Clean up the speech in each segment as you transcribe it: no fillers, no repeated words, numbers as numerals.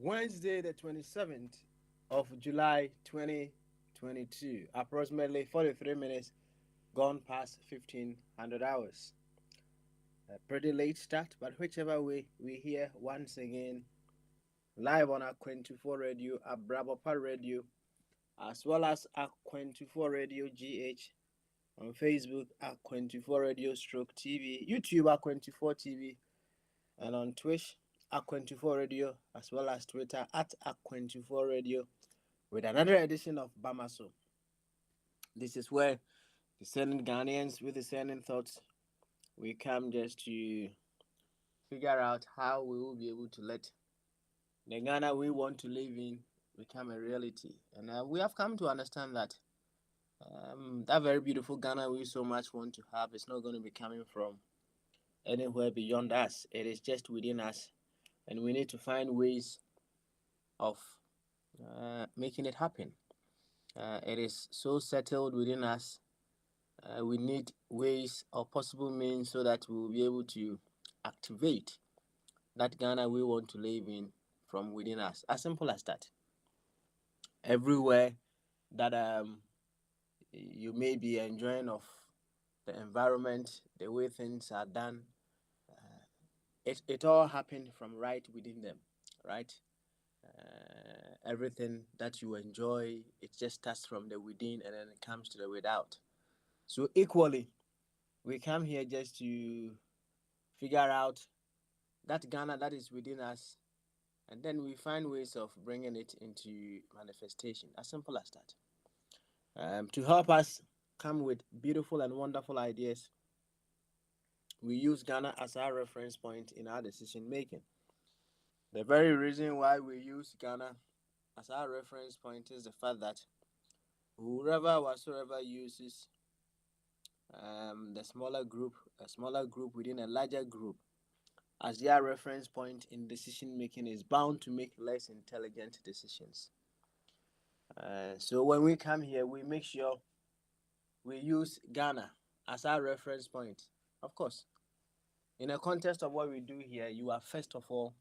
Wednesday, the 27th of July 2022, approximately 43 minutes gone past 1500 hours. A pretty late start, but whichever way, we're here once again, live on Aqu24 Radio, Abrabapa Radio, as well as Aqu24 Radio GH, on Facebook, Aqu24 Radio Stroke TV, YouTube, Aqu24 TV, and on Twitch, Aqu24 Radio, as well as Twitter, at Aqu24 Radio, with another edition of Bamaso. This is where discerning Ghanaians with discerning thoughts, we come just to figure out how we will be able to let the Ghana we want to live in become a reality. And we have come to understand that that very beautiful Ghana we so much want to have is not going to be coming from anywhere beyond us. It is just within us. And we need to find ways of making it happen. It is so settled within us. We need ways or possible means so that we will be able to activate that Ghana we want to live in from within us. As simple as that. Everywhere that you may be enjoying of the environment, the way things are done, it all happened from right within them, right? Everything that you enjoy, it just starts from the within and then it comes to the without. So equally, we come here just to figure out that Ghana that is within us, and then we find ways of bringing it into manifestation. As simple as that. To help us come with beautiful and wonderful ideas, we use Ghana as our reference point in our decision making. The very reason why we use Ghana as our reference point is the fact that whoever whatsoever uses a smaller group within a larger group as their reference point in decision making is bound to make less intelligent decisions. So when we come here, we make sure we use Ghana as our reference point. Of course, in a context of what we do here, you are first of all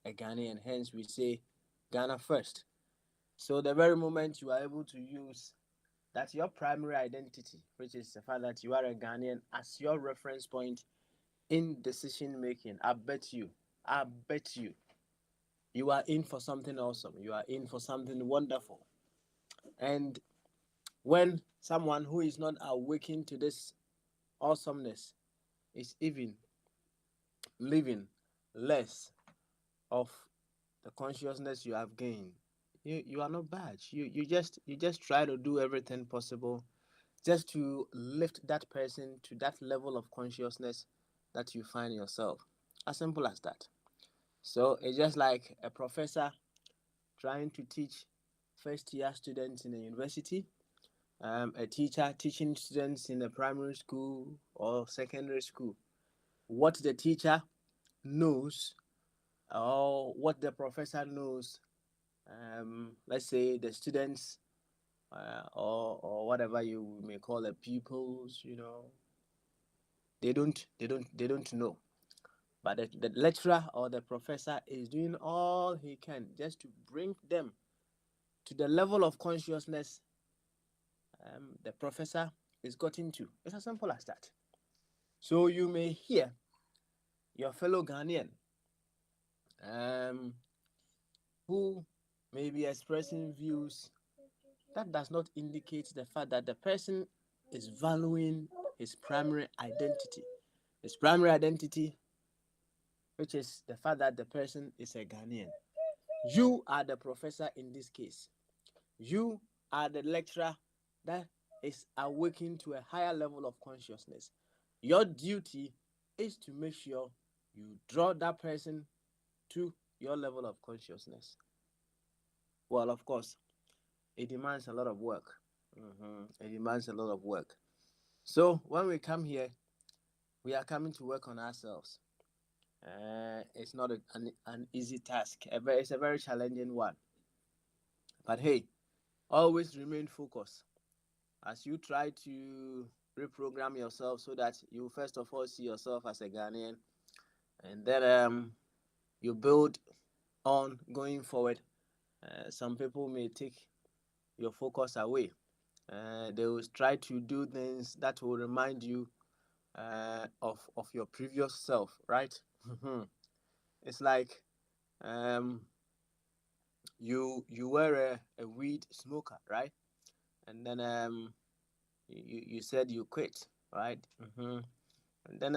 a Ghanaian, hence we say Ghana first. So the very moment you are able to use that's your primary identity, which is the fact that you are a Ghanaian, as your reference point in decision making, I bet you, you are in for something awesome. You are in for something wonderful. And when someone who is not awakened to this awesomeness is even living less of the consciousness you have gained, you are not bad. You just try to do everything possible just to lift that person to that level of consciousness that you find yourself. As simple as that. So it's just like a professor trying to teach first year students in a university, a teacher teaching students in a primary school or secondary school. What the teacher knows or what the professor knows, let's say the students or whatever you may call the pupils, they don't know. But the lecturer or the professor is doing all he can just to bring them to the level of consciousness the professor is gotten to. It's as simple as that. So you may hear your fellow Ghanaian who may be expressing views that does not indicate the fact that the person is valuing his primary identity. His primary identity, which is the fact that the person is a Ghanaian. You are the professor in this case. You are the lecturer that is awakened to a higher level of consciousness. Your duty is to make sure you draw that person to your level of consciousness. Well, of course, it demands a lot of work. It demands a lot of work. So when we come here, we are coming to work on ourselves. It's not an easy task. It's a very challenging one. But hey, always remain focused as you try to reprogram yourself so that you first of all see yourself as a Ghanaian, and then you build on going forward. Some people may take your focus away. They will try to do things that will remind you of your previous self, right? It's like um, you were a weed smoker, right? And then you said you quit, right? And then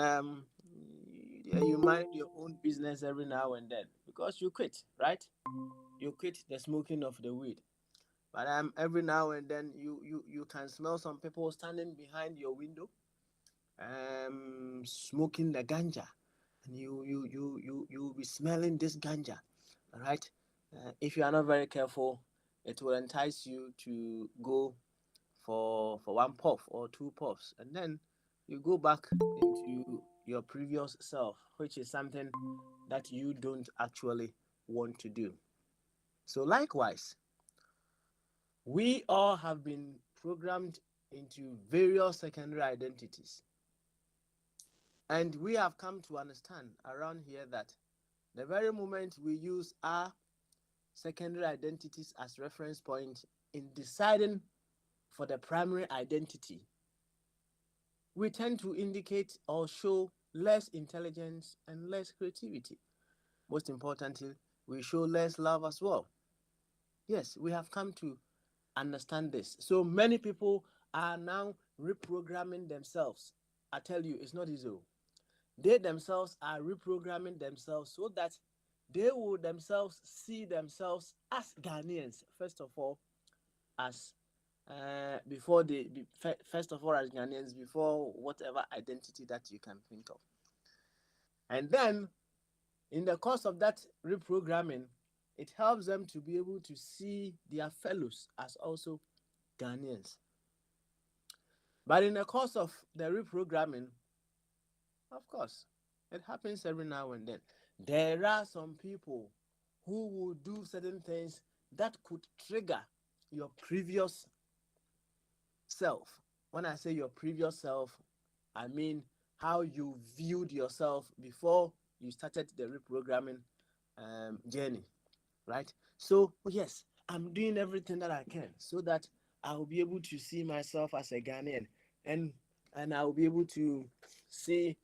you mind your own business every now and then because you quit, right? You quit the smoking of the weed. But every now and then you can smell some people standing behind your window, smoking the ganja, and you will be smelling this ganja, all right? If you are not very careful, it will entice you to go for one puff or two puffs, and then you go back into your previous self, which is something that you don't actually want to do. So likewise, we all have been programmed into various secondary identities. And we have come to understand around here that the very moment we use our secondary identities as reference point in deciding for the primary identity, we tend to indicate or show less intelligence and less creativity. Most importantly, we show less love as well. Yes, we have come to understand this. So many people are now reprogramming themselves. I tell you, it's not easy. They themselves are reprogramming themselves so that they will themselves see themselves as Ghanaians, first of all, as before they first of all as Ghanaians before whatever identity that you can think of. And then in the course of that reprogramming, it helps them to be able to see their fellows as also Ghanaians. But in the course of the reprogramming, of course, it happens every now and then. There are some people who will do certain things that could trigger your previous self. When I say your previous self, I mean how you viewed yourself before you started the reprogramming journey, right? So, yes, I'm doing everything that I can so that I will be able to see myself as a Ghanaian, and I will be able to see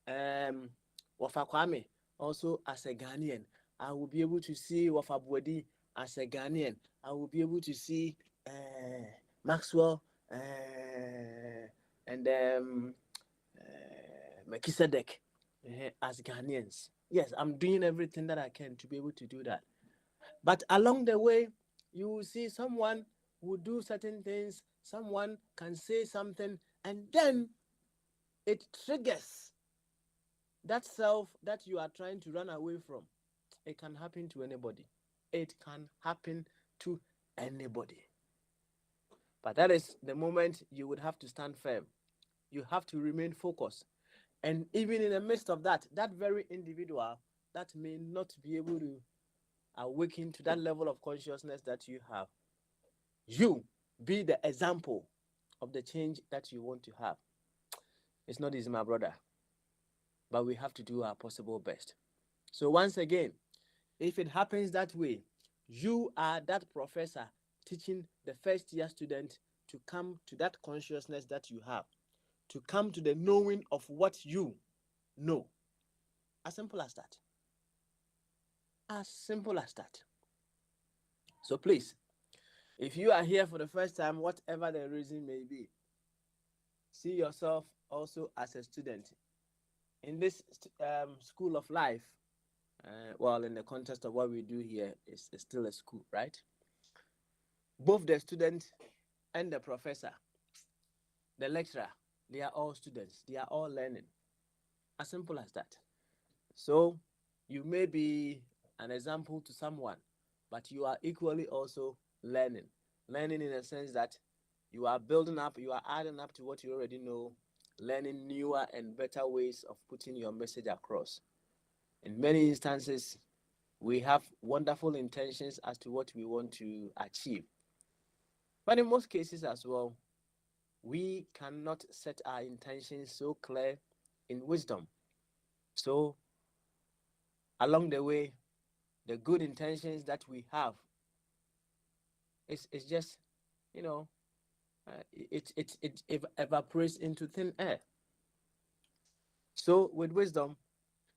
Wafa Kwame also as a Ghanaian. I will be able to see Wafa Bwedi as a Ghanaian. I will be able to see Maxwell and Melchizedek as Ghanaians. Yes, I'm doing everything that I can to be able to do that. But along the way, you will see someone will do certain things, someone can say something, and then it triggers that self that you are trying to run away from. It can happen to anybody. It can happen to anybody. But that is the moment you would have to stand firm. You have to remain focused. And even in the midst of that, that very individual that may not be able to awaken to that level of consciousness that you have, you be the example of the change that you want to have. It's not easy, my brother, but we have to do our possible best. So once again, if it happens that way, you are that professor teaching the first year student to come to that consciousness that you have, to come to the knowing of what you know. As simple as that. As simple as that. So please, if you are here for the first time, whatever the reason may be, see yourself also as a student in this school of life. Well, in the context of what we do here, is still a school, right? Both the student and the professor, the lecturer, they are all students. They are all learning. As simple as that. So you may be an example to someone, but you are equally also learning. Learning in a sense that you are building up, you are adding up to what you already know, learning newer and better ways of putting your message across. In many instances, we have wonderful intentions as to what we want to achieve. But in most cases as well, we cannot set our intentions so clear in wisdom. So along the way, the good intentions that we have is just, you know, it evaporates into thin air. So with wisdom,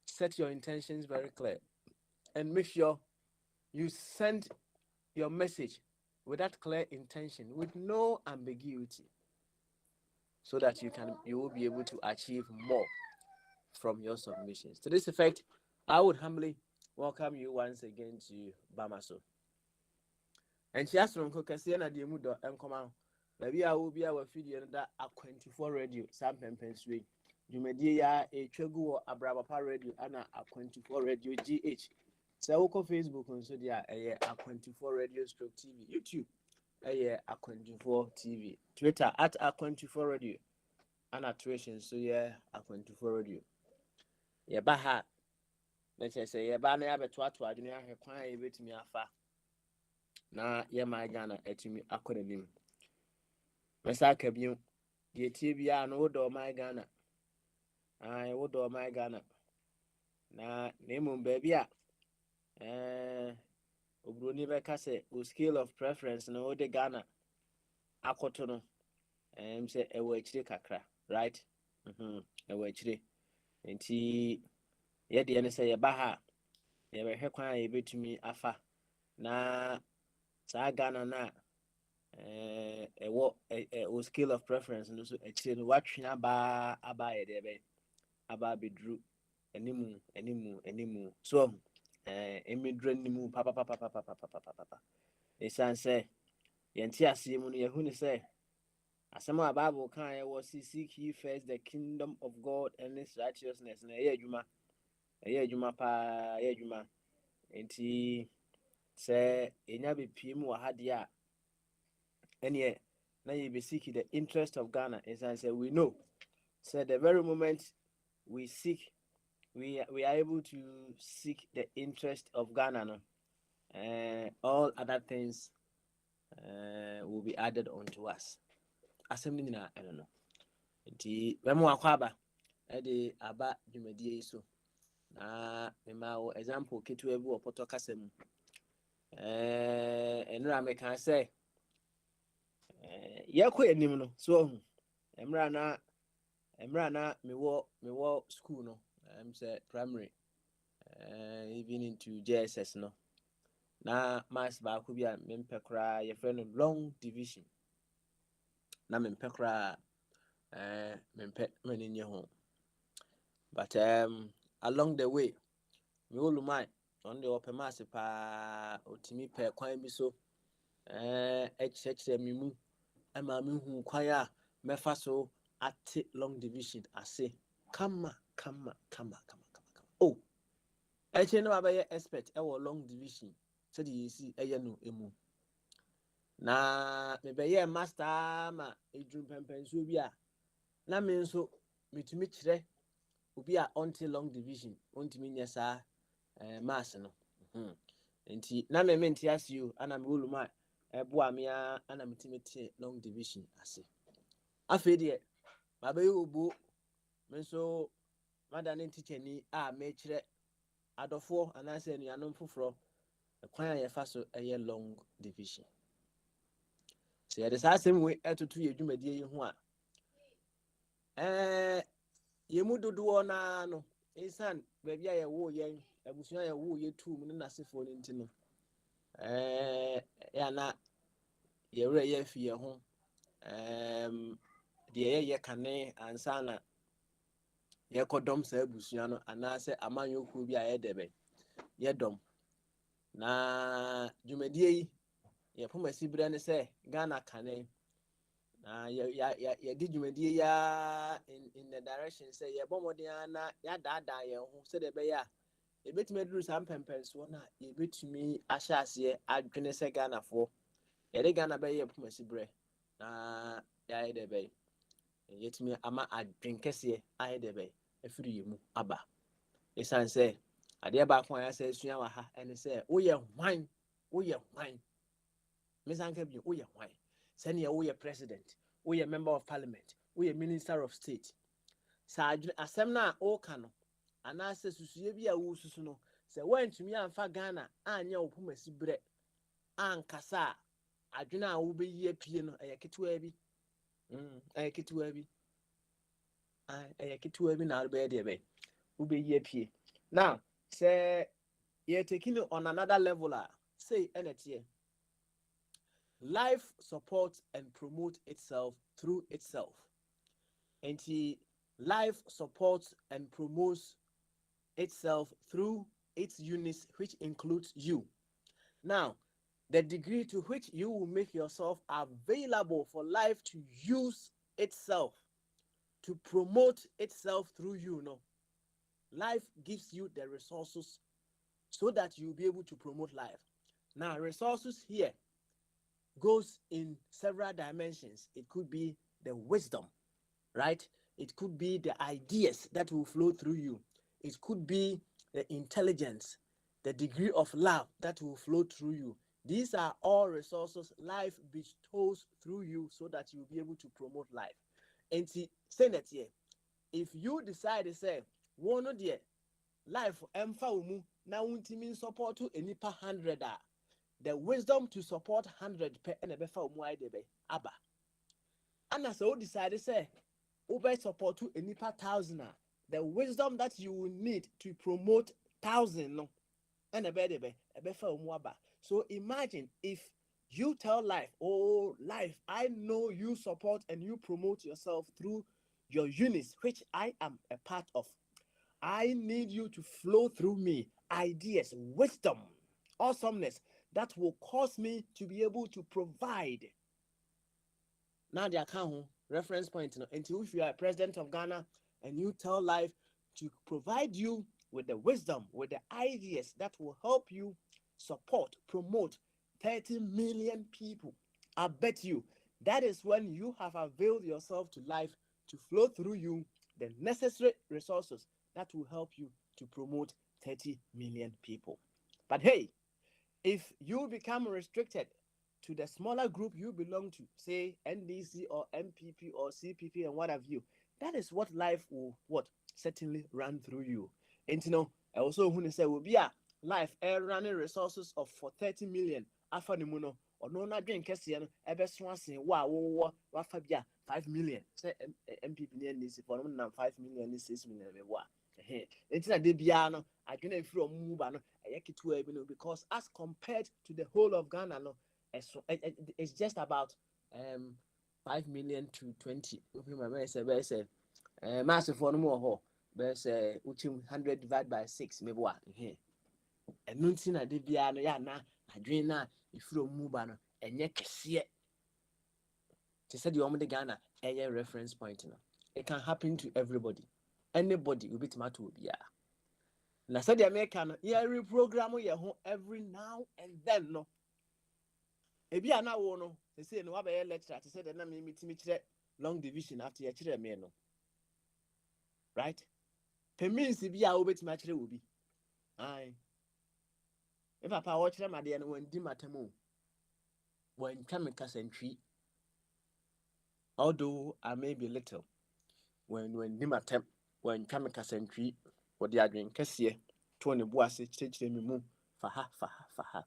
set your intentions very clear and make sure you send your message with that clear intention, with no ambiguity, so that you will be able to achieve more from your submissions. To this effect, I would humbly welcome you once again to Bamaso. And she asked from Kokasi na the Mudo and come out. Maybe I will be our video that a 24 radio, Sam Pempensway. Jumedia a Chegu Abrabapa radio and a 24 radio GH. So Facebook on so there a 24 radio stroke TV, YouTube a 24 TV, Twitter at a 24 radio, and a tuition so yeah a 24 radio. Yeah, baha. Let's say yeah, bana ya beto ato adwene ahwe kwan ya betumi afa na ye ma Ghana etumi akọ n'anim. Mesa ka biu ye tie bia no wodo my Ghana. Wodo my Ghana. Na nemu baby a obroni be ka se o scale of preference no wode Ghana akoto no say e wo akire kakra, right? E wo akire. Enti ye de ne say ye ba ha ye be hwe kwan ye betumi afa na sa Ghana na o scale of preference no so actually no watwe aba ye de be aba bedru animu so emedru animu papa esan say yenti ase mu no ye hu ni say asem a Bible kan ye was seek ye first the kingdom of God and his righteousness na ye adwuma pa ye adwuma enti say enya be piem wa ha de a ene na you be seeking the interest of Ghana. As I say, we know. So the very moment we seek, we are able to seek the interest of Ghana. No? All other things will be added onto us. Assembly, I don't know. The memo akwaba, the aba jumedi so. Na mema example ketu ebu opoto kasem. Enra me can say. Yakɔ anim no so emra na me wo school no say primary even into JSS no na mass ba ko bia me mpekra ye friend no long division na me mpekra me mpe mani nye ho but along the way me olumai on the open mass pa otimi pe kwan bi so me mu ama me hu kwan a mefa so at long division ase kama oh actually no abaye expert e wo long division so the yesi eye no emu na me be ye master ma edrum pempenso bi a na me nso metumi kire obi a until long division ontimi nya sa mass no enti na me menti asio ana me woluma eboa me ana metimi te long division ase afi de babaye obo me nso madane teacher ni a me kire adofo anase anuanom foforo kwan a yefa so eye long division so ye de sa asem we etoto ye dwumadie yi ho a ye mu dodo na no insan baabi a ye wo yen abusua ye wo ye tu mu na sefo ni ntino ya na ye wure ye fi ye ho de ye kane ansana ye kodom sa abusua no anase amanyoku bi a ye debe ye dom na dwumadie yi ye poma sibira ne se Ghana kane na ye di dwumadie ya in the direction say ye bomodin na ya dada ye ho se de be ya e betumi duru sam pempenso na ye betumi ahya ase adwene se Ghana fo ye de Ghana be ye poma sibira na ya ye de be ye tumi ama adwenkese aye de be afiri ye mu aba esan se ade ba kwa ya se sua wa ha ene se wo ye hwan mesanka bi wo ye hwan se ne wo ye president we a member of parliament, we a minister of state. Saa asɛm no a ɔreka no anaasɛ susue bi a wɔresusu no sɛ woantumi amfa Ghana anyɛ wo pomasi berɛ ankasa a adwene a wobɛyi apie no ɛyɛ ketewa bi ɛyɛ ketewa bi ɛyɛ ketewa bi na wobɛyɛ deɛ bɛyɛ wobɛyi apie. Now sɛ yɛ taking it on another level a say ɛna ɛteɛ. Life supports and promotes itself through itself. And life supports and promotes itself through its units, which includes you. Now, the degree to which you will make yourself available for life to use itself, to promote itself through you. No, life gives you the resources so that you'll be able to promote life. Now, resources here goes in several dimensions. It could be the wisdom, right? It could be the ideas that will flow through you. It could be the intelligence, the degree of love that will flow through you. These are all resources life bestows through you so that you'll be able to promote life. And say that here, if you decide to say, one of the life emfa na untimi support to any per 100, the wisdom to support 100 per and a befa aba. And as you decide to say, over support to any per 1,000, the wisdom that you will need to promote 1,000 no and a befa aba. So imagine if you tell life, oh life, I know you support and you promote yourself through your units, which I am a part of. I need you to flow through me ideas, wisdom, awesomeness that will cause me to be able to provide. Now the account reference point. Until if you are president of Ghana and you tell life to provide you with the wisdom, with the ideas that will help you support, promote 30 million people, I bet you that is when you have availed yourself to life to flow through you the necessary resources that will help you to promote 30 million people. But hey, if you become restricted to the smaller group you belong to, say NDC or MPP or CPP and what have you, that is what life will certainly run through you. And I also want to say will be a life running resources of for 30 million afa ne mu no ono na dwen kese no ebeso ase wa fa bia 5 million say MPP ne NDC for no 5 million ni 6 million be wa na de bia no adwene afiri omu ba no ketewa bi no, because as compared to the whole of Ghana no it's just about 5 million to 20. Remember say massive for no more be say 100 divided by 6 maybe what ɛno nti na de bia no ya na adwene na efiri omu ba no kese te said you de Ghana reference point no. It can happen to everybody. Anybody will be tomato bia. Na said the American reprogram your home every now and then no. Ebi ana wo no, say no wa be lecture to say the na me mitimi kire long division after ya kire me no. Right? Per means bi a wo betima kire wo bi. Aye. If papa watch them at the end when di matemu. When chemical century, although I may be little, when di matem, when chemical century, what the adwin kese to ne boase kyekye me mu faha.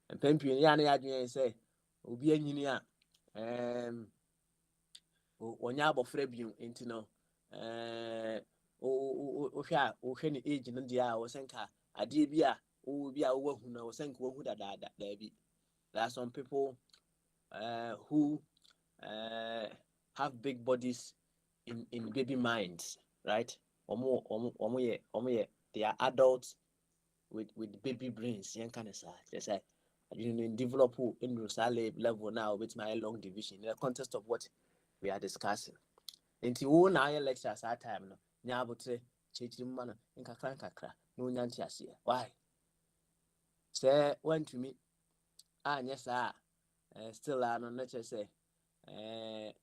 And pempi ya na adwin say obi anyini a onya abofra biu enti no o hwe ne age no dia wo senka ade bi a wo wahu na wo senka wahu da bi. There are some people who have big bodies in baby minds, right? They are adults with baby brains. Young kind of sad. They say you develop in the level now with my long division in the context of what we are discussing. Until we na lectures at time no. Nyabotre chichiri no nkakra no nyanti ase. Why? Say went to me. Yes, still no nature say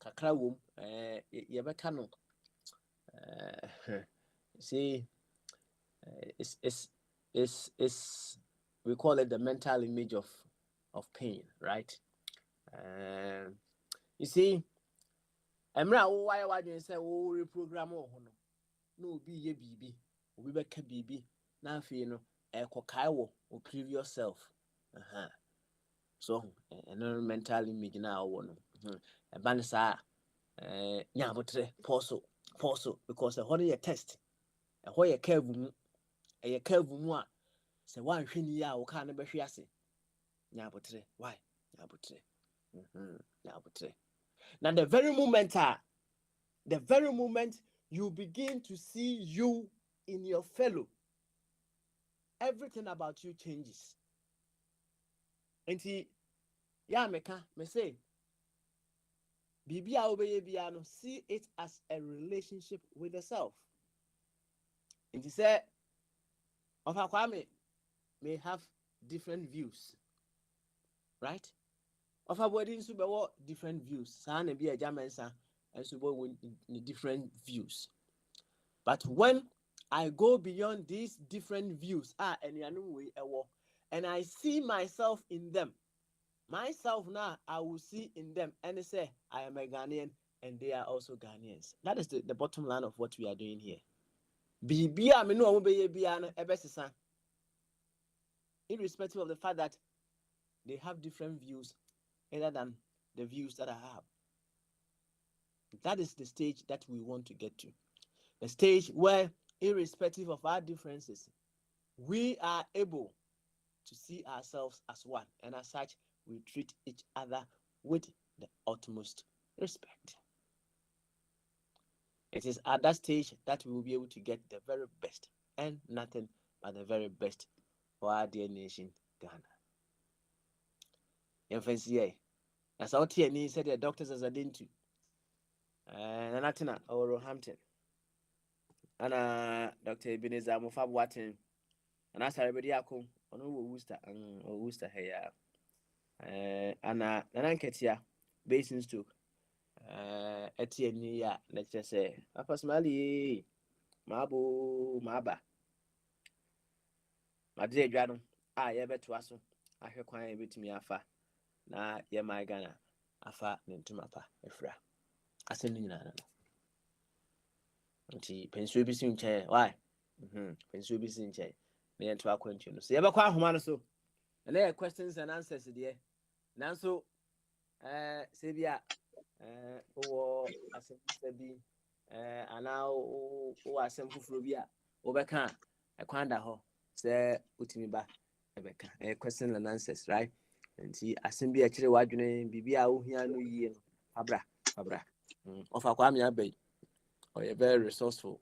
kakra wom yebeka no see it's we call it the mental image of pain, right? You see Emra wo why wadwen say wo reprogram wo ho no. No obi ye bibi, obi beka bibi. Na afei no ekokai wo previous self. So mental image na wo no. Eba ne saa nyabotre pause because ho ye test. Ho ye curve mu. Ye curve mu a se wan hwe ni a wo ka na behwe ase. Nyabotre. Why? Nyabotre. Nyabotre. Now the very moment you begin to see you in your fellow, everything about you changes. And see, yeah, me say, Bibia obeye biano, see it as a relationship with the self. And he said, of Kwame may have different views, right? Of our wedding super different views. San and be a Jamensa and super with different views. But when I go beyond these different views, and I see myself in them. Myself now, I will see in them and say, I am a Ghanaian and they are also Ghanaians. That is the bottom line of what we are doing here. Irrespective of the fact that they have different views other than the views that I have. That is the stage that we want to get to. The stage where, irrespective of our differences, we are able to see ourselves as one, and as such, we treat each other with the utmost respect. It is at that stage that we will be able to get the very best, and nothing but the very best for our dear nation, Ghana. Yemfensiye. As out here, ni said the doctors as I didn't to. Nanatina or Roehampton. And Dr. Ebenezer Mufab Watson. And as everybody ako, on Worcester and Worcester here. And Nananketia, Basin Stoke. Etienne, ya, let's just say, Apasmali, Mabo, Maba. My dear Jano, I ever to us. I hear quite a bit to me afa. Na ye my Ghana, afa, Nintumapa, Efra. I send you nana. Pensu be seen chair. Why? Pensu be seen chair. Me and to our question. So, ever quite humana so. And there are questions and answers, dear. Nanso, Sabia, asembi, and now, asem fufrobia, Obeka, a quanda ho, say, Utimiba, Ebeka, question and answers, right? And see, assembly actually wagging, Bibia, who here no year, Fabra, of a Kwame Abbey. Oh, you're very resourceful.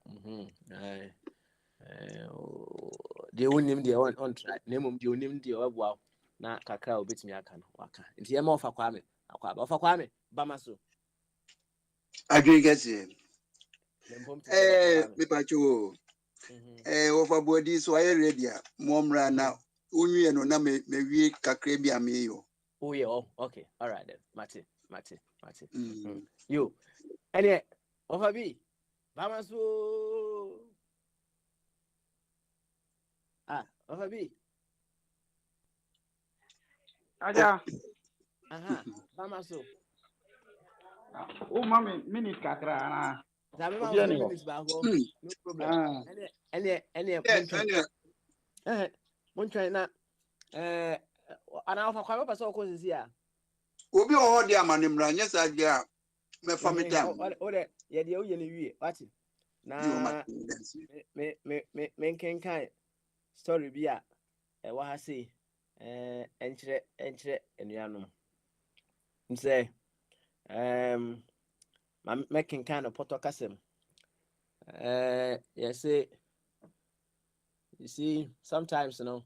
They won't name the on track. Name of you name the wow. Na kakra obit me aka no waka. Nti ye ma ofa Kwame. Akwa ofa Kwame Bamaso. Agregate. Lempom to say ofa Kwame. Me pacho. Ofa body so I ready. Momra na unyu no na me wi kakra bi ameyo. Oh yeah, oh okay. All right then. Mate. You. Any ofa bi Bamaso. Ofa bi. Aja. Bamaso. O mami minute kakra na. Zabe ma 2 minutes back. No problem. Any Montreal na ana ofa Kwame pese okozi a. Obi o ho de amanemra nya sa de a me fa me dam. O de ye de o ye ne wie wati na me kenkan story bi a wa ha sei enkyere enuanom nse me kenkan no poto kasem you see sometimes and ho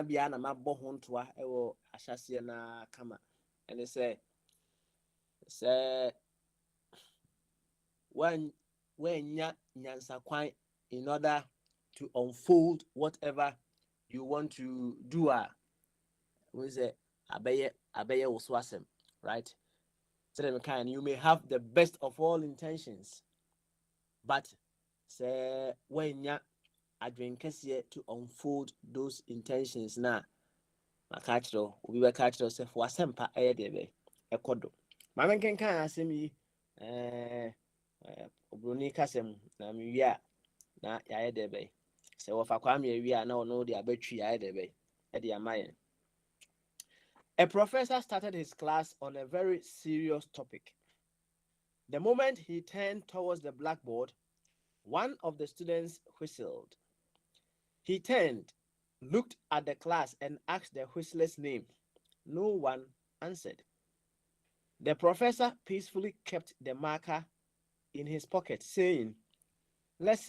bia na mabɔ ho ntoa ɛwɔ ahyase na kama and say when nyansa kwan in order to unfold whatever you want to do we say abeye uswasem, right? So them kind you may have the best of all intentions, but say when ya adwenkese to unfold those intentions na makachiro obi be kachiro say for asempa eye debe ekodo mama kenkan asem yi obroni kasem na miwia na yaye de be se wo fa kwa me awia na ono de abatwi yaye de be e de amaye. A professor started his class on a very serious topic. The moment he turned towards the blackboard, one of the students whistled. He turned, looked at the class, and asked the whistler's name. No one answered. The professor peacefully kept the marker in his pocket, saying, let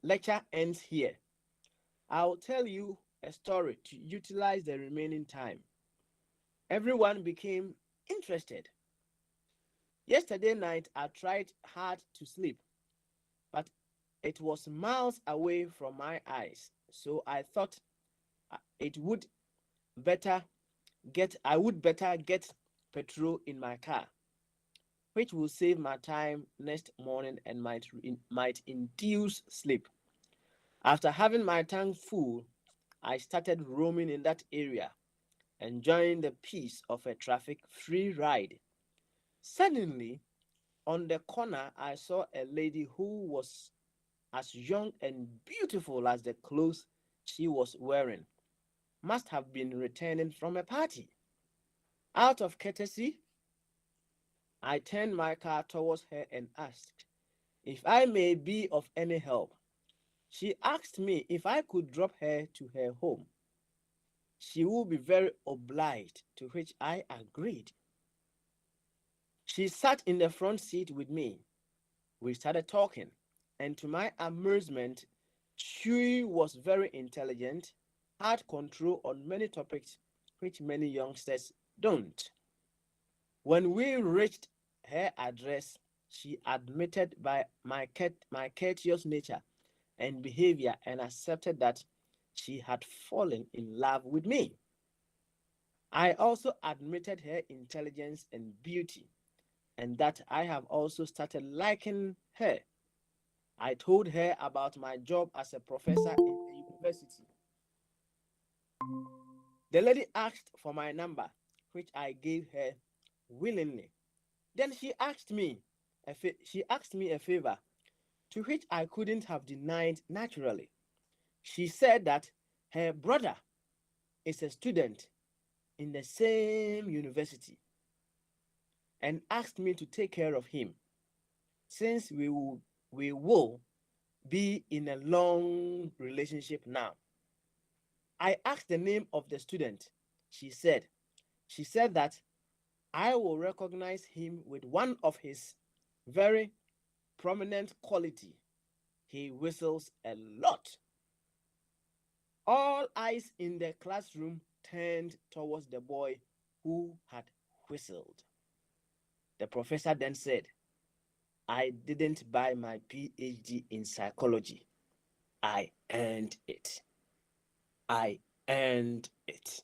lecture ends here. I'll tell you a story to utilize the remaining time. Everyone became interested. Yesterday night, I tried hard to sleep, but it was miles away from my eyes, so I thought I would better get petrol in my car, which will save my time next morning and might induce sleep. After having my tank full, I started roaming in that area, enjoying the peace of a traffic-free ride. Suddenly, on the corner, I saw a lady who was as young and beautiful as the clothes she was wearing. Must have been returning from a party. Out of courtesy, I turned my car towards her and asked if I may be of any help. She asked me if I could drop her to her home. She would be very obliged, to which I agreed. She sat in the front seat with me. We started talking, and to my amusement, she was very intelligent, had control on many topics which many youngsters don't. When we reached her address, she admitted by my courteous nature and behavior and accepted that she had fallen in love with me. I also admitted her intelligence and beauty, and that I have also started liking her. I told her about my job as a professor in a university. The lady asked for my number, which I gave her willingly. Then she asked me a favor, to which I couldn't have denied naturally. She said that her brother is a student in the same university and asked me to take care of him, since we will be in a long relationship now. I asked the name of the student. She said that I will recognize him with one of his very prominent quality. He whistles a lot. All eyes in the classroom turned towards the boy who had whistled. The professor then said, I didn't buy my PhD in psychology. I earned it. I earned it.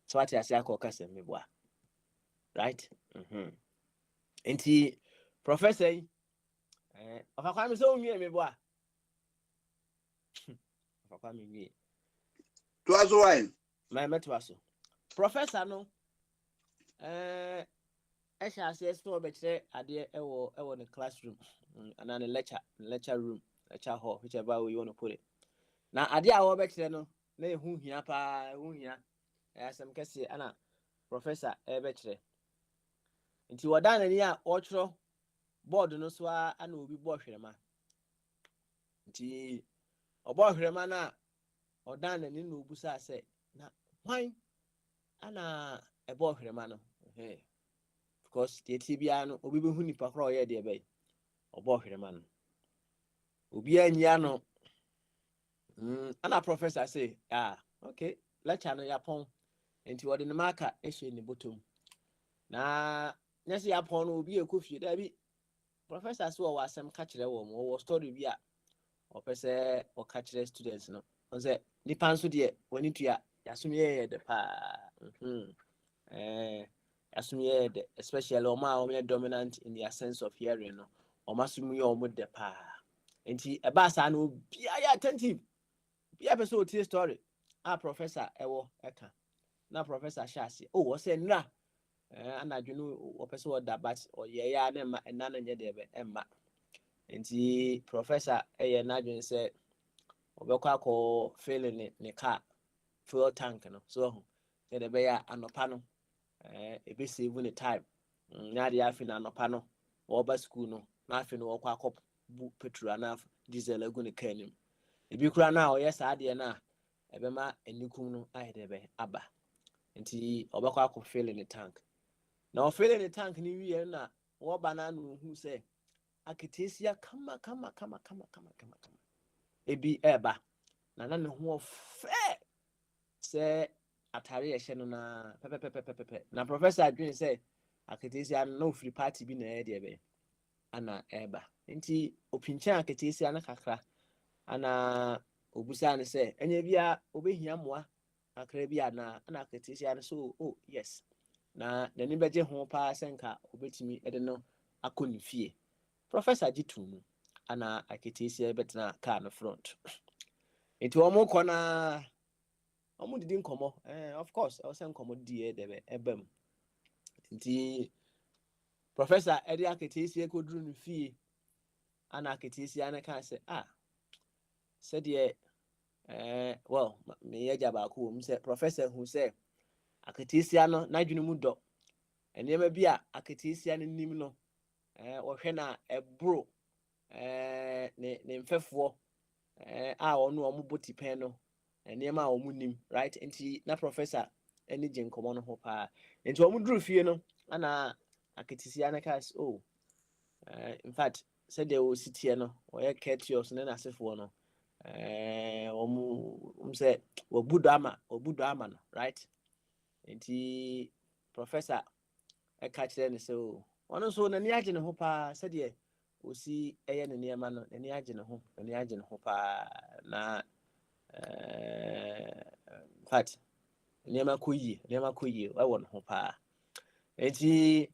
So what I say, I right? Nti professor, of a so me boy. Of me. To us wine. My metwaso. Professor no, ɛhyɛ aseɛ sɛ ɔbɛkyerɛ adeɛ ɛwɔ the classroom and then the lecture room, lecture hall, whichever way you want to put it. Na adeɛ a wɔbɛkyerɛ no na ɛho hia paa, ɛho hia asɛm kɛseɛ ana professor ɛbɛkyerɛ. Nti wɔda n'ani a ɔkyerɛ board no so a ana obi bɔ hwerɛma. Nti ɔbɔ hwerɛma na ɔda n'ani na obusa sɛ na hwan ana ɛbɔ hwerɛma no. Because the TBA no obi behu nipa kora ɔyɛ deɛ bɛyɛ ɔbɔ hwerɛma no obi anya no ana professor say okay lecture no yapɔn nti wɔde ne marker ɛhyɛ ne bottom na nyɛ sɛ yapɔn no obi ekɔ fie dabi professor so wɔ asɛm ka kyerɛ wɔn wɔ story bi a ɔpɛ sɛ ɔka kyerɛ students no ɔsɛ nipa nso deɛ wɔne tua yasom yɛ de paa especially Oma dominant in their sense of hearing, no. Oma sumi omo de pa. Enti eba sa no bia ya attentive. Bia person o tie story. Professor ewo eka. na professor Shasi oh was say nra anadwo no opese oda but oye ya na ma na na nye de be emma nti professor eye na dwen say obekwa akọ filling ne car fuel tank no so de be ya anopa no ebe save ne time na de afi na anopa no wo ba school no na afi no wo kwa akọ bu petrol na diesel agu ne car nim ebi kura na oye saa de na ebe ma enikum no ayede be aba nti obekwa akọ filling ne tank na o filling ne tank ni wie na wo ba na no hu say aketesia kama ebi eba na ne ho fe say atare ye hye no na pepepepepepe na professor adwin say aketesia no free party bi na e de be ana eba nti opincha aketesia na kakra ana obusa ne say enye bia obehia moa akra bia na ana aketesia ne so oh yes na nani beje ho pa senka obetimi ede no akoni fie professor jitu ana aketesia betena car no front enti omo kona omo didi nkomo of course I was saying nkomo die de ebam nti professor ede aketesia koduru no fie ana aketesia na kan say said ye well me yaja ba ko say professor who say aketesia no nadwene mu do enema bi a aketesia no nim no ohwe na ebro ne mfefo a ono omo boti pen no enema a omo nim right nti na professor eni je nkomo no ho pa nti omo duru fie no ana aketesia na kas oh in fact said they will sit here no or ya courteous na asefo no omo say obudo ama no right nti professor e ka kire ne say oh ono so na ni age ne ho pa said ye osi eye ne niema no ni age ne ho pa na in fact niema koyi e won ho pa nti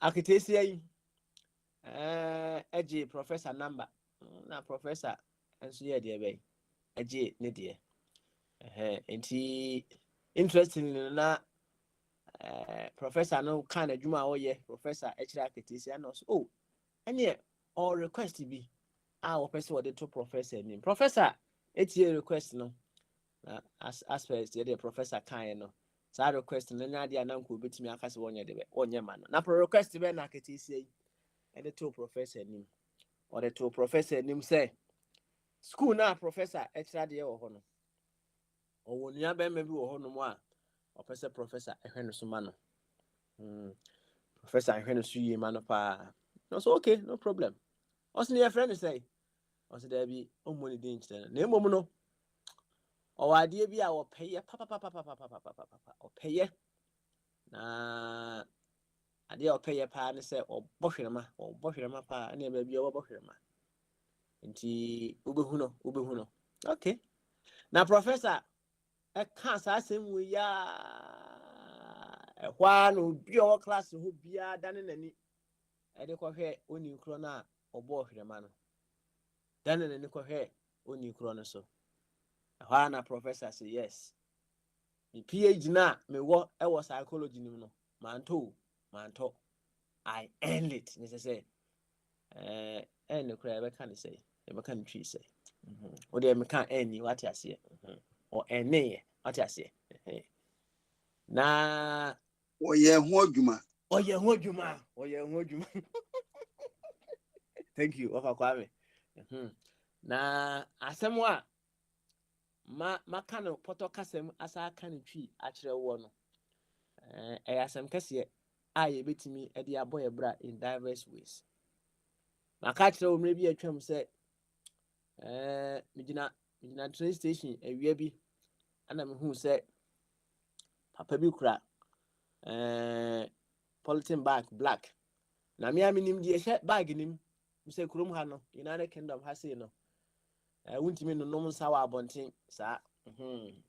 aketesia yi eje professor number na professor enso ye de be eje ne de nti interestingly na professor no kan adwuma wo ye professor ekira aketesia no so oh ene all request bi wo person wo de to professor nim professor etie request no as per the professor kan no sa request no nya de ananko betimi akase wonye de be onye ma no na pro request be na aketesia yi ede to professor nim or the to professor nim say school na professor ekira de wo ho no owo nua be ma bi wo ho no mo a professor ehwe no so ma no professor ehwe no so yi ma no pa no so okay no problem also your friend say also there be omoni dey nkyere na emom no owade bi a wo peye papa opeye na ade a opeye pa ne say obohwerema pa na ba bi obohwerema nti ubehu no okay na professor e kan sa asem wo ya ehwa no bi o class ho bia dane nani e de ko hwe oni kro na obohwerema no dane nani ko hwe oni kro no so ehwa na professor say yes me PhD na me wo e wo psychology nim no manto I end it ne say ne kra be kan say e be kan twi say o de me kan any what you say o ene what you say na oye ho adwuma thank you ofa kwame na asemo a ma kan poto kasem asa kan twi a kire wo no asem kase a ye betimi e de aboye bra in diverse ways na ka kire wo mre bi atwam se migina train station awia bi ana me hu se papa bi kura polythene bag black na me aminim de hye bag nim se kurom ha no United Kingdom ha sei no wuntimi no nom nsa wa abonten sa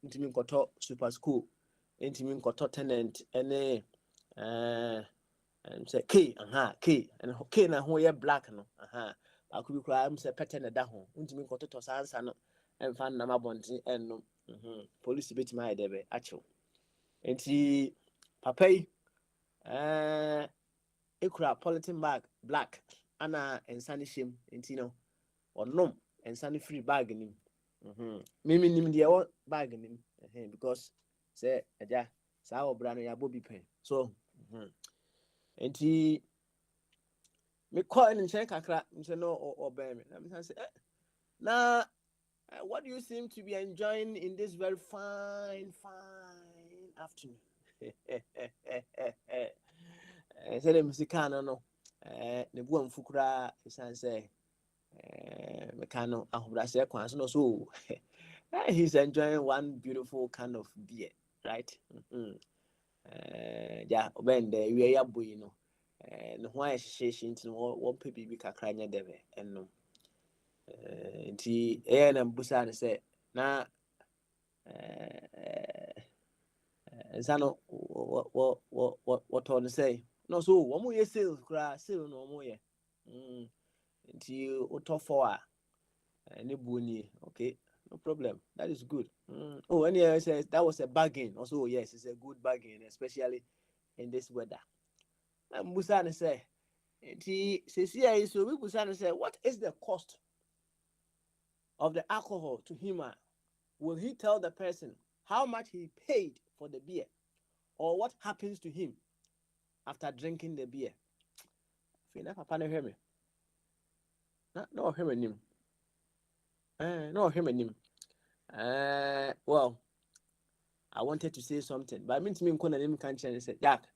ntimi nkoto super school ntimi nkoto tenant ene say K and K na ho ye black no akubi kura am say pattern da ho ntimi nkoto to sansa no emfa na mabonten enno Police bit my debe actual. And he papa ekura polythene bag black ana ensani shim nti no onom ensani free bag nim mimi nim de bag nim because say aja saa obra no ya bobi pen so nti me call in nchen kakra nchen no obey me na me say na what do you seem to be enjoying in this very fine afternoon? Say the musicano no ne buam fukura isan say mekano ahobrase kwan so no so he's enjoying one beautiful kind of beer, right? Yeah, obende we ya boy no ne ho ahyehyehye nti no wo pe bibi kakra nya debe enno nti na mbusa ne say na nsano what on say no so wo mo ye sales kra sale no mo ye nti o to for any boni okay, no problem, that is good. Oh, and he says that was a bargain also. Yes, it's a good bargain, especially in this weather. And Musa say so we Musa say what is the cost of the alcohol to him? Will he tell the person how much he paid for the beer or what happens to him after drinking the beer? Fina papa no hear me. No hear me nim. No hear me nim. Well, I wanted to say something, but I mean to me nkona nim kan chen say Jack.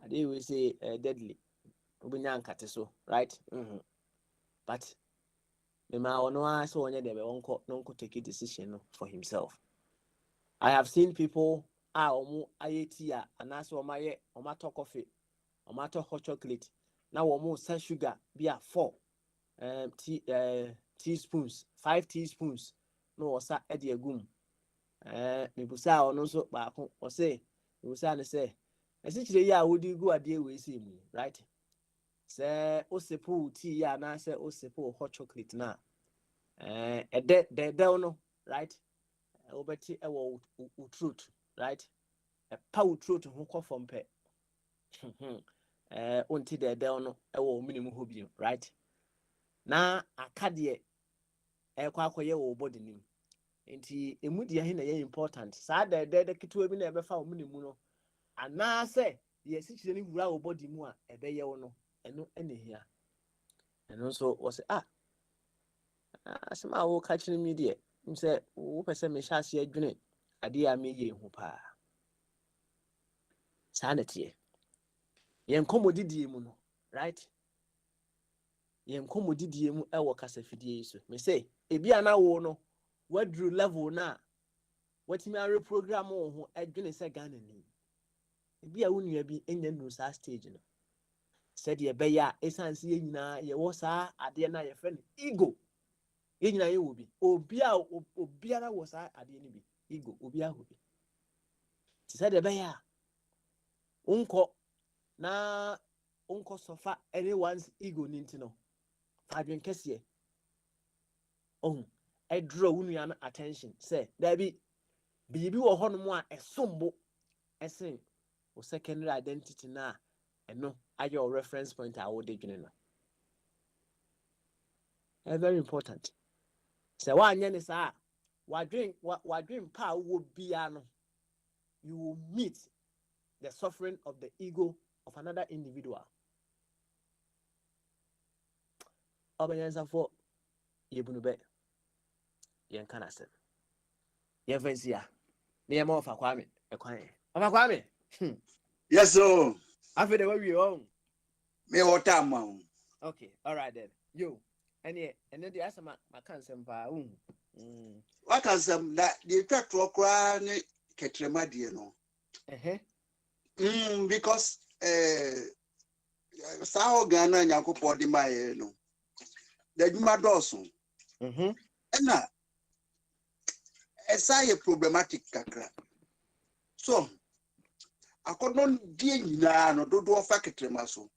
I dey we say deadly. Obinya nkate so, right? But me ma ono aso onye debe wonko take a decision for himself. I have seen people omo ayeti a anaso omaye omato coffee, omato hot chocolate. Now omo sa sugar be a 4 teaspoons, 5 teaspoons. No osa e de agum. Me busa ono so baako o say, me busa ne say, esi kire ya wodi gu ade we say mu, right? Say o sepo tea ya na say o sepo hot chocolate na. De no, right? Obeti e wo truth, right? E pa wo truth ho kɔ fam pɛ. Unti de no e wo minimum ho bi, right? Na akade e kwa akoye wo body nim. Nti emu dia he na ye important. Saa de ketewa bi na e be fa wo minimum no. Ana se ye sikyire ni wura wo body mu a e be ye wo no. Eno enehia. Eno so wo se asema wo ka kyerɛ me de mse wo pese me hya ase adwene ade a me ye hu pa saa na tie yen komodidie mu no, right? Yen komodidie mu e wo kasafidie so me say ebi ana wo no wadru level na watimi are program wo ho adwene se Ghana ni ebi a wo nua bi enya no saa stage no said ye be ya esanse ye nyina ye wo saa ade na ye fe no ego ye nyina ye wo bi obiara wo saa ade ni bi ego obiara wo bi ti said be ya unko na unko sofa anyone's ego ni ntino fadwen kese e draw wo nua na attention say there be bibi wo ho no mo a esombo esen o secondary identity na eno your reference point I would dwene no very important. So wa anya ne saa wadwen pa wo bia no you will meet the suffering of the ego of another individual. Obanyansa for yebunu be yen kana sem yen fansia ne yema ofa kwame e kwan ofa kwame Yes sir. After the way we on Me water man. okay, all right then. Yo and then the asama makanse mpa What can some that the effect to okra ne ketrema die no. Because sao Ghana Nyankopɔ de mae no. The dwuma dɔɔso. Ɛna ɛsa yɛ problematic kakra. So akɔdɔ die nyinaa no dodo fa ketrema so.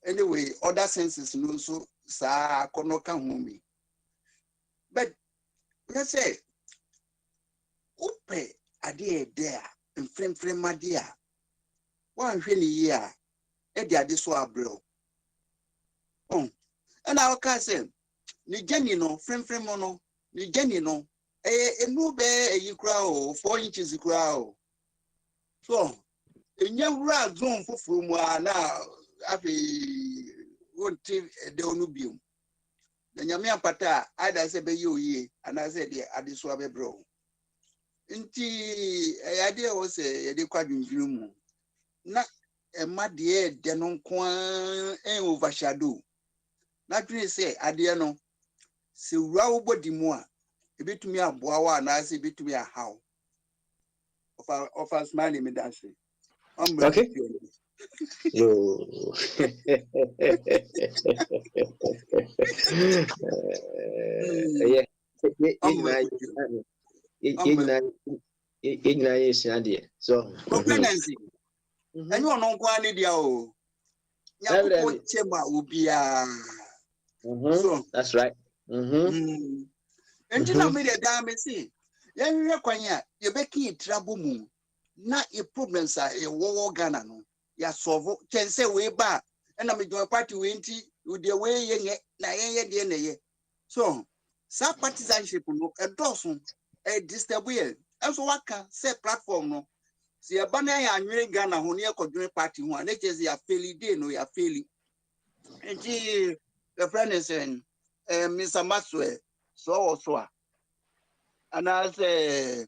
Anyway, other senses no so sa akɔdɔ ka ho mi. But let's say Upe ade there and frame my dear. One really year, Eddie Adiso abro. Oh, and our cousin, ni Jenny no, frame mono, ni Jenny no, no bear you crow, 4 inches crow. So, in your rag zone for from now, happy won't the onubium. The Yamia Pata, I say be you ye, and I said, Adiso abro. Inti idea was a quadrant room. Na my dear, denon quan and overshadow. Not really say, idea no. Se raw body more. A bit to me a boa, and I say bit to me a how. Of our smiling me dancing. Okay. Yo. Yeah. So pregnancy. And you are not going to do so that's right. And you know me the damn see. You you be trouble moon. Not a problems are a war Ghana no. Ya solve can say way back. And I'm going party winty with the way ye so sa partisanship no a dozen a distribution. And so what can say platform no. See a banner and Ghana who near could party one. They just ya fairly day no ya fairly. And the friend is saying, Mr. Maxwell, so. And I say,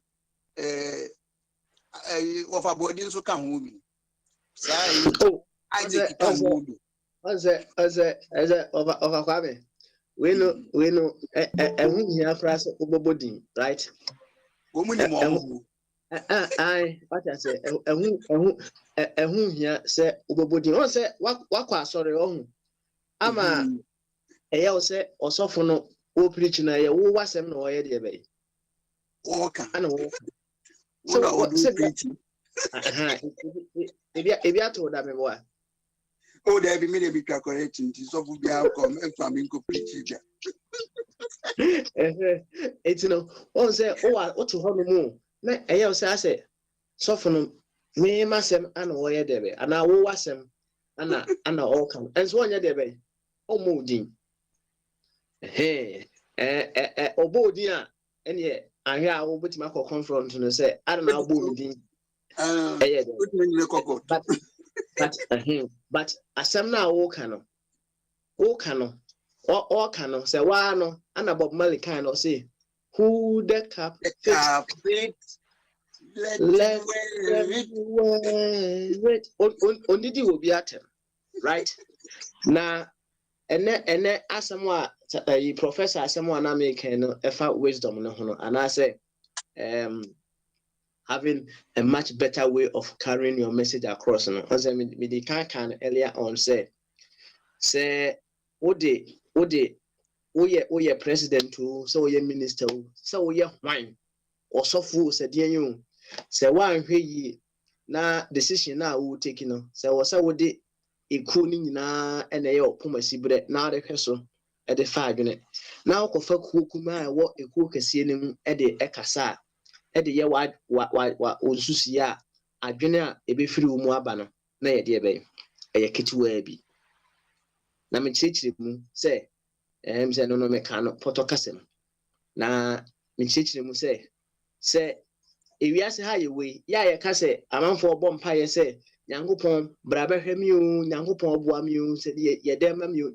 of a body so come with me. Oh, I said, as a over Kwame. We know, and we have for us body, right? I what I say, and who here say body. On say, what sorry, on. Ama, I say, or so for no, who preaching a was him no idea, baby. Okay. I know. So what said preaching? If you told that, boy. Oh, there be many big correcting. So we have come and farming preaching. It's no one say, oh, what to honeymoon. I say, soften me, Massam, and Waya Debe, and I will was him, and all come. And so on your debe, oh, mooding. Hey, Obo dear, and yet I hear I will put my confront and say, I don't know, booming. But as some now, all cano, or cano, say, why no, and about Mali kind say, who the cap fit. Let wait, only the will be at him, right? Now, and then as someone, professor, someone I make a wisdom, and I say, having a much better way of carrying your message across. As I mean, the can earlier on say, what ye president too, so ye minister, so ye wine, or so fool said you. Say one ye na decision now will take so was would it a cooning na and a pomasi bread now the person at the 5 unit. Now cofa kuma what a cook is seeing at the Ekasa at the year what Susia a junior a be free muabano na ye dear bay a kitty webby. Na me teach him say say no mechano potocasem na me teach him say if you ask how you way, ya can say, a man for a bomb pie say, Yankupon, Brabahemu, Yankupon, Boamu, said ye damn you,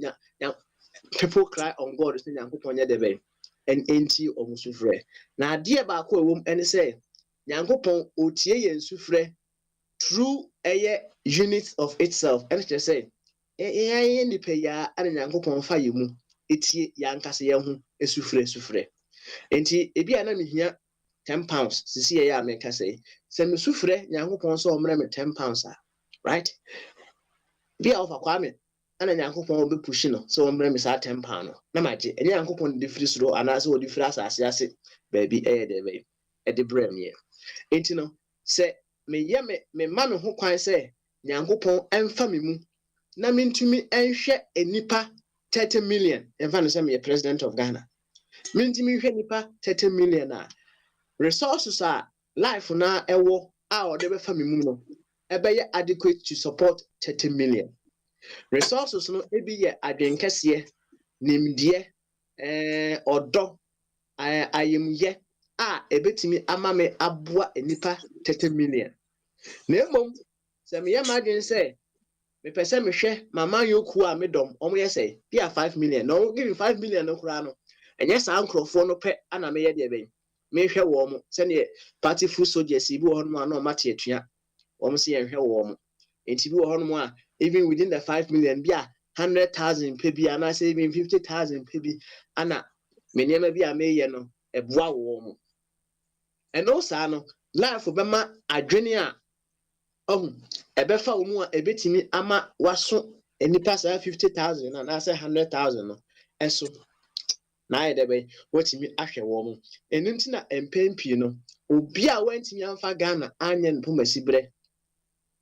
people cry on God, Yankupon Yadebe, and ain't you almost sufre. Now, dear Bako womb and say, Yankupon, Otie and Sufre, true a unit of itself, and just say, any pay ya and Yankupon Fayumu, it's Yankasiahu, a Sufre. And if you are here. £10. See, I make us say, send me sufre, Yankupon so £10, right? Be off a Kwame, and a Yankupon will be pushing, so I'm say £10. No matter, and Yankupon the free slow, and as well the flash as I said, baby, at the premier. Ain't you know, say, me mamma who quite say, Yankupon and family, na mean to me and share a nipa 30 million, and Van me a president of Ghana. Mean to me, nipa 30 million. resources are life na ewo a ode be fa me mu no ebe adequate to support 30 million. Resources no ebi ye adwenkese nimdie odo ayemye a ebetimi ama me aboa enipa 30 million. Na emom se me yama say me pese me hwe mama yoku a me dom omo ye say dia 5 million. No give 5 million no kura no. Enye sa nkrofo no pe ana me ye de ben. Me hwe wo mo se ne party full soldiers bi wo hono na o mate atua. Omo se ye hwe wo mo. Enti bi wo hono a even within the 5 million bi a 100,000 pe bi ana say even 50,000 pe bi ana me niam bi a me ye no eboa wo mo. Eno sa no life be ma adwene a ebefa wo mu a ebetimi ama waso enipa sa 50,000 na say 100,000 no eso na ayedebe wotimi ahwe wo mu enunti na empempi no obi a wantimi amfa Ghana anya npomasibere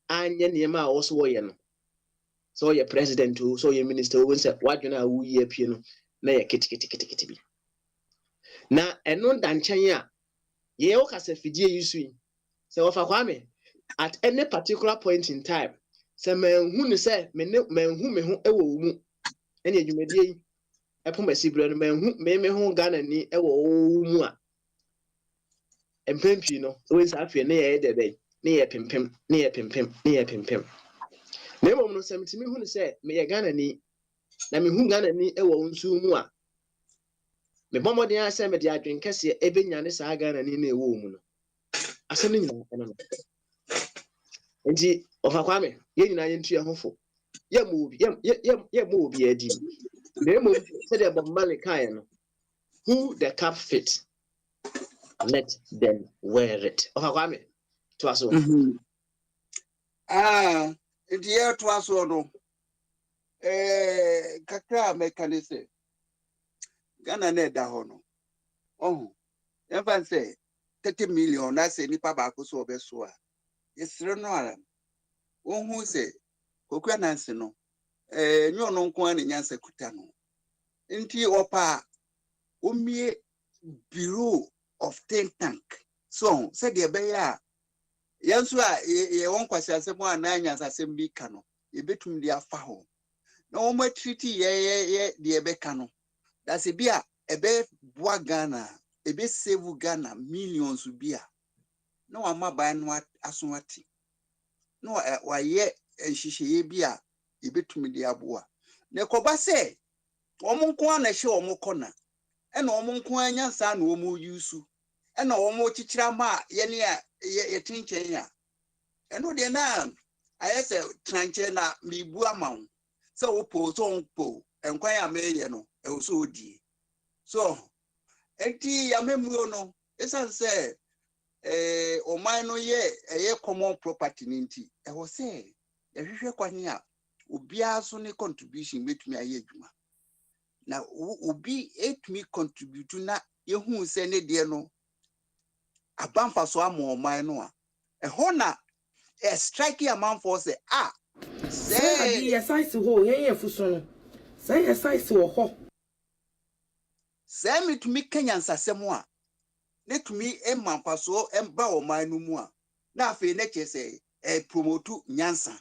anya niam a wo so wo ye no so ye president o so ye minister o wonse wadwene a wo ye pie no na ye kitikiti bi na eno dankyen a ye wo kasa fidie yisu se wo fa kwame at any particular point in time se manhu ne se manhu me ho ewo wo mu ene adwumadie yi epomasibere no manhu me ho Ghana ni ewo wo mu a empempi no wonse afie na ye de be na ye pempem na emom no se metimi hu ne se me ye Ghana ni na me hu Ghana ni ewo nsu mu a me bomodin a se me de adwenkese ebenya ne sa Ghana ni na ewo mu no ase ne nyina eno no enti ofa kwame ye nyina ye ntu ye hofo ye mo obi adi na emom se de bombale kan no who the cap fit let them wear it ofa kwame to aso Enti ye to aso no kakra mekanise Ghana na da ho no say 30 million na say nipa ba ko so obeso a yesre no ara wonhu say kokua nanse no nyo no nko an nyansa kuta no nti opa omie bureau of think tank so say de be ya yanso a ye won kwase asemo ana nyansa asem bi ka no ye betum de afa ho na wo ma treaty ye de be ka no that's be a ebe boa Ghana ebe save Ghana millions bi a no ama ba no asonwati no wa ye nhihye bi a ebetumi de aboa na koba se omonko ana hye omokona ena omonko anyansa na omo yusu ena omo chichira ma ye ne a ye tinchen ya eno de na ayese tranche na mibu amawo se opo so onpo enkwan ya meye no e so odi so enti ya memuo no esan se oman no ye common property ninti e wo se ehwehwe kwanye a obia so ne contribution betumi aye adwuma na obi etumi contribute na yehu se ne de no abamfa so am oman no a ho na strike amount for say say yes I see ho ye fuso no say yes I see ho say me to me Kenyan sasemo a ne to me emampa so emba oman no mu a na afi ne che say promote nyansa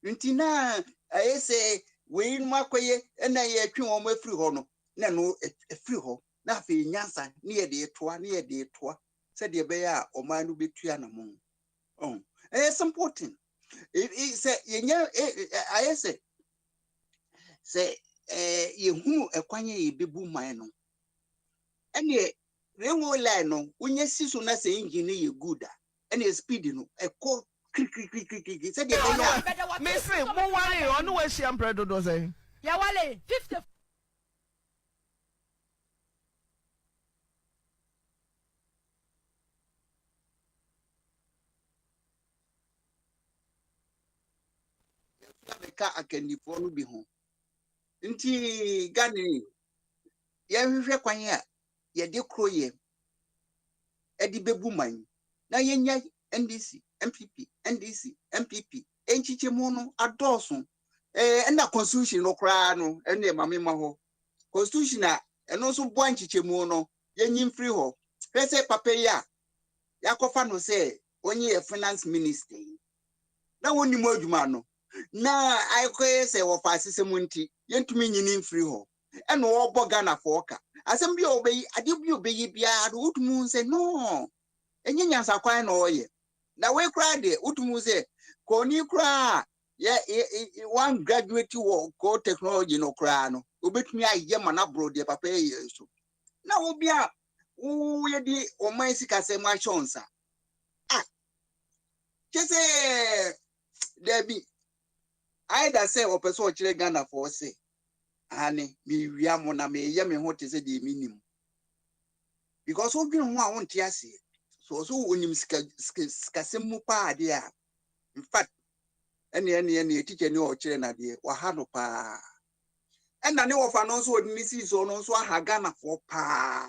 nti na ayese we nu akoye na ye twe o ma free ho no na no free ho na afi nyansa ne ye de toa said de be ya oman no betua na mo it's important it say yenya ayese say ye hu ekwanye ye bebu man no ene railway line no unye siso na say engine ye good ene speed no ekọ krik said de be ya me say mo wale onu we siam predo do say ya wale 50 ka akanifo no bi ho nti Ghana ye hwehwe kwanye a ye de kroye edi bebu man na yenya NDC MPP enchiche mu no adoso na constitution no kra no ene mamema ho constitution a eno so bo anchiche mu no yenyim free ho pese papa ya Yakofa no say onye a finance minister. Na woni mo adwuma no. Na aykoye say wo fa asesem nti yentumi nyini mfiri ho. E no wo bo Ghana for ka. Asem bi obeyi ade bi obeyi bia do utumu say no. Enye nyansa kwan na oye. Na we kra de utumu say ko ni kra one graduate wo ko technology no kra no. Obetumi aye mana bro de papa ye so. Na wo bia wo ye di o man sika se ma chonsa. Ah. Kese Debbie either say or person chile Ghana for say ane me wia mo na me ye me ho te say de minim because we bin ho a won te ase so onim sika semu pa ade a in fact ene teacher ni o chile na de wa ha no pa ena ne wo fa no so odini si so no so aha Ghana for pa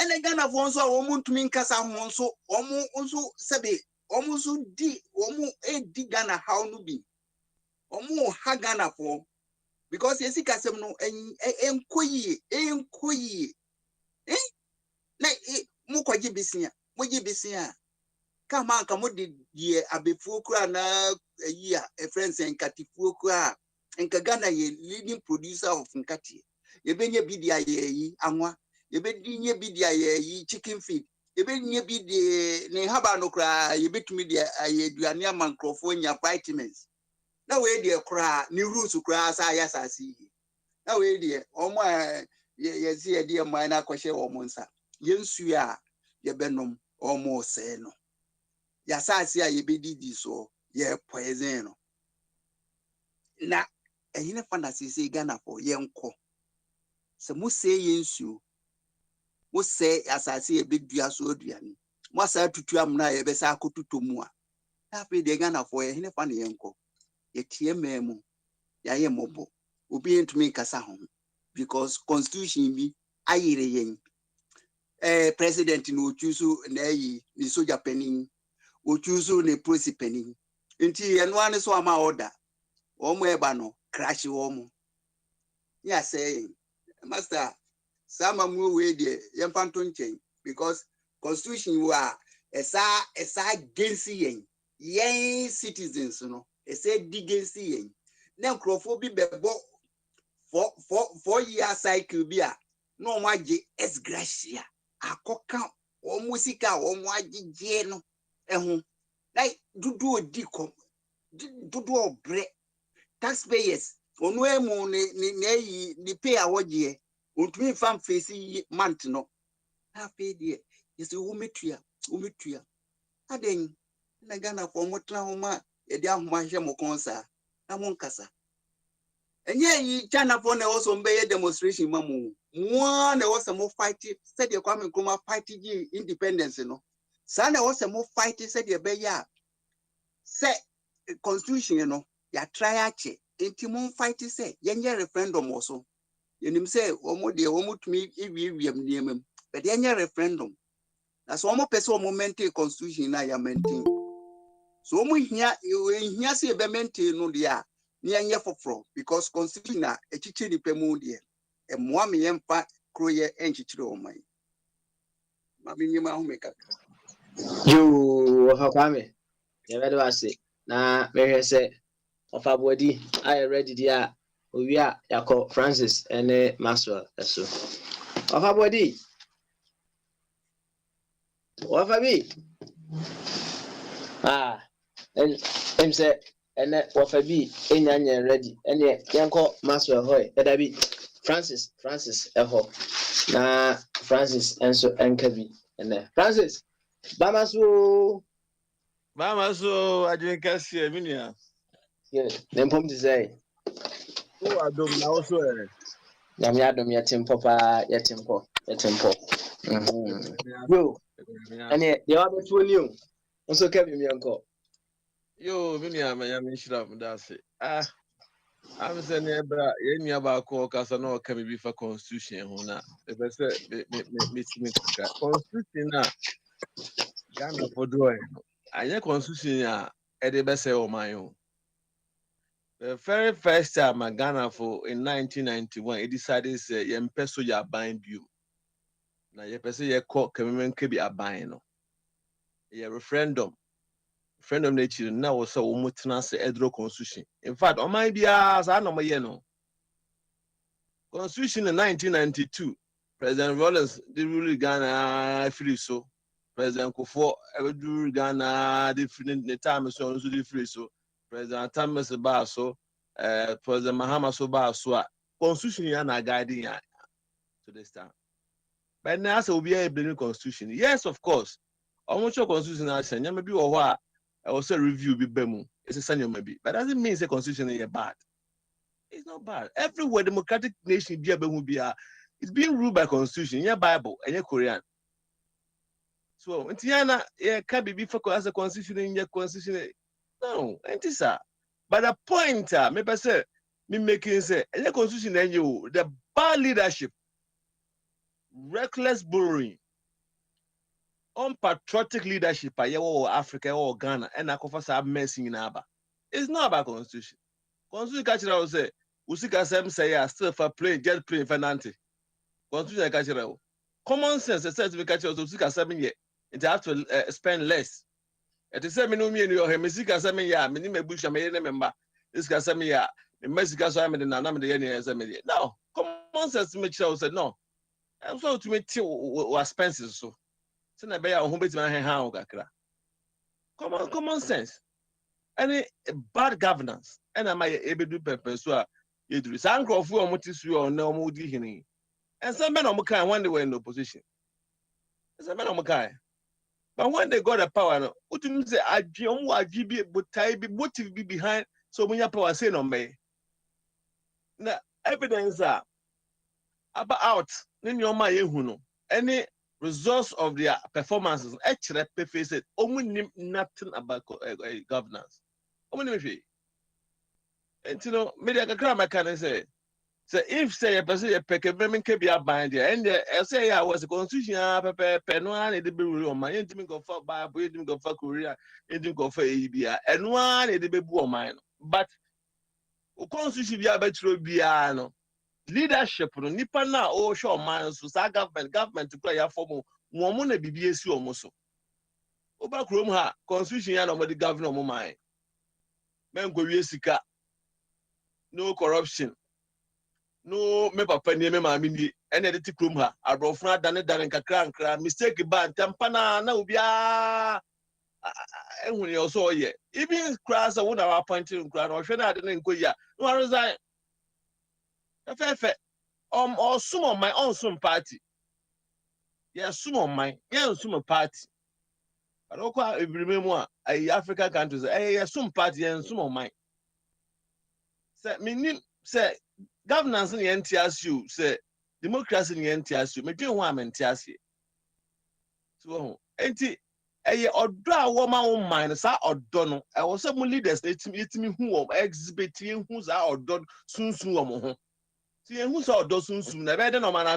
ene Ghana for so o mu ntumi nkasa ho so o mu nso sebe o mu so di o mu edi Ghana how no bi omo ha Ghana for because yesi kasem no enkoyi na mo kwaji bisia mo gi bisia kama anka mo de die abefuo kura na yi a friends enkatifuo kura enka Ghana ye leading producer of nkati ebenye bidia ye yi anwa ebenye bidia ye yi chicken feed ebenye bidie ne haba no kura yebetumi de ayeduane amankrofo nya vitamins. Na we dey kra ni roots kra sa ya sasi na we dey omo ye see dey man na kwhye omo nsa yensu a ye benom omo se no ya sasi a ye bedidi so ye poison no na ehine fantasy say Ghana for yenko se mu se yensu mo se asasi e bedua so aduane mo sa tutu amna ye be sa akotuto mu a na fe dey Ghana for ehine fan yenko yetie memu yaye mobo obi entumi kasa ho because constitution bi ayire yen president no choose na yi ni soldier penin o choose ne police penin nti eno ane so ama order omo eba no crash omo ya say master sama mu we de yempanto nchen because constitution wa esa against yen citizens no esa against yen na nkrofo bi bebo 4 year cycle bi a no mo age ex gratia akoka o musika o mo agege no ehun like dudu odikom dudu obre taxpayers onu emu ni pay awoje ontumi fam face month no ha pay there yesi umetua aden na Ghana for motra homa e dia homa hye mo konsa na mo nkasa enye yi China for na also mbeye demonstration mamu mo na was mo fight said the Kwame Nkrumah fight independence no sa na was mo fight said the be ya say constitution no ya try ache enti mo fight say yenye referendum also yenim say omo de omo tumi ewiewiem niemem but yenye referendum na so omo pese omo maintain constitution na ya maintain so omo hia say be maintain no dia nianye foforo because constitution na echiche ni pemu de emwa me yemfa kroye enchichire oman ma binyima hu meka yo hakwame ye bedo ase na mehwe se ofabodi I ready dia owi a yakọ Francis ene Maxwell eso ofabodi wafabi em say ene wafabi enyanya ready ene yanko Maxwell hoy edabi Francis eho na Francis enso enkabi ene Francis bamaso adwenkase minia nempom ti say o adom na also nyame adom yetempo pa yetempo yo ene de wa betu ni o nso kabi mi yanko yo minia nyame shira mdase am se ne bra yenya ba ko kasa na o ka bi fa constitution ho na e be se me kaka constitution na Ghana for do anya constitution a e de be se o man yo. The very first time Ghana for in 1991 it decided say yempe soja ban bio na yepese ye call kemmen ke bi aban no a referendum nature now was so mutnas edro constitution. In fact, on my bias, I know my no constitution in 1992. President Rollins did rule Ghana free so. President Kufuor do Ghana different the time so also free so. President Thomas Baso, President Mahama so Baso. Constitution yana guiding ya to this time. But now so we are a constitution. Yes, of course. Almost your constitution I say maybe or what I will say review be bemu. It's a senior maybe. But doesn't mean the constitution is bad. It's not bad. Everywhere democratic nation be it's being ruled by constitution. Yeah, Bible and yeah Korean. So Tiana can be for as a constitution in your constitution. No, ain't this sir. But the point maybe say me making say any constitution and you the bad leadership, reckless borrowing, unpatriotic leadership or Africa or Ghana and I confess I'm messing in Aba. It's not about constitution. Constitution catcher will say Usika Sam say still for plane, jet plane finance. Constitution catcher. Common sense says we catch us Usika 7 years. It have to spend less. At the same time, you know, Mesika 7 years, many bush a member. This guy 7 years. The Mexican so I'm in the name of the years. No, common sense to make sure said no. I'm so to make was expenses so. So I bear home my hand common sense. Any bad governance and I might able to purpose so you do some crop for motives you or no more digging. And some men on Makai when they were in opposition. Some men on Makai. But when they got the power, what do you say? I GB but I be motive be behind so when your power say no me. Now evidence are about in your mind any results of their performances actually face it only nothing about governance. Only and you know media can say if say a person a pick a women can be bind and say I was a constitution penwan the be on my intimate go for Bible, you go for Korea, you go for ABA, and one the baby on mine. But constitution be a better biano. Leadership no nipa na o show man so sa government to play for mo mo na BBS o mo so oba krom ha constitution ya no mo the governor mo man men go wie sika no corruption no me papa ni me ma mi ni ene de ti krom ha abrofuna dane nkakra mistake ba ntampa na obi a ehun ye so ye even class wo na appointing nkra na ohwe na ade na nkoyi a no resign or some of my own some party. Yes, some of my some party. But okay, if you remember, African countries, some party and some of mine. Say governance in the NTSU, say democracy in the NTSU, me do want NTSU. So, or draw woman on mine, sir, or dono. I was some leaders, let me who exhibiting who's our done soon. See who saw those soon, I better no man. I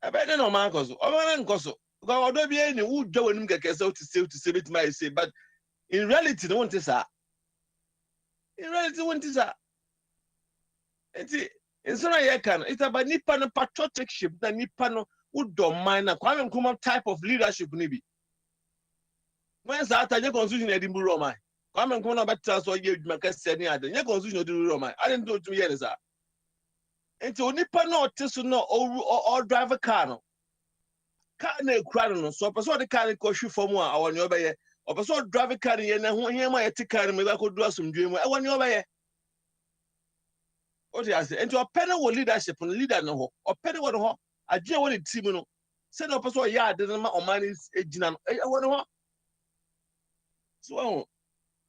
better no man cause over and cause. God don't be any who do when get to save it might say, but in reality, don't is that. In reality, what is that? It's not a can. It's about Nippon patriotic ship that Nippon would don't mind a common type of leadership, maybe. When's that a constitution Edinburgh, my? Come and come about us or you make us say any other. Your constitution do Roma. I didn't do 2 years. And to Nippon or Tisuno or drive a car. Can't crowd so person the car go shoot for more. I want you by or person drive a car and who hear my car and I could do some dream. I want you by what I say. And to a penny leadership and leader no or penny what I just want to team. Send up a yard doesn't matter or money is a I want to. So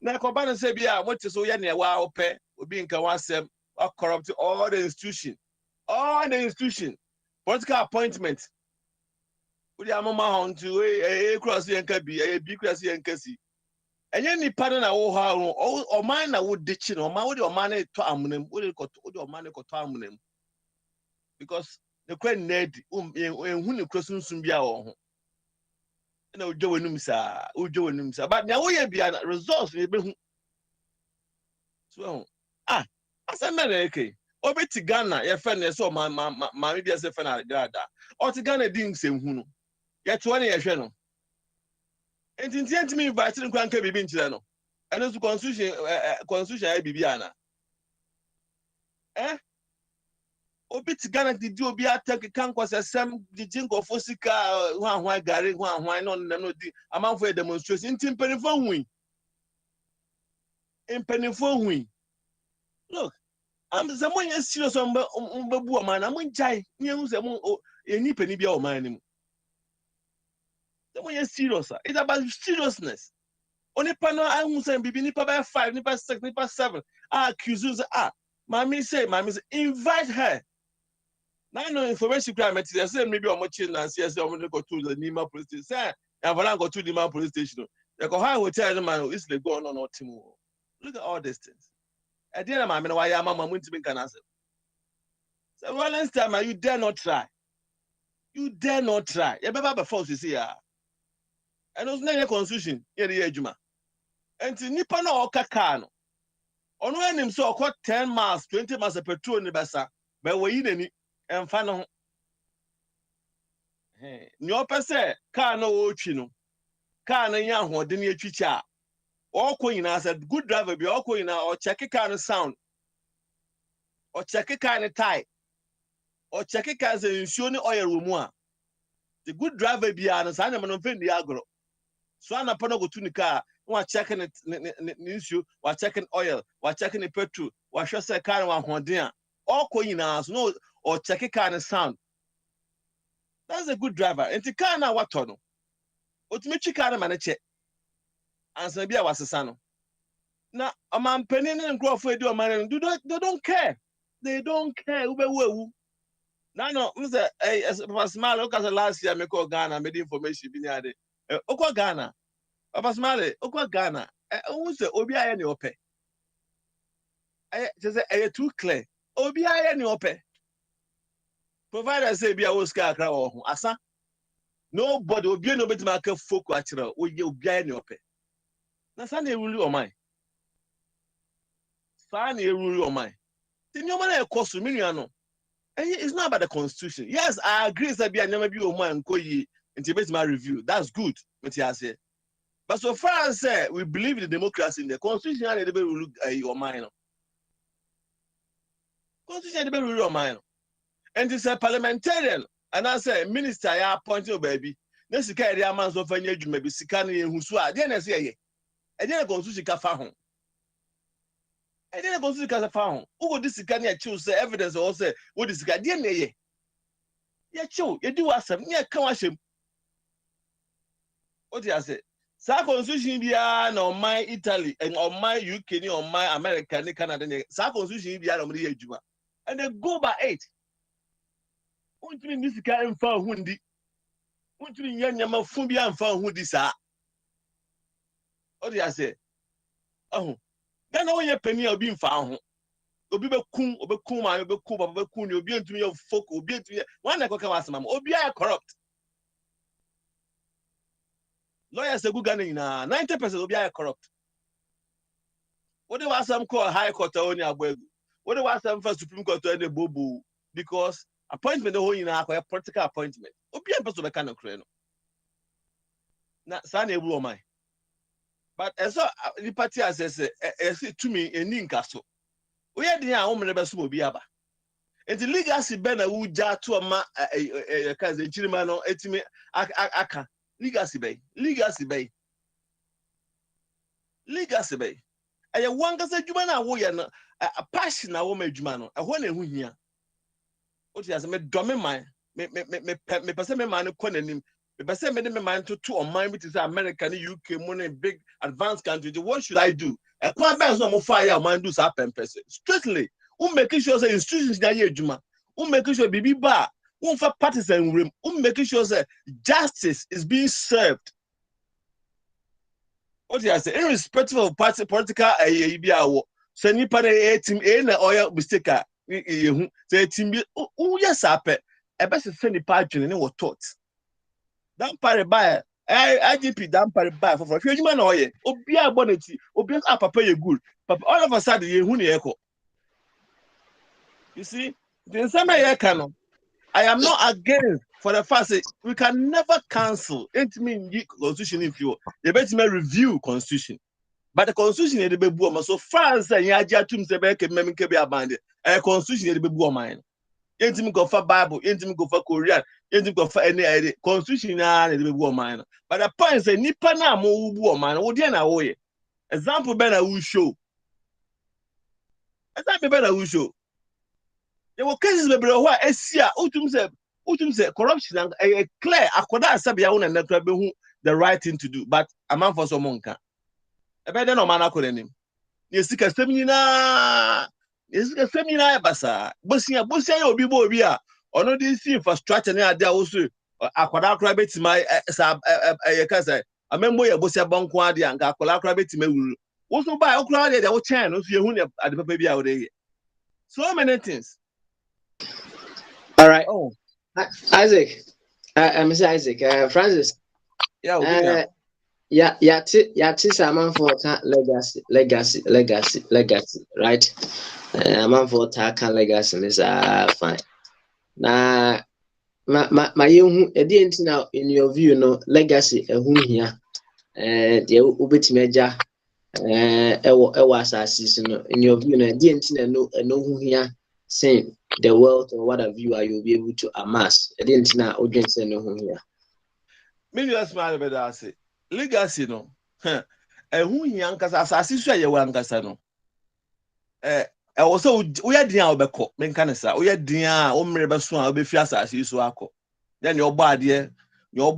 now, Kobana say, "Yeah, what is so young? Wow, pay we be in Kawasem or corrupt all the institution, political appointments. We are mama on to a cross and Kabi, a big cross and Cassie. And any partner or mine, I would ditch it or my would your money to amnem, would it got your money to amnem because the queen need when you cross soon be our. No, Joe Numsa, but now we be a resource. So, as a man, okay, over to Ghana, your friend, so my media say, or to Ghana, ding same who. Yet 20 years, And in the end, me invited to Kranke Bibi Chileno. And also constitution Bibiana. Obit Ghana did you be attack Kankwas as some the jingo for Sika, one Gary, one on the amount for a demonstration in Pennyphone. In Pennyphone. Look, I'm someone serious on Babu man. I'm going to die. You know, any penny be our man. Someone is serious. It's about seriousness. Only panel, I won't say, be nipa by 5, nipa 6, nipa 7. Accusers are. Mammy say, invite her. Now, no information crime. I say, maybe I'm watching and see, I'm going to go to the Nima police station. Say, I'm going to go to the Nima police station. They go, how hotel the man is the going on or tomorrow. Look at all these things. I didn't know why I'm going to be can answer. So, well, next time, you dare not try. You dare not try. You better be forced to see her. And there's no constitution here the Ejuma. And to Nipa no Okakano. On when him so 10 miles, 20 miles of petrol in the Bassa, but we need and final. No person car no chino. Car no young one didn't chicha. All queen as a good driver be all queen or check a car sound. Or check a car tie. Or check a car as a insurance oil rumor. The good driver be an assignment of the agro. So I'm not going to the car. We're checking it, issue. We're checking oil. We're checking the petrol. We're just a car and one there. All coin as no or check a car and sound. That's a good driver. And the car now what tunnel? What make you car man check? And so be a was a son. Now a man penning and grow for do a man. They don't care. They don't care. Now no, Mr. As small look as last year, I call Ghana, made information be near the Okwa Ghana. Papa Smale, Okwa Ghana. Who say Obi any ope? I just say too clear. Obi any ope. Provider say be a Oscar crowd asa. Nobody will be no better market folk actually. Obi any ope. Na sane rule o mine. Sane rule o mine. The new man cost to million. It's not about the constitution. Yes, I agree that be a never be a man into my review. That's good. But so far as we believe in the democracy in the constitution, and the will look your mind. Constitution will your mind. And it's a parliamentarian, and I say minister, I appoint you, baby. Next carry a man's of any you may be sicani who swear. Then I say, and then I go to Chicago. And then I go to the found. Who this can choose evidence or say, what is the DNA? Yeah, you do us some near Kawashim. What do I say? Sa constitution India, no my Italy, and on my UK, or my American, Canada, Sa constitution India, on the Juma. And they go by 8. What do you mean this guy and found Hundi? What do you mean Yama Fumbia and found who this are? What do I say? Oh. Then all your penny are being found. Obi be kum, man, obi kum, you be into your folk, obi into your one I come ask, obi are corrupt. Lawyers are good gunning 90% obi are corrupt. What do I some call high court on your web? What do I some first Supreme Court to any bobo? Because appointment the whole in a political appointment. Obi a person kind of crane. Na Sunday woman. But as the party as to me a ninkaso. We are the home never so be aba. And the legacy banner would jar to a cousin Chilimano, etime aka. Legacy bay. I want to say Jumana warrior a passion a woman Jumano, a one who here. What he has made domain mine, me person man calling him. If I say me mind to 2 on mine, which is American, UK, money, big advanced country, what should I do? A quite bad no fire, man, do happen person. Strictly, who making sure the institutions that year, Juma, who making sure BB bar, who for partisan room, who making sure that justice is being served. What do I say? Irrespective of party, political, so any party team, any oil mistake, say team, oh, yes, I bet. I best send the party and what taught. That party buy IGP that party buy for a few man oye. Obia boneti, obia papa you good. But all of a sudden you huni echo. You see, the same I am not against for the fact that we can never cancel. It means constitution if you bet me review constitution. But the constitution is the baby woman. So France and Yaja Tum Sebeke Memke be abandoned. A constitution is the baby woman. Ain't go for Bible, ain't go for Korean, ain't go for any constitution and the baby woman. But the point is, Nipana mo woman, Odiana way. Example better will show. Example better will show. There were cases where Esia Utum say corruption and clear akoda sabia won na kra be hu the right thing to do, but a man for some monka. Ebe de no man akore nim. Ye sika semina basa. Bosia ye obi bo obi a ono dey see infrastructure na ade a wo so akoda kra betima sa ye ka say amembo ye bosia banko ade anka akoda kra betima wuru. Wo so ba okra ade wo chen no so ye hu ne ade papa bi a wo dey. So many things. All right. Oh. Isaac, Mr. Isaac, Francis. Yeah. Saman for legacy, right? Man for Taka legacy is fine. Now, my young, now in your view, no legacy, whom here, the Ubit Major, was a season in your view, no who here saying the wealth or what have you are you be able to amass. I didn't know audience no here. Maybe that's my better say. Legacy no. And who young cause as you one casa no. Also we are dear obeko, men can say we are dear omreba so a obefia asase so akọ. Then your body your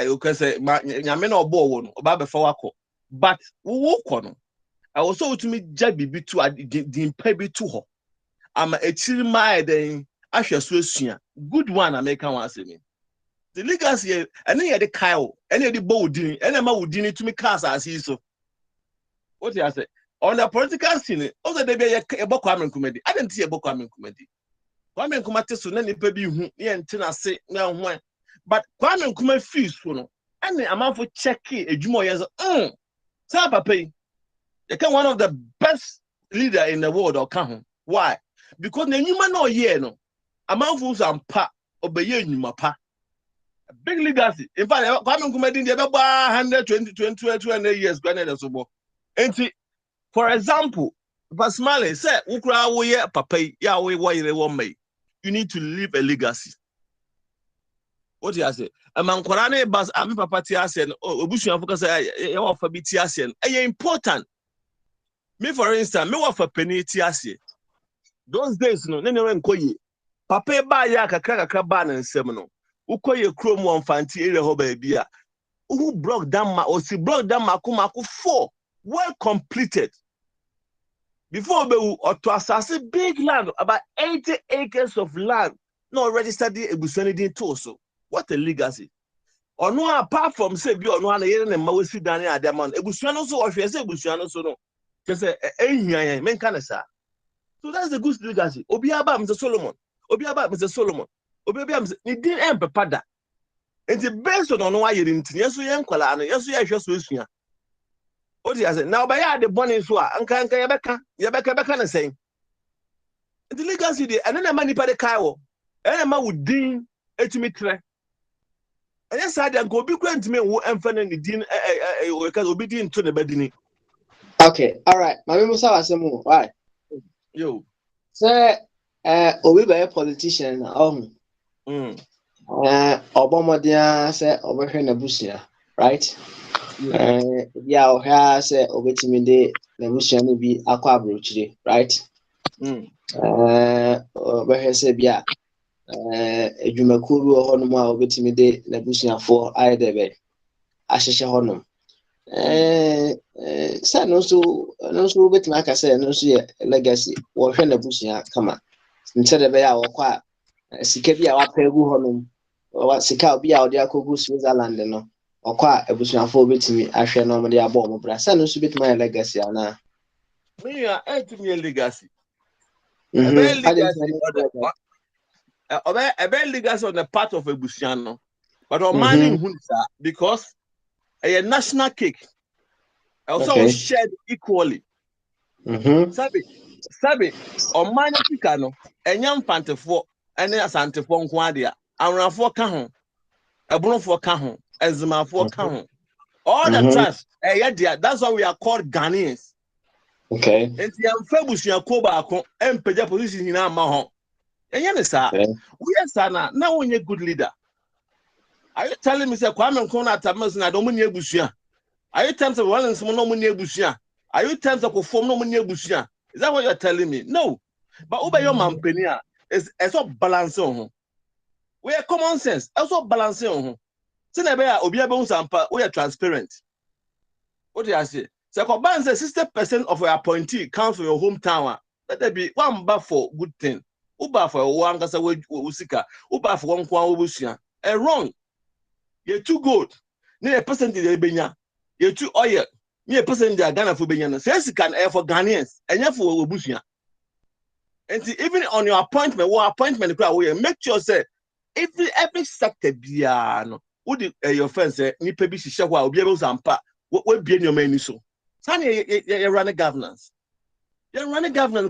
you can say nyame na obo wo no oba befa wakọ. But wo kọ no. Also to me jabi bi to the impa bi to ho. I'm a chilma then asua good one American one say me. The legacy any the Kyle, any the Bowdin, any ma would to me cars as he so. What you say? On the political scene, also they be a book comedy. I didn't see a book comedy. Kwame Nkrumah so na nipa bi hu ne ntina se na ho. But Kwame Nkrumah fees no. And amount for check edwuma yes. Say papa you can one of the best leader in the world or come. Why? Because the human no year no amount for some pa obey you pa big legacy. In fact, Kwame Nkrumah didn't ever 120 200 years granted so. And for example, Basmale said, "Ukra wo ye papa ya we you need to leave a legacy." What you say? A man korane bas ami papa ti ase no obusuan focus say e wa fa bi ti ase no. E important. Me for instance, me wa fa peni ti ase. Those days no, nene nkoye. Papa ba ya kakra ba na nsem no. Ukoye krom won fanti ere ho ba bia. Who block down or si block down maku 4 well completed. Before be or to assess big land about 80 acres of land not registered the ebusuani toso. What a legacy. Or no apart from say bi or no na yere na mawasi dan ya adamon ebusuano so o hwe say ebusuano so no. Just say ehia men kan sa. So that's the good legacy. Obi aba Mr. Solomon. Obi aba Mr. Solomon. Obi aba Mr. Ni din empepada. Enti based on no why yiri ntin yeso ye nkwala no yeso ye hwe so esua. Odi ase na obaya de bone so a anka yebeka na say. The legacy dey and na mani pa de kai wo. E na ma wudin etimi tre. And yes I dey go obi kura ntimi wo emfa na ni din we ka obi din to ne badini. Okay, all right. My name is Awasemu. Why? Yo. Say obi be a politician Obamodia say obehwe na busia, right? Yeah, o ha say obetimi de na busia no bi akwa abrochire, right? Obehwe say bia edwumakuo ho no ma obetimi de na busia for aidebe ahyehye ho no. Say no so obetimi aka say no so ye legacy wo hwe na busia kama. Ntere be ya wo kwa sika bi a wapegu ho no wa sika obi a odi akogu Switzerland no okwa ebusuafo obetimi ahwe no mo de abo mo bra say no so betimi legacy ana Me ya etimi legacy. A legacy on the part of ebusuano. But on mining because a national cake also shared equally. Sabi on mining pikano enyam pantefo ene asantefo nko ade a Around ka ho, Ebunofo ka ho, Ezimafo ka ho. All the tribes, that's why we are called Ghanaians. Okay. And the Amphibus Yakoba and Peja position in our Mahon. And Yanisa, we are Sana, now when you're good leader. Are you telling me, Kwame Kona Tamas and I don't mean Busia? Are you times of one and some no money Busia? Are you times of perform no money Busia? Is that what you're telling me? No. But over your man Penia is a balance on. We are common sense, also balancing on. Senebea Obia Bonsampa, we are transparent. What do I say? So, 60% of your appointee comes from your hometown. Let there be one bar for good thing. Uba for one gasa usika. Uba for one kwa ubusia. And wrong. You're too good. Near a percent in the benya. You're too oil. Near a percent in the Ghana for benya. So yes, you can air for Ghanaians. And you for ubusia. And even on your appointment, make sure say every sector biano. Would your friend say ni pebi shisha wa obi ebe zampa we be your many so sani you run a governance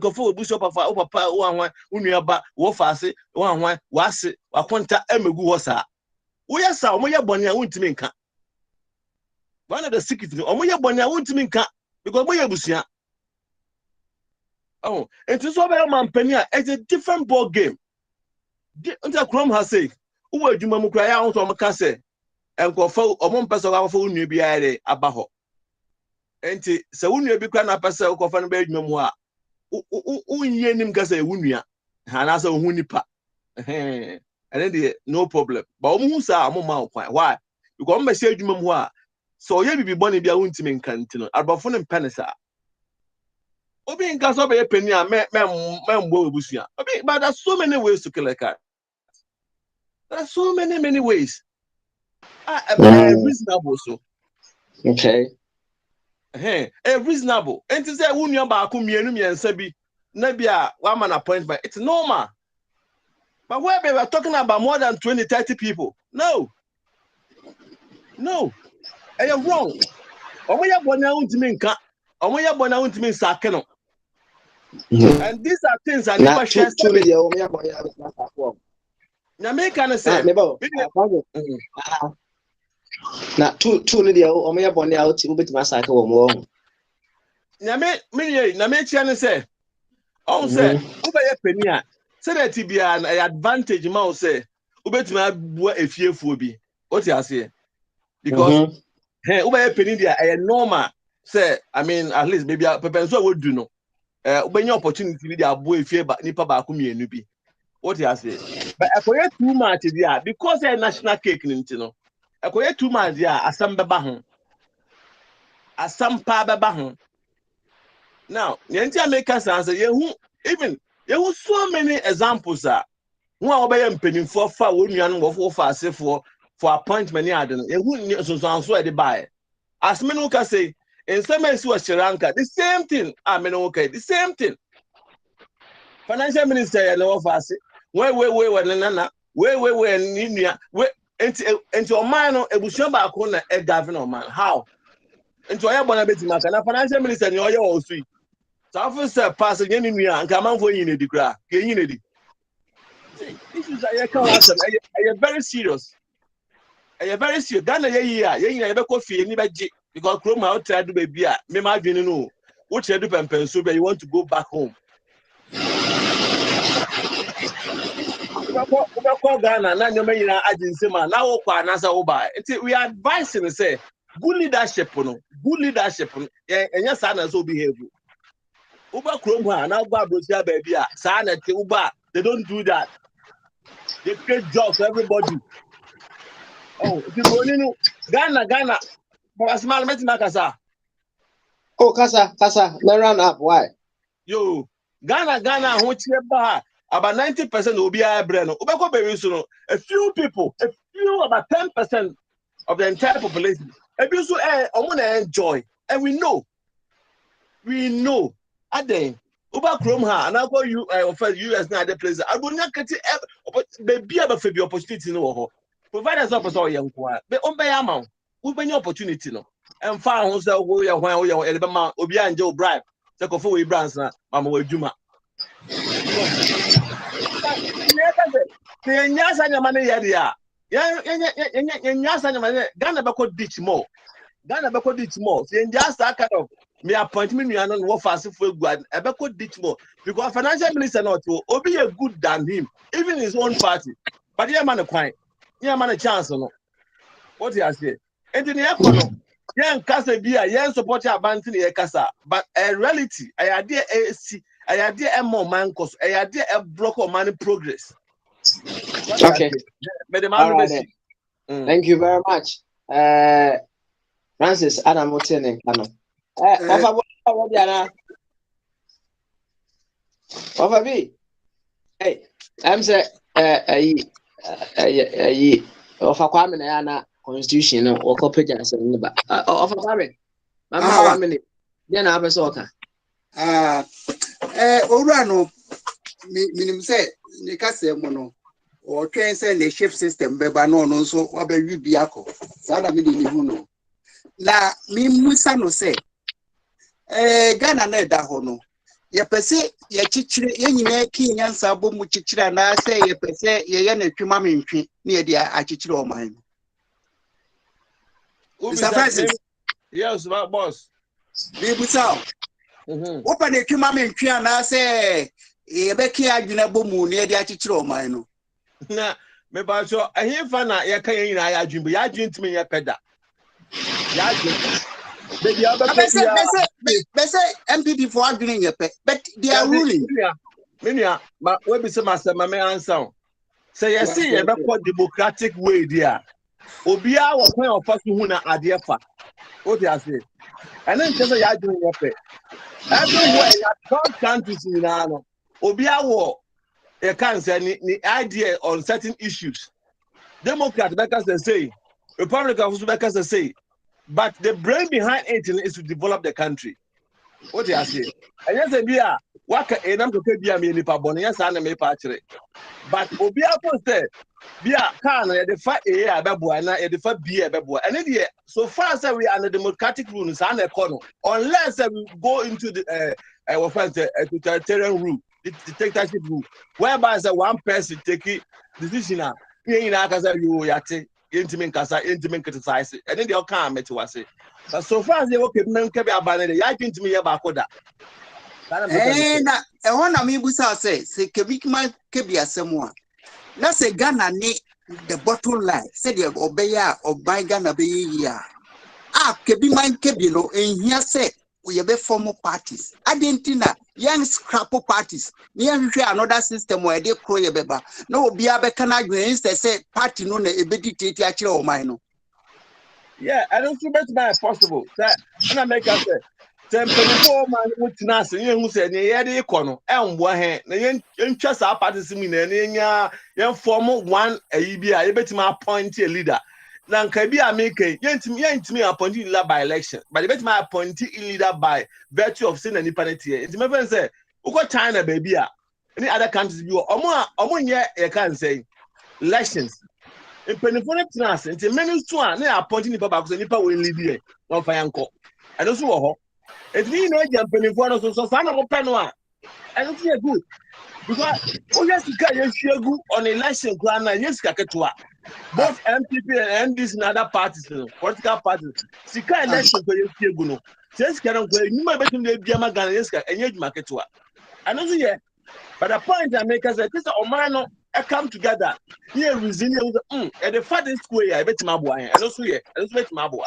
go for bush papa o papa o anwan unuaba wo faase o anwan wase wakonta emegu wo sa wo yesa o moye bone a wuntimi nka one of the secrets o moye bone a wuntimi nka because moye busia oh enti so be man pani a it's a different ball game until Chrome has say wo adwuma mu kra ya won so mo ka say enko omon pese wa fo unu bi ayre abaho enti se unu bi kwa na pese ko fa no ba adwuma mu a unye nim ka say unu ha na say hu nipa and then no problem but omu sa amon ma kwan why because me say adwuma mu a so ye bibi boni bia wuntimi nkanti no abafo no penisa obi nka so be penny a me mbo ebusia obi but there's so many ways to kill a cat. There are so many ways. Reasonable so. Okay. Reasonable. And to say unya ba ku mienu miensa bi na bia one man appointment. It's normal. But where we are talking about more than 20-30 people. No. And you're wrong. Omoya bona untimi nka. Omoya bona untimi nsake no. And these are things that never share. Nyameka say na two no dia o me yabone a oti ubetima saka wo mo nyame chia ne say on say ubeye pani a say that bia na advantage ma o say ubetima bua efiefuo bi oti ase because ubeye pani dia normal say I mean at least maybe pepenso we do no ubenya opportunity bi dia bua efie ba nipa ba ko mienu bi oti ase but akoye too much dia because a national cake nti akoye too much dia asam beba ho asam pa beba ho now yenti America say yehu so many examples who are obey mpanimfo fa wonuan wo fa asefo for appointment ade no yehu so e buy as me no ka say in some way was Sri Lanka the same thing the same thing financial minister no fa ase we nana we nua we enti o man no ebusuan ba ko na e governor man how enti o ya bona betima ka na financial minister ni o ya o sui so afu say pass nye ni nua nka manfo yin edi kra ke yin edi this is a can awesome I very serious Ghana ye be ko fie ni be gi because Chrome out try do be bia me ma dwene no wo try do pempen so be you want to go back home Ghana na nyoma yina agency man na wo kwa na say wo ba we are advising say good leadership enya sa na so behave uba Chrome ha na uba brosia baby a sa na te uba they don't do that they create jobs for everybody oh people no Ghana but small metima kasa oh kasa let run up why yo Ghana ho tie ba about 90% will be a brand. A few people, about 10% of the entire population. I want to enjoy, and we know. At then, Uba Chrome ha, and I go you offer US na other places. I will not get it. Be able to be opportunity no. Provide us up as all young quiet. But on by amount, we be opportunity no. And found wholesale go your when we are Alabama, Obia and Joe Bribe. Take off away brands na, Mama Juma. Nyasa nyamane yadia. Nyasa nyamane Ghana beko ditch more. Ghana beko ditch more. Just that kind of me appointment me anon wo fast for good. Beko ditch more because financial minister not to obi a good than him, even his own party. But yeah man a quite. Yeah man a chance no. What you say? Engineer kono. Yen kasa bia yen support abanti ne kasa, but a reality I idea I idea a more man cause I idea a block of money progress. Okay. All right, thank you very much. Francis Adam Mutene Kano. Of B. Hey, I'm say of a Kwame Constitution or copy Johnson of a Kwame. Mama 1 minute. Then I was okay. Orano minim say Nicase mono or train say the shift system beba no so wabe biako. Sada mi ni huno. Na mi musa no say Ghana na da hono. Ye pese ye chichire ye nyina ki nyansa bo mu chichire na say ye pese ye na twema mentwe na ye dia achichire o man. Mr. Francis. Yes, boss. Be musa. Open the twema mentwe na say ye be ki adwena bo mu na ye dia achichire o man no. Na me ba so ahemfa na ye kan nyina ya adwin ya adwin timi ye peda. Ya adwin. They say MPP for arguing your pet, but they are ruling. Minia, but we be some master, my man answer. Say, you see, about democratic way there. Obia was one of us who na idea for what I say. And then just say, I doing your pet. Everywhere, some countries in Nano, Obia war, a cancer, the idea on certain issues. Democrats, because they say, Republicans, because they say. But the brain behind it is to develop the country. What do you say? And yes, Bia, what can I be a millipa bonias and a me patry? But Obia posted Bia can the fight a babu and a defa be a babu. And idiot, so far as we are the democratic rules and a corner, unless we go into the totalitarian rule, the dictatorship rule, whereby one person taking decision. Intimate criticize it, and then they'll come to us. But so far as they okay, men can be abandoned. I think to me about Koda. And I want to me busa say Kebikman Kebia someone. Let's say Ghana need the bottom line. Say the Obeya or buy Ghana be ya. Kebiman Kebino, and here say we have formal parties. I didn't think that young scrap parties. Near another system where they call a beba. No, be a becana grains they say party no a bedit actually or mine. Yeah, I don't see better by possible. That and I make us say, 24 man with Nas, and you said, yeah, the econo, and one hand, the interest our parties in the young formal one a EBI, bet my appointee a leader. Now, Kabia make a yent me appointee leader by election, but I bet my appointee leader by virtue of sin and impunity. It's my friend say, who got China, baby? Any other countries you are yeah, I can't say elections. In Penifonic, and many to an appointing the Babas and Nipa will leave here, no Fayanko. And also, it's me no jump Penifon, so son of a penwa. I don't feel good because yes, you can good on election plan and yes, Kakatua. Both MPP and these other parties, political parties, Sika election for you, Guno. Just cannot go, you might bet in the Biamagan and yet Makatua. And also, yeah, but the point I make is that this Omano come together. Here, resilient, and the fattest square, I bet my boy, and also, yeah, and also my boy.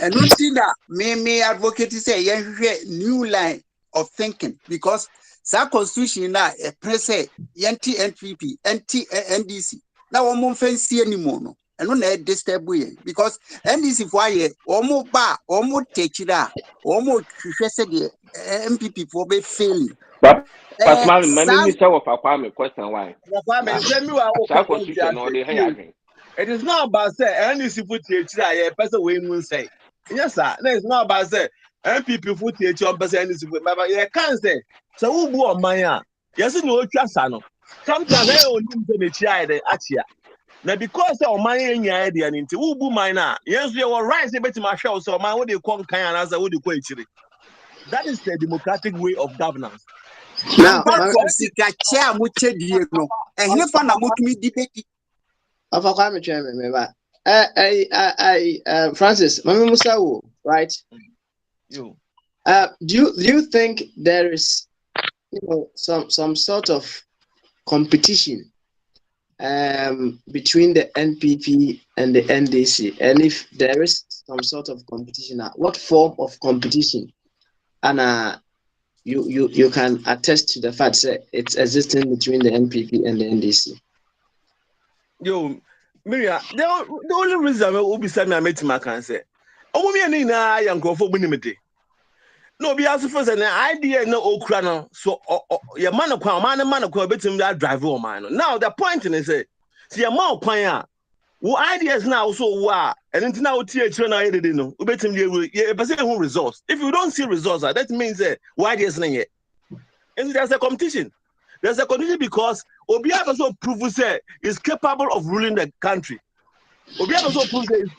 And one thing that may advocate say, yeah, new line of thinking because some constitution now a press anti NPP, anti NDC. Now one more fancy anymore, no, and no need disturb we because NDC for ye, or more bar, or more take it out, or more the MPP for be failing. But my minister of a question why? It is not about say NDC put a person will say. Yes, sir. No, it's not about say MPP put a person NDC, but you can't say. So who bought my yes, no, Trasano. Sometimes I only the child at now because of my idea and into who mine now. Yes, you were right, but my show, so my what they call Kayan as I would equate. That is the democratic way of governance. Now, Sikacha muche no. And here for na mutumi debate. of a climate chairman, Francis, Mama Musawo, right? You. Do you think there is, some sort of competition between the NPP and the NDC? And if there is some sort of competition, what form of competition? And you can attest to the fact that it's existing between the NPP and the NDC. Yo, Maria, the only reason I will be saying I met my cancer. Oh, me and I am go for minimity. No, be as first an idea no Okrano. So your man of betting that drive or mine. Now the point is see a more pioneer. Who ideas now so wow and until now TH I didn't know. Betting you who results. If you don't see results, that means why there's not yet. And there's a competition. There's a competition because Obiang also proves is capable of ruling the country. Obiang also proves is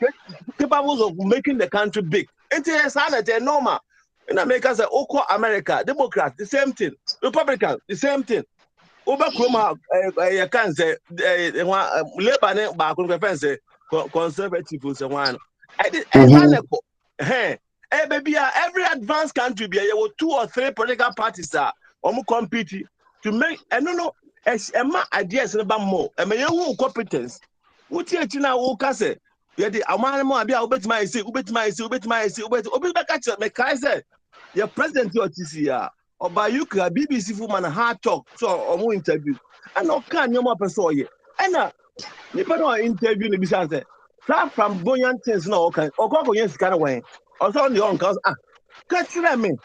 capable of making the country big. And it's normal. In America, say Oko America, Democrats, the same thing. Republicans, the same thing. Oba Kroma, you can say Lebanon, back on the conservative one. Hey, baby, every advanced country, there were 2 or 3 political parties that compete to make. I don't know. Ideas about more. I mean, you competence. What you now? Who can say? Yeah, the Amanamo Abia ubet my say, your president your TCR or by you BBC woman hard talk so or more interview. And no can no more person here. And you don't interview the business. Start from Boyan things no can or go against kind of way. Also on the own cause catch me.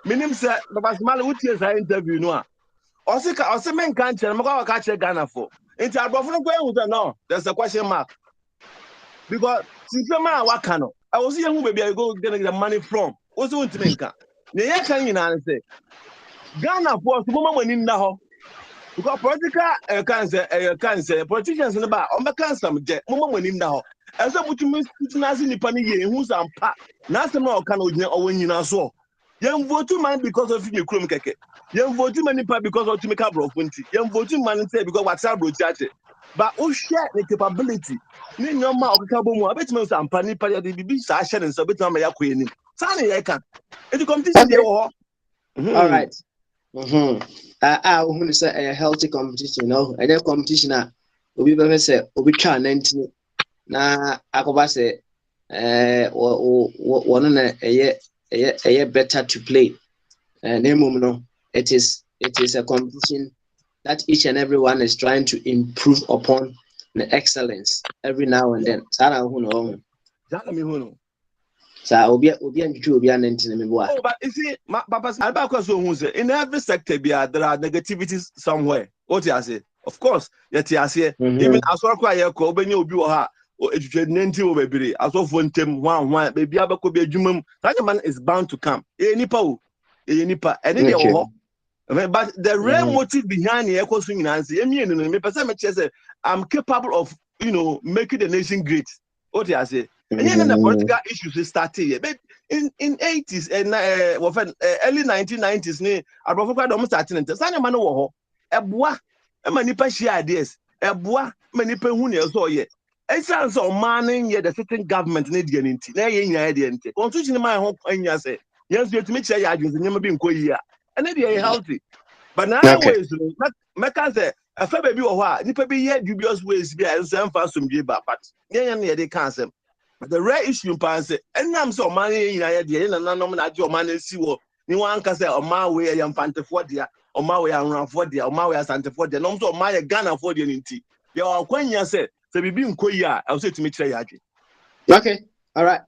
Minim say Baba Small which is I interview no. Also men can't tell me go catch Ghana for. Into above no, there's a question mark. Because since the man what can I was here who baby I go getting the money from. What's going to make? The can you say Ghana for woman in the because political cancer politicians in the bar on the cancer woman in the hall. As I put to miss in Pani who's a part. National can when you know so. Young vote man because of your chrome cake. Young vote many because of to make up of winter. Young voting man say because what's up with but who share the capability. Ni nyoma okakabo mu abetime so ampani pa ya de bibi sa hye ne so betime ya kwani sane ya kan it competition dey wo. All right. Who say a healthy competition no and then competition obi be say obi twa 19 na akoba say one na better to play no it is a competition that each and everyone is trying to improve upon the excellence every now and then. Sarah who know. So obi and 19 me boa. Oh, but you see, Papa, in every sector there are negativities somewhere. What you say? Of course, yet you say even as well quite a co benyo obi ha educate over baby as of one term one baby abako be adwumam. That man is bound to come. Nipa and but the real motive behind the echo swing I'm capable of making the nation great. What I say, and then the political issues started here. But in 80s and early 1990s, I probably almost started. Sanya man wo ho eboa manipa share ideas eboa manipa hu ne so ye. Essence of man here the certain government need the nti na ye nya de nti constitution man ho anya say yes you to make sure ya adwun nyama bi nko yi a and they are healthy. But nowadays, Mecca say, a fair baby or what, Nipper be yet dubious ways be and some fast from Giba, but they can't say. The rare issue, Pansy, and I'm so money in idea, and none of your money see what you want to say, on my way, I am Fantafordia, on my way, I'm Ranfordia, on my way, Santafordia, no, so my Ghana for the NT. You are when you said, so be being Koya, I'll say to me, Chayaji. Okay, all right.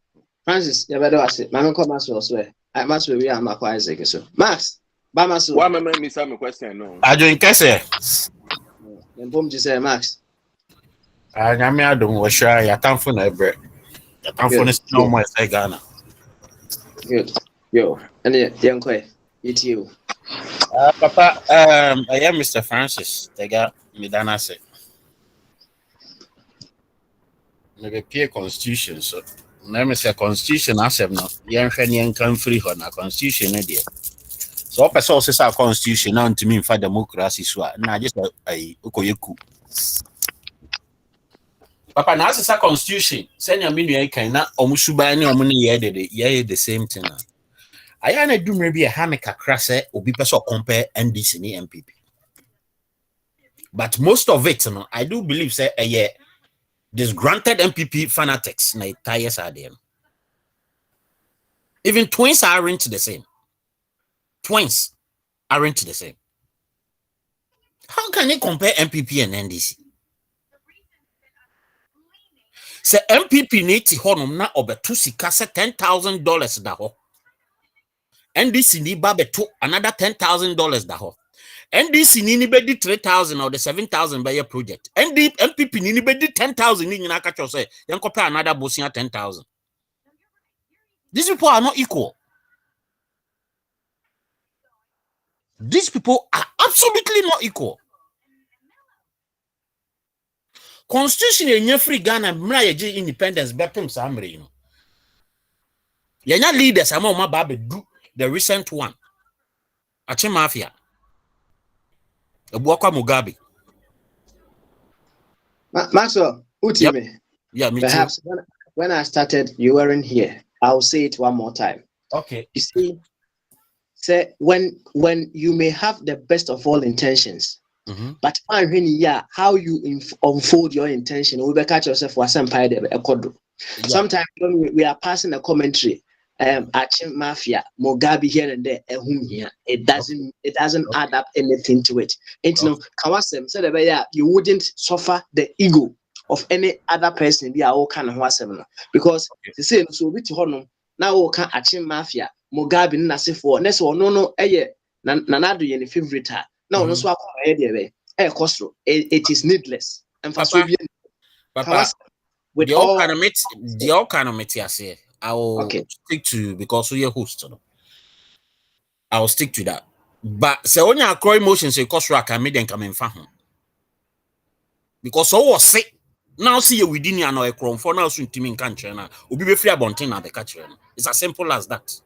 Francis, you better watch it. Mamma come as well, swear. I must be real, my Isaac. So, Max. Bamasu. Why am I some question? No. I don't care. Then boom, just say Max. I don't wish I can't find a bread. I can't find a no more say Ghana. Good. Yo, and young quay, it's you. Papa, I am Mr. Francis. They got me done. I say, maybe peer constitution. So, let me say constitution. I said no. Young Fenian can free on a constitution idea. So person says our constitution now to me for democracy so na just okoyeku. Papa na as a constitution send your menu kan na omusuba ne omu ne ye the same thing. I na do maybe a hameka krase obi person compare NDC ni MPP. But most of it, I do believe say disgruntled MPP fanatics na tires are there. Even twins aren't the same. Twins aren't the same. How can they compare MPP and NDC? Say MPP need to honum na obetu sika se $10,000 da ho. NDC ni ba betu another $10,000 da ho. NDC ni bedi 3,000 or the 7,000 by your project. MPP ni bedi 10,000 ni na catch say then compare another bosia 10,000. These people are not equal. These people are absolutely not equal. Constitution in free Ghana mra independence bepem samre you know. Yenya leaders ama babe do the recent one. Ache mafia. Ebuakwa Mugabe. Maxwell, Utime. Yeah, me Perhaps too. when I started, you weren't here. I'll say it one more time. Okay. You see, say when you may have the best of all intentions, but how you unfold your intention, we catch yourself for some part of a sometimes when we are passing a commentary, Achim Mafia, Mugabe here and there, here, it doesn't add up anything to it. And you know, Kawasem said you wouldn't suffer the ego of any other person be all kind of wasem because they say so we to honor now can Achim Mafia, Mugabe nase for next one no nanado ye favorite now no so it is needless and for Papa, with the all kind of I say I will stick to because you're host. I will stick to that. But say when you cry emotions, say cause I can make them come in fahum. Because so was sick. Now see you within you know a chrome for now soon teaming country now. Will be free abonting now the catcher. It's as simple as that.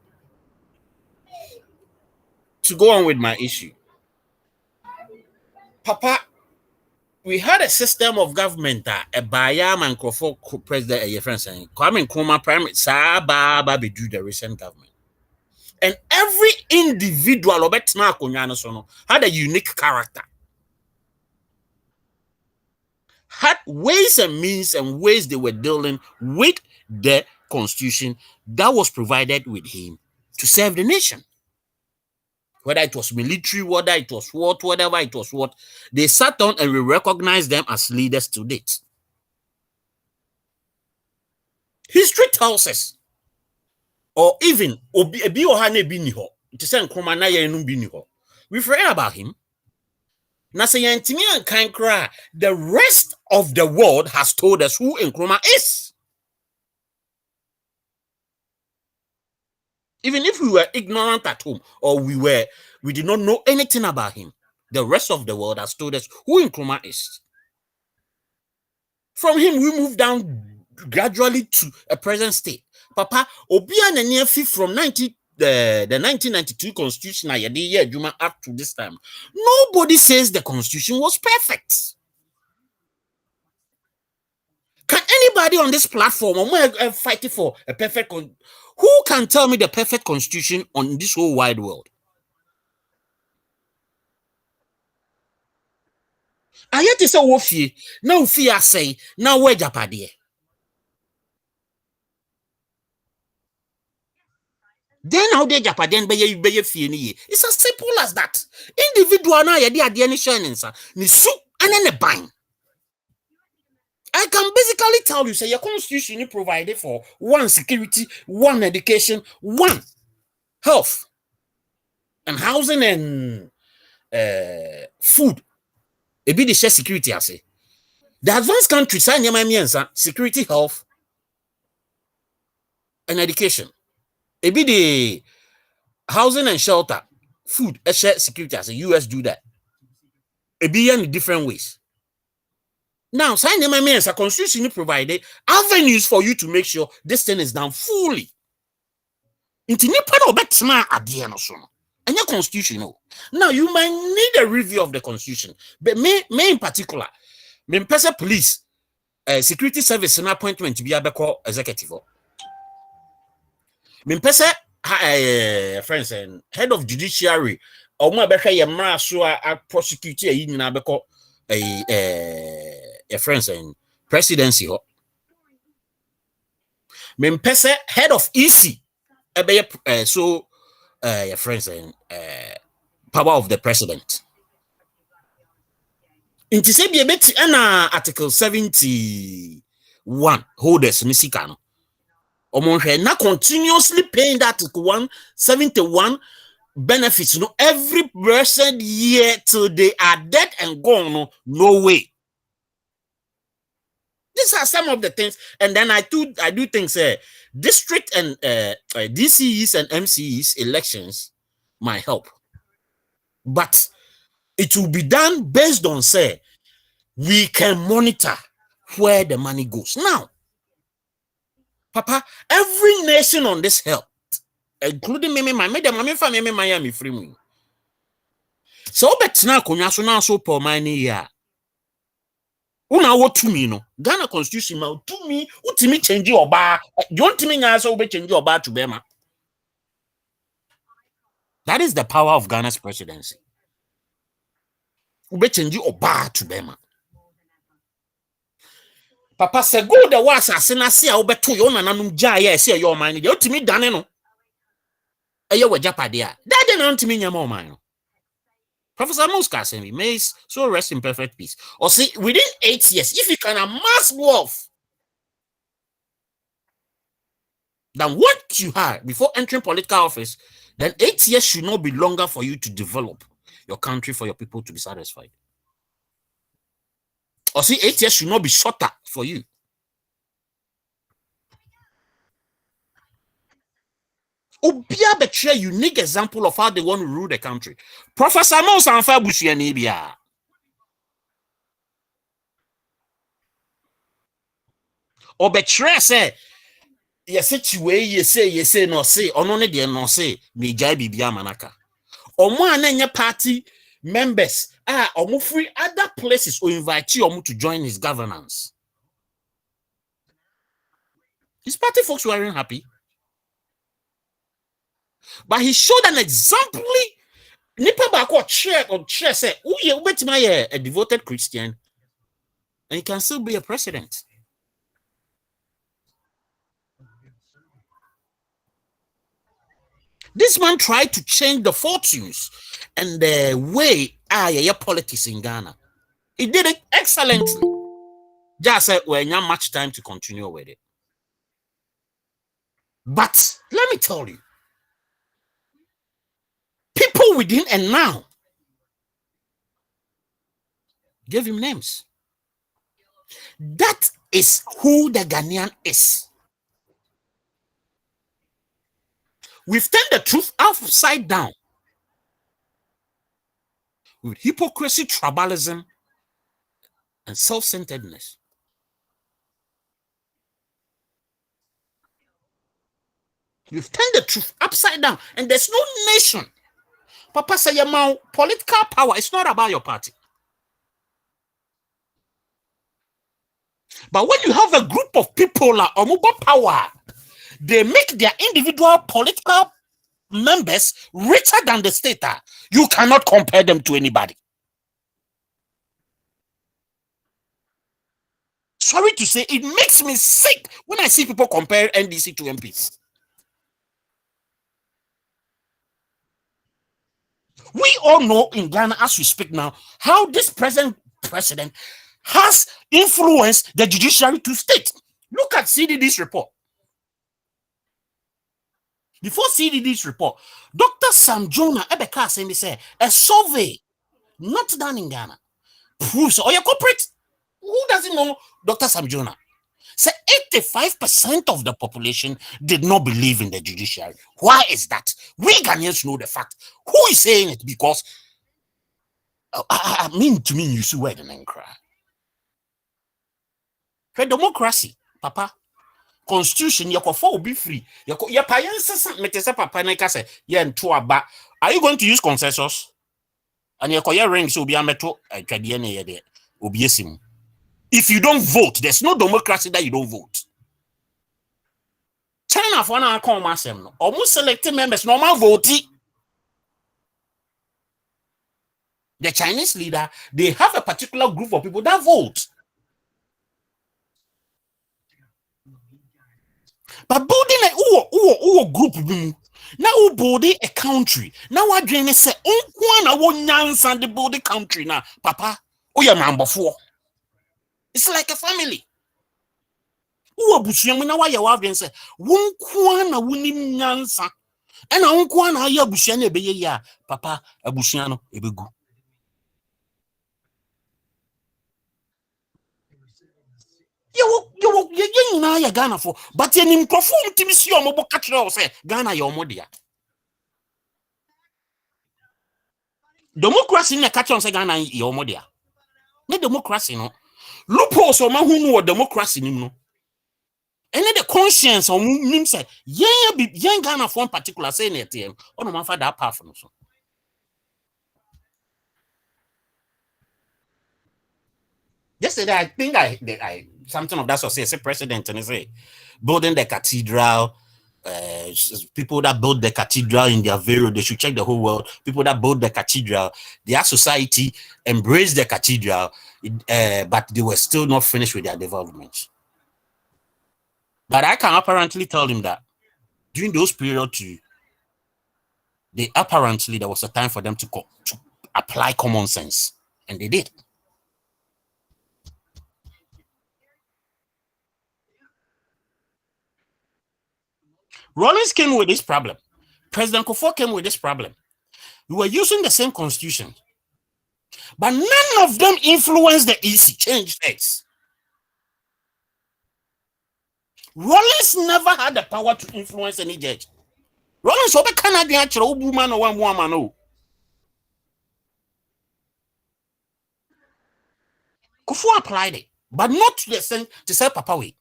To go on with my issue. Papa, we had a system of government that a Bayam and Crawford president a friend saying, Kwame Nkrumah prime Saba be do the recent government. And every individual had a unique character. Had ways and means and ways they were dealing with the constitution that was provided with him to serve the nation. Whether it was military, whether it was what, whatever it was what, they sat down and we recognize them as leaders to date. History tells us, or even we've read about him. The rest of the world has told us who Nkrumah is. Even if we were ignorant at home or we did not know anything about him, the rest of the world has told us who Nkrumah is. From him, we move down gradually to a present state. Papa, Obia Naniafi from the 1992 constitution up to this time. Nobody says the constitution was perfect. Can anybody on this platform fighting for a perfect who can tell me the perfect constitution on this whole wide world? I yet to say wofi now fear say now where Japadi. Then how they Japaden be fee. It's as simple as that. Individual na yadi adiani shining sir. Ni su and then a bang. I can basically tell you, say your constitution is provided for one security, one education, one health, and housing and food. It be the share security, I say. The advanced countries sign security, health, and education. It be the housing and shelter, food, share security, I say. US do that. It be in different ways. Now, sign means a constitution provided avenues for you to make sure this thing is done fully. Into new part of that at the end of And your constitution, no. Now you might need a review of the constitution, but me in particular, me person police, security service and appointment to be a executive. Me person friends and head of judiciary, or more better yamra so a prosecutor in abeko a friends and presidency. Me person head of EC, so your friends and power of the president. In Tisabia bet Article 71 holders Nisikano. Omonhe na continuously paying that Article 171 benefits no every blessed year till they are dead and gone. No way. These are some of the things, and then I do things. District and DCEs and MCEs elections might help, but it will be done based on say we can monitor where the money goes. Now, Papa, every nation on this earth, including me, my family, Miami free. So bet now kunyaso na so po money ya. Una what to me no Ghana constitution ma to me utimi change oba. You want me nya so be change oba to bema. That is the power of Ghana's presidency. Ube change oba to bema. Papa se go the was asena se a obeto yo nananum gya ya se your man dey utimi dane no. Eye we japade a. That dey na utimi nya ma o man no. Professor Muska Semi may so rest in perfect peace. Or see, within 8 years, if you can amass wealth than what you had before entering political office, then 8 years should not be longer for you to develop your country for your people to be satisfied. Or see, 8 years should not be shorter for you. Obia betray unique example of how they want to rule the country. Professor Mons and Fabushi and Ibia. Or betray say, yes, you say, no say, or no, they no say, me jai bibia manaka. Or one and party members or free other places or invite you to join his governance. His party folks weren't happy. But he showed an example. Nipa bako chair say, "Oh, you bet my a devoted Christian, and he can still be a president." This man tried to change the fortunes and the way politics in Ghana. He did it excellently. Just said, "Well, not much time to continue with it." But let me tell you. People within and now gave him names. That is who the Ghanaian is. We've turned the truth upside down with hypocrisy, tribalism, and self-centeredness. We've turned the truth upside down, and there's no nation. Papa say your political power is not about your party. But when you have a group of people like Omuba power, they make their individual political members richer than the state. You cannot compare them to anybody. Sorry to say, it makes me sick when I see people compare NDC to MPs. We all know in Ghana, as we speak now, how this present president has influenced the judiciary to state. Look at CDD's report. Before CDD's report, Dr. Sam Jonah Ebeka say a survey not done in Ghana proves, or your corporate, who doesn't know Dr. Sam Jonah? Say 85% of the population did not believe in the judiciary. Why is that? We Ghanaians know the fact. Who is saying it? Because I mean to me, you see where the name cry. For democracy, Papa, constitution yakofo will be free. Your parents metesa papa na ka say ye nto aba. Are you going to use consensus? And your rings will be ameto atwade na ye de obi esim. If you don't vote, there's no democracy that you don't vote. China for na come asem no. Almost selected members normal vote. The Chinese leader, they have a particular group of people that vote. But building a group, now building a country. Now what Jane say, I won't answer the building country now, Papa. Oh, you're number 4. It's like a family. Who abusian now why you have been say, won't kwana winning answer. And I won't kwana ya abusian ebe ya, Papa abusiano ebegu. You know ya Ghana for, but you nim perform to see your mobile catch say Ghana your modia. Democracy in a catch on say Ghana your modia. No democracy no. Loopholes or who know democracy no. And the conscience or nim say young Ghana for particular say net on my father path no so. Yesterday, I think I something of that sort. Say president and say building the cathedral. People that build the cathedral in their various, they should check the whole world. People that build the cathedral, their society embraced the cathedral, but they were still not finished with their development. But I can apparently tell him that during those periods, there was a time for them to apply common sense, and they did. Rawlings came with this problem. President Kufuor came with this problem. We were using the same constitution, but none of them influenced the EC, changed it. Rawlings never had the power to influence any judge. Rawlings over Canadian woman or one woman. Kufuor applied it, but not to the extent to say Papa way.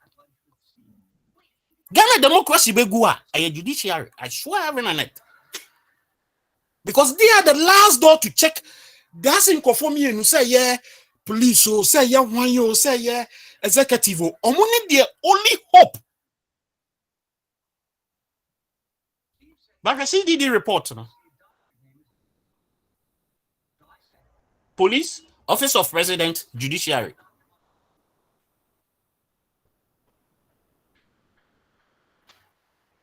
Ghana democracy begua a judiciary. I swear having on it. Because they are the last door to check. That's in conformity and say yeah, police or say yeah, one you say yeah, executive or only their only hope. But I see the report now. Police, Office of President, Judiciary.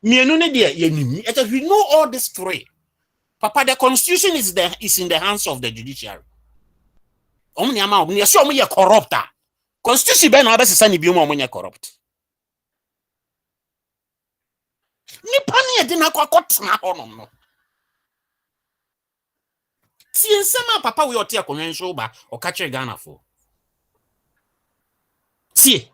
We know all this three. Papa, the constitution is in the hands of the judiciary. Corrupt. Constitution be na best sani bi mo corrupt. Ni pani e di na kwakotena honom no. Si ensema papa we ote akonwenso ba o ka kire Ghana for. Si.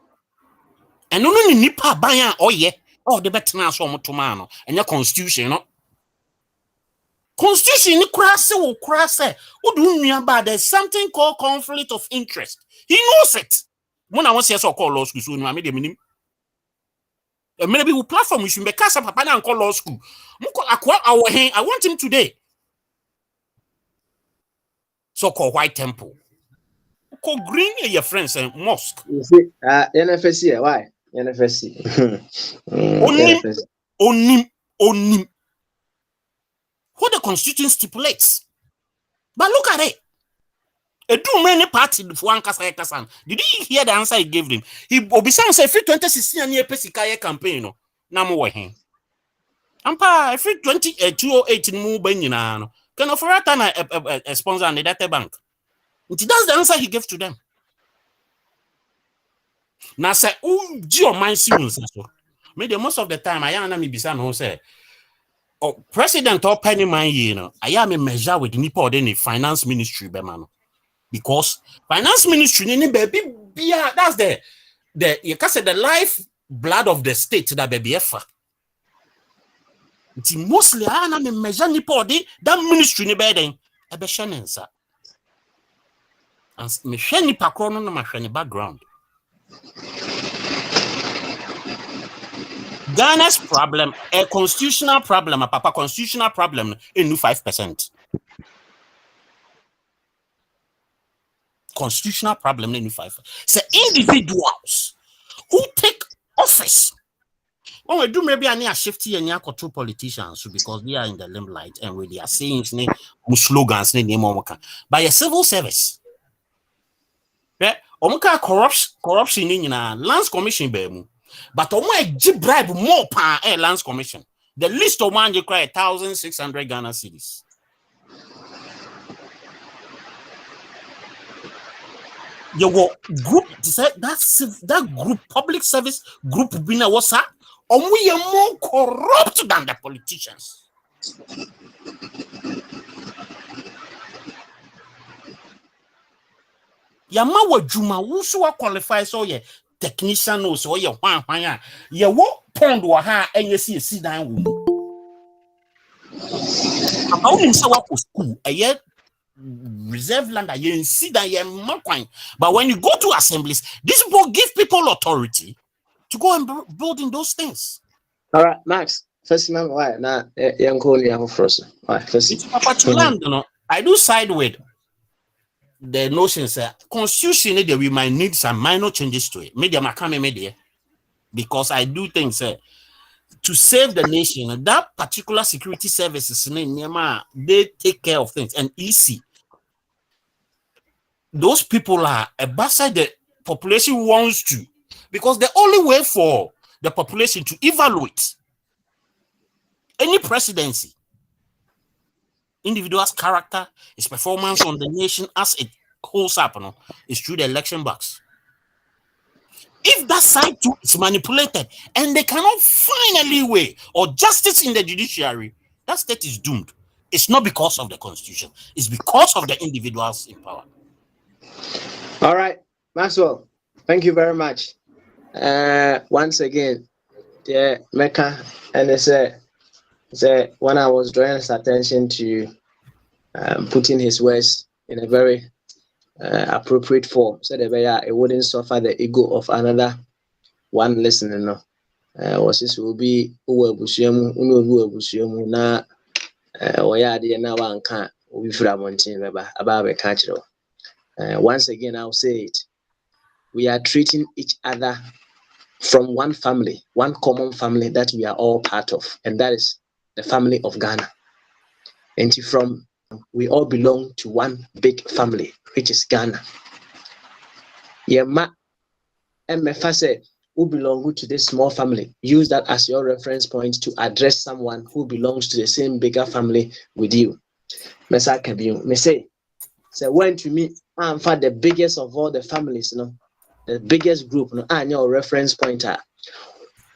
Eno no ni nipa ban a oye. Oh, the better now so much man, and your constitution, no. Constitution, will crass. What do you mean about there's something called conflict of interest? He knows it. When I want to say so called law school, so I made a minimum. Maybe we platform we should make us a papa and call law school. I want him today. So called White Temple. Called Green your friends and mosque. You see, NFSC, why? NFSC. Onim. What the constitution stipulates. But look at it. A too many party for one Kasan. Did you hear the answer he gave them? He Obisan said free 2016 and year Pesicaya campaign. No, Namu him. Ampa free 2008 move Benino. Can offer a sponsor on the data bank. That's the answer he gave to them. Now say, oh, your mind serious. Maybe most of the time I am Bisan who say, oh, President or Penny man, you know, I am a measure with Nipo or any finance ministry, Bemano. Because finance ministry, baby, that's you can say the life blood of the state that baby ever. It's mostly I am a measure Nipo that ministry ni bedeng a beshanen sir. And me sheni pakrono no ma sheni background. Ghana's problem, a constitutional problem, a papa constitutional problem, in 5%. Constitutional problem, in 5%. So individuals who take office. When we do maybe a shifty and two politicians because they are in the limelight and we are saying slogans by a civil service. Yeah, corruption in Lands Commission bemu. But bribe more per Lands Commission. The list of man you cry 1,600 Ghana cedis. Your group that group public service group bina what's that? And we are more corrupt than the politicians. Yama wa juma wusu wa qualify so ye technician no so ye hwan ya ye wo pond wa ha enye si dan wo. About him say wa school eye reserve land ye si dan ye makwan. But when you go to assemblies, these people give people authority to go and build in those things. All right, Max. First, why now? Young Cole, you have first. Why first? It's Papa land, you know. I do side with the notions that constitution we might need some minor changes to it. Media media, because I do think to save the nation, that particular security services they take care of things and easy. Those people are beside the population wants to. Because the only way for the population to evaluate any presidency, individual's character, his performance on the nation as it holds up, is through the election box. If that side too is manipulated and they cannot find a leeway or justice in the judiciary, that state is doomed. It's not because of the constitution, it's because of the individuals in power. All right, Maxwell, thank you very much. Once again, Mecca, and they say when I was drawing his attention to putting his words in a very appropriate form, so that it wouldn't suffer the ego of another one listener. No, was this will be Uwebusiemu na Oyadi na one can't we from about a catcher. Once again, I'll say it. We are treating each other from one family, one common family that we are all part of, and that is the family of Ghana. And we all belong to one big family, which is Ghana. Yema and Mefase, who belong to this small family, use that as your reference point to address someone who belongs to the same bigger family with you. Mesa Kabiu, me say when to me, I'm for the biggest of all the families, the biggest group, and your reference pointer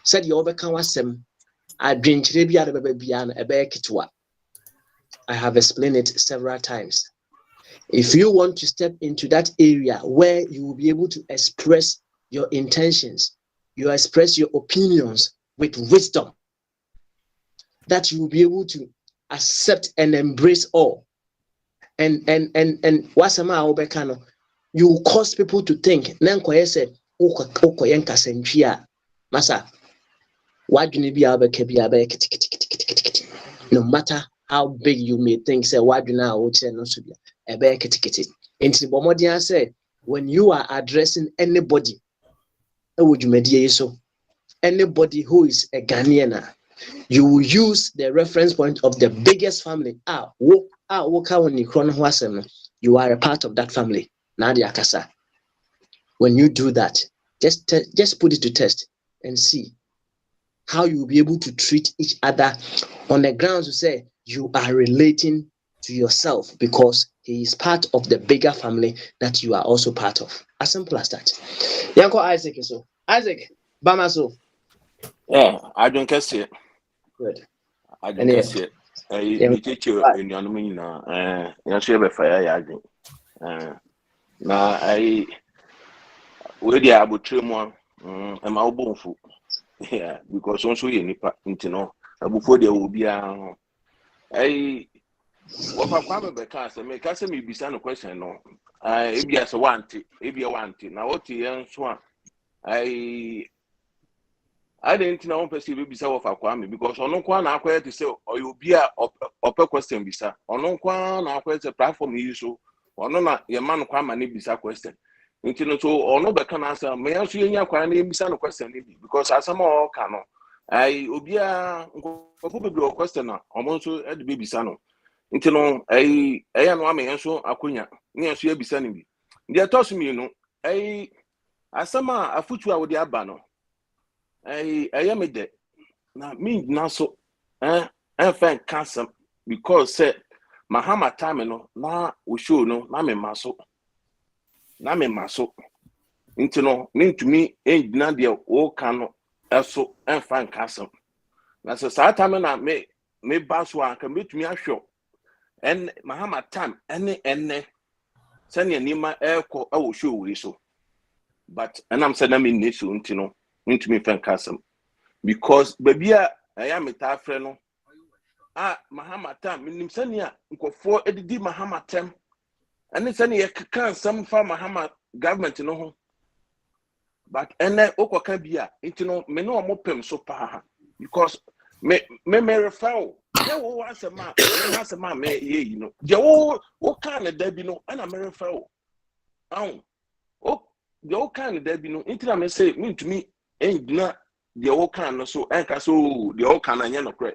said you overcome wasem. I have explained it several times. If you want to step into that area where you will be able to express your intentions, you express your opinions with wisdom, that you will be able to accept and embrace all. And wasama you will cause people to think masa no matter how big you may think say when you are addressing anybody anybody who is a Ghanaian, you will use the reference point of the biggest family. You are a part of that family. Nadia Kasa. When you do that, just put it to test and see how you will be able to treat each other on the grounds to say you are relating to yourself because he is part of the bigger family that you are also part of. As simple as that. Yanko Isaac is so. Isaac, Bamaso. Yeah, I don't care it. Good. I don't care it. I teach you in your name now. You share be fire yarding. Na I we dey abotire mo e ma obonfu. Yeah, because also you nipa ntino abufo dey obi a I what papa be ka say me ka say me bisa no question no. E bia say want e bia want na what yen so a I didn't know person will be so of Kwame because on one acquire to say or you'll be a upper question bisa. On one acquire the platform you so or no your man Kwame bisa question. Into so or no can answer may I see your Kwame question because as some more cano. I obia a questioner almost at the baby sano. Into no I am one man so Akunya near she be sending me. They are tossing me, you know. I sama a foot with the abano. I am a dead. Now me now so fan cancer because said Mahama Tamino na we show no na me maso. Na me maso. Into no mean to me ain't nadia o cano. So and fan castle. That's a sad time and I may baswa can meet me a show. And Mahama time any send your name air I will show we so. But and I'm saying I'm in this soon to know into me fan castle. Because baby I am a tough friend. Mahama time in Sanya go for Eddie Mahama time. And it's any can some for Mahama government you know. But and then oko can be a into no me no mo pem so pa because me refer yeah was a man me you know je wo kan da bi no and me refer oh the kind da bi no into me say me to me engina the wo kan no so enka so the wo kan anya no kre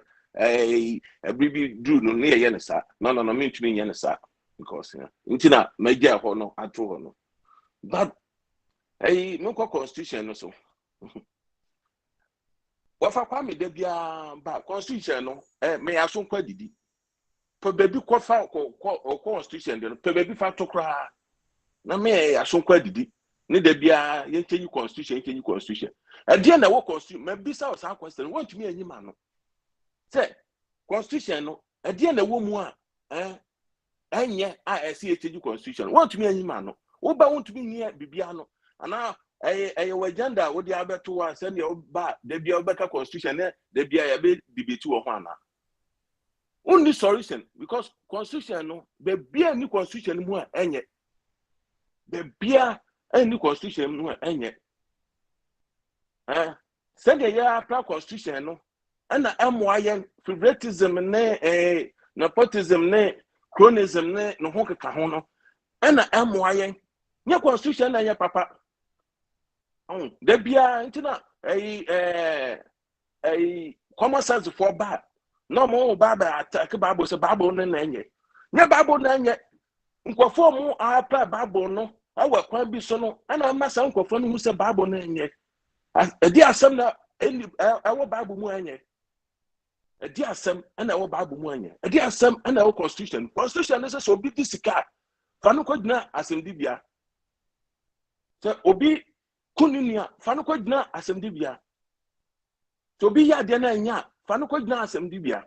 bibi do no ne ye ne sa no me to me ye ne sa because into na me je ho no ato ho no but no constitution no so. What for Kwame de bia ba constitution no me aso kwa didi. Po baby kwa fa ko constitution de no po baby fa to kra. Na me aso kwa didi. Ne de bia ye change constitution. E de na wo constitution me bisa o sa question want me anyima no. Say constitution no e de na wo mu a enye a ese change constitution. Want me anyima no. Wo ba want me here bibia no. Ana agenda wo dia beto a se ne ba de bia obeka constitution ne de bia ya be debate wo ho ana only solution because constitution no be bia ni constitution mu a enye be bia any constitution mu a enye se de ya apply constitution no ana amoayen favoritism ne nepotism ne chronism ne no ho keka ho no ana amoayen nya constitution na nya papa de bia ntina common sense for bad no mo baba attack bible say bible no na enye nya bible na enye nkofo mu apa bible no awa kwan bi so no ana masa nkofo no hu say bible na enye edi asem na awo bible mu enye edi asem ana awo bible mu enye edi asem ana awo constitution is so bi disika fanu ko dina asem di bia so obi kununia fanu ko dina asem di bia to bi ya de na nya fanu ko dina asem di bia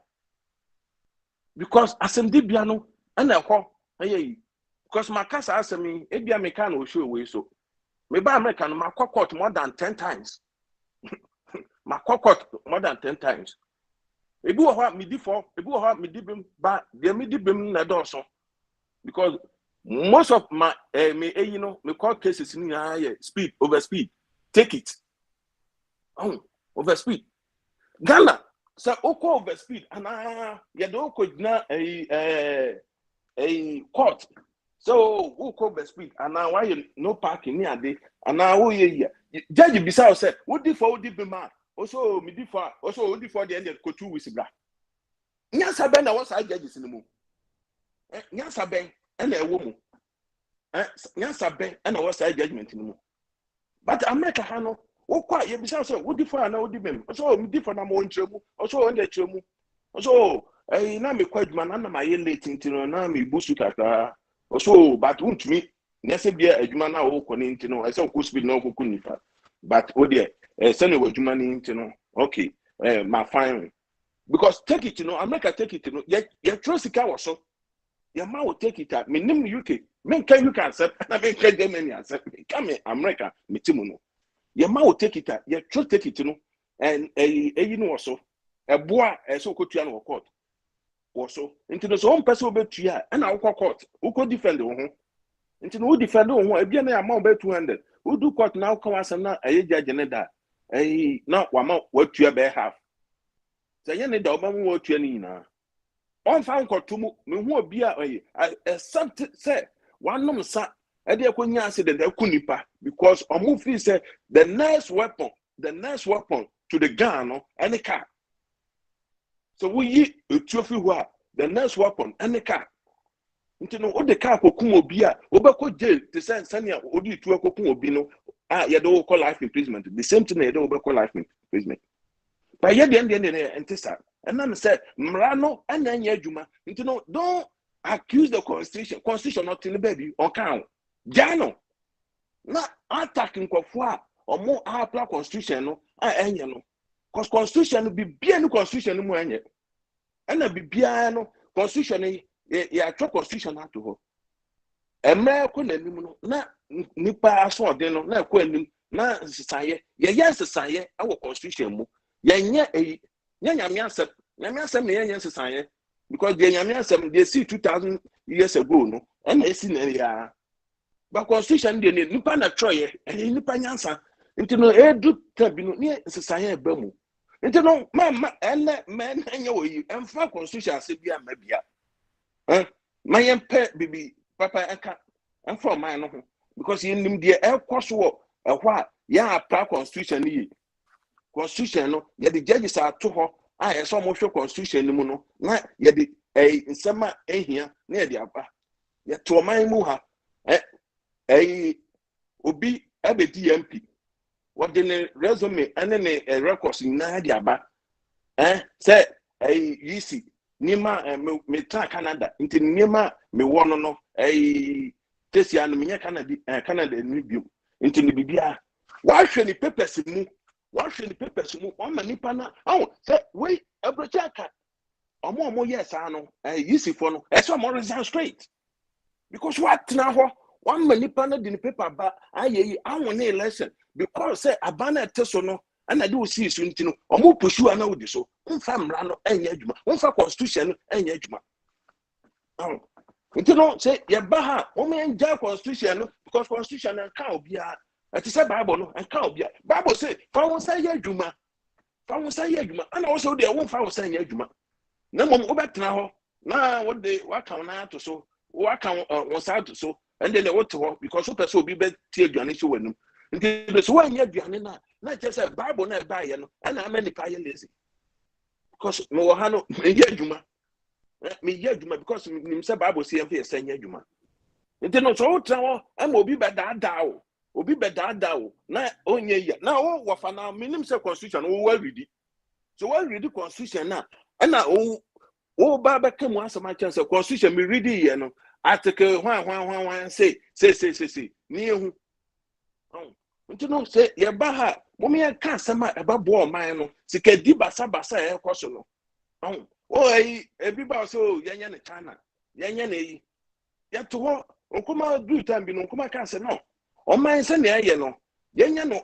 because asem di bia no na ho ayi because makasa asem e bia me kan o show we so me ba America no makokot more than 10 times makokot more than 10 times e bi wo ho me di for e bi wo ho me di bim ba de me di bim na do so because most of my you know me court cases in speed over speed take it over speed Ghana so oko over speed and you don't could na a court so oko over speed and now why you no parking near day and now ye judge bisa say what di for be man also me di for also what di for the end go 2 weeks bra nya saben na what side judges in the moon nya saben and a woman yes ben and was side judgment in but America hano wo kwa ye bisa so wo differ na wo di bem so me differ na mo ntremu so wo nda tremu so na me kwaduma na ma ye late ntino na me busu kaka so but won't me na se bia aduma na wo kɔ ne ntino I say ko speed na wo kunifa but wo de say no aduma ne ntino okay my fine because take it America take it ye trust ka wo so your man will take it up. Me name UK. Men can you can accept. I mean, can Germany accept? Come America. Me timuno. Your man will take it up. Your trust take it and you know also a boy so could you court also into the own person will be to and I'll court. Who could defend the home? Into who defend the home? A bien amount by 200. Who do court now come as a judge and that na wama watua be half say ye ne da obamu watua ni na on fa nkotomu me hu obi a except say wanom sa e de akonya accident akunipa because omo feel say the next weapon to the gun no any car. So we etuofi ho a the next weapon any car. Nti no o de car kokum obi a obekọ jail te say sania odi tu kokum obi no ye do call life imprisonment. The same thing ye do obekọ life imprisonment. But ye de entisa and am say mra no ananya adwuma. Nti no don't accuse the constitution not in the baby on count. Jano na attack nkofo a omo apply constitution no enye no cause constitution be bia no constitution no mu enye na bibia no constitution ya tro constitution ato ho emre ko nanim no na nipa aso ode no na ko anim na sesaye ye sesaye awo constitution mu yenye nyame asem yenye sesaye because the nyame asem they see 2000 years ago no na esi na ya but constitution dey nipa na troye nipa nyansa nti no edu tabi no ne sesaye ba mu nti no ma enye oyi emfa constitution ase bia ma bia my bibi papa eka emfa man no ho because you nim dey ekoso wo ehwa ya apply constitution yi constitution no ye the judges ato ho ye so mo hwe constitution ni mu no na ye the nsema ehia na ye the aba ye to man mu ha obi abedi MP what the resume and then records na the aba say yisi nima me tra Canada into nima me wono no tesi anu me Canada ni bio into ni bibia wa hwe ni papers mu o ma nipa na say we abrochaka omo yes anu yisi for no so mo resign straight because what na ho one many panel in the paper ba aye awon na election because say abana teso no and I do see so ntino omo pursue ana odi so mfa mra no enye adwuma mfa constitution no enye adwuma ntino say ye ba ha omo enja constitution no because constitution na ka obia ati say bible no en ka obia bible say fa won say adwuma ana wo so de won fa won say adwuma na mom obetena ho na wo de waka na to so waka won sa to so and then what to because so person be tie aduane so wanum nti so wan aduane na just say bible na ba ye no and am any pa ye lazy because me wo ha no me ye adwuma because me say bible say am say adwuma nti no so tra wo am obi bedada o na onye ya na wo fa na minim say constitution wo wa ready so wa ready constitution na wo ba ba kemu asama chance constitution me ready ye no article one say ni ehu nti no say ye ba ha mo me ka asama e ba bo man no sika di basa e koso no ebi ba so yenye ne China yenye ne yi ye to ho okuma do time bi no okuma ka se no o man se ne ye no yenye no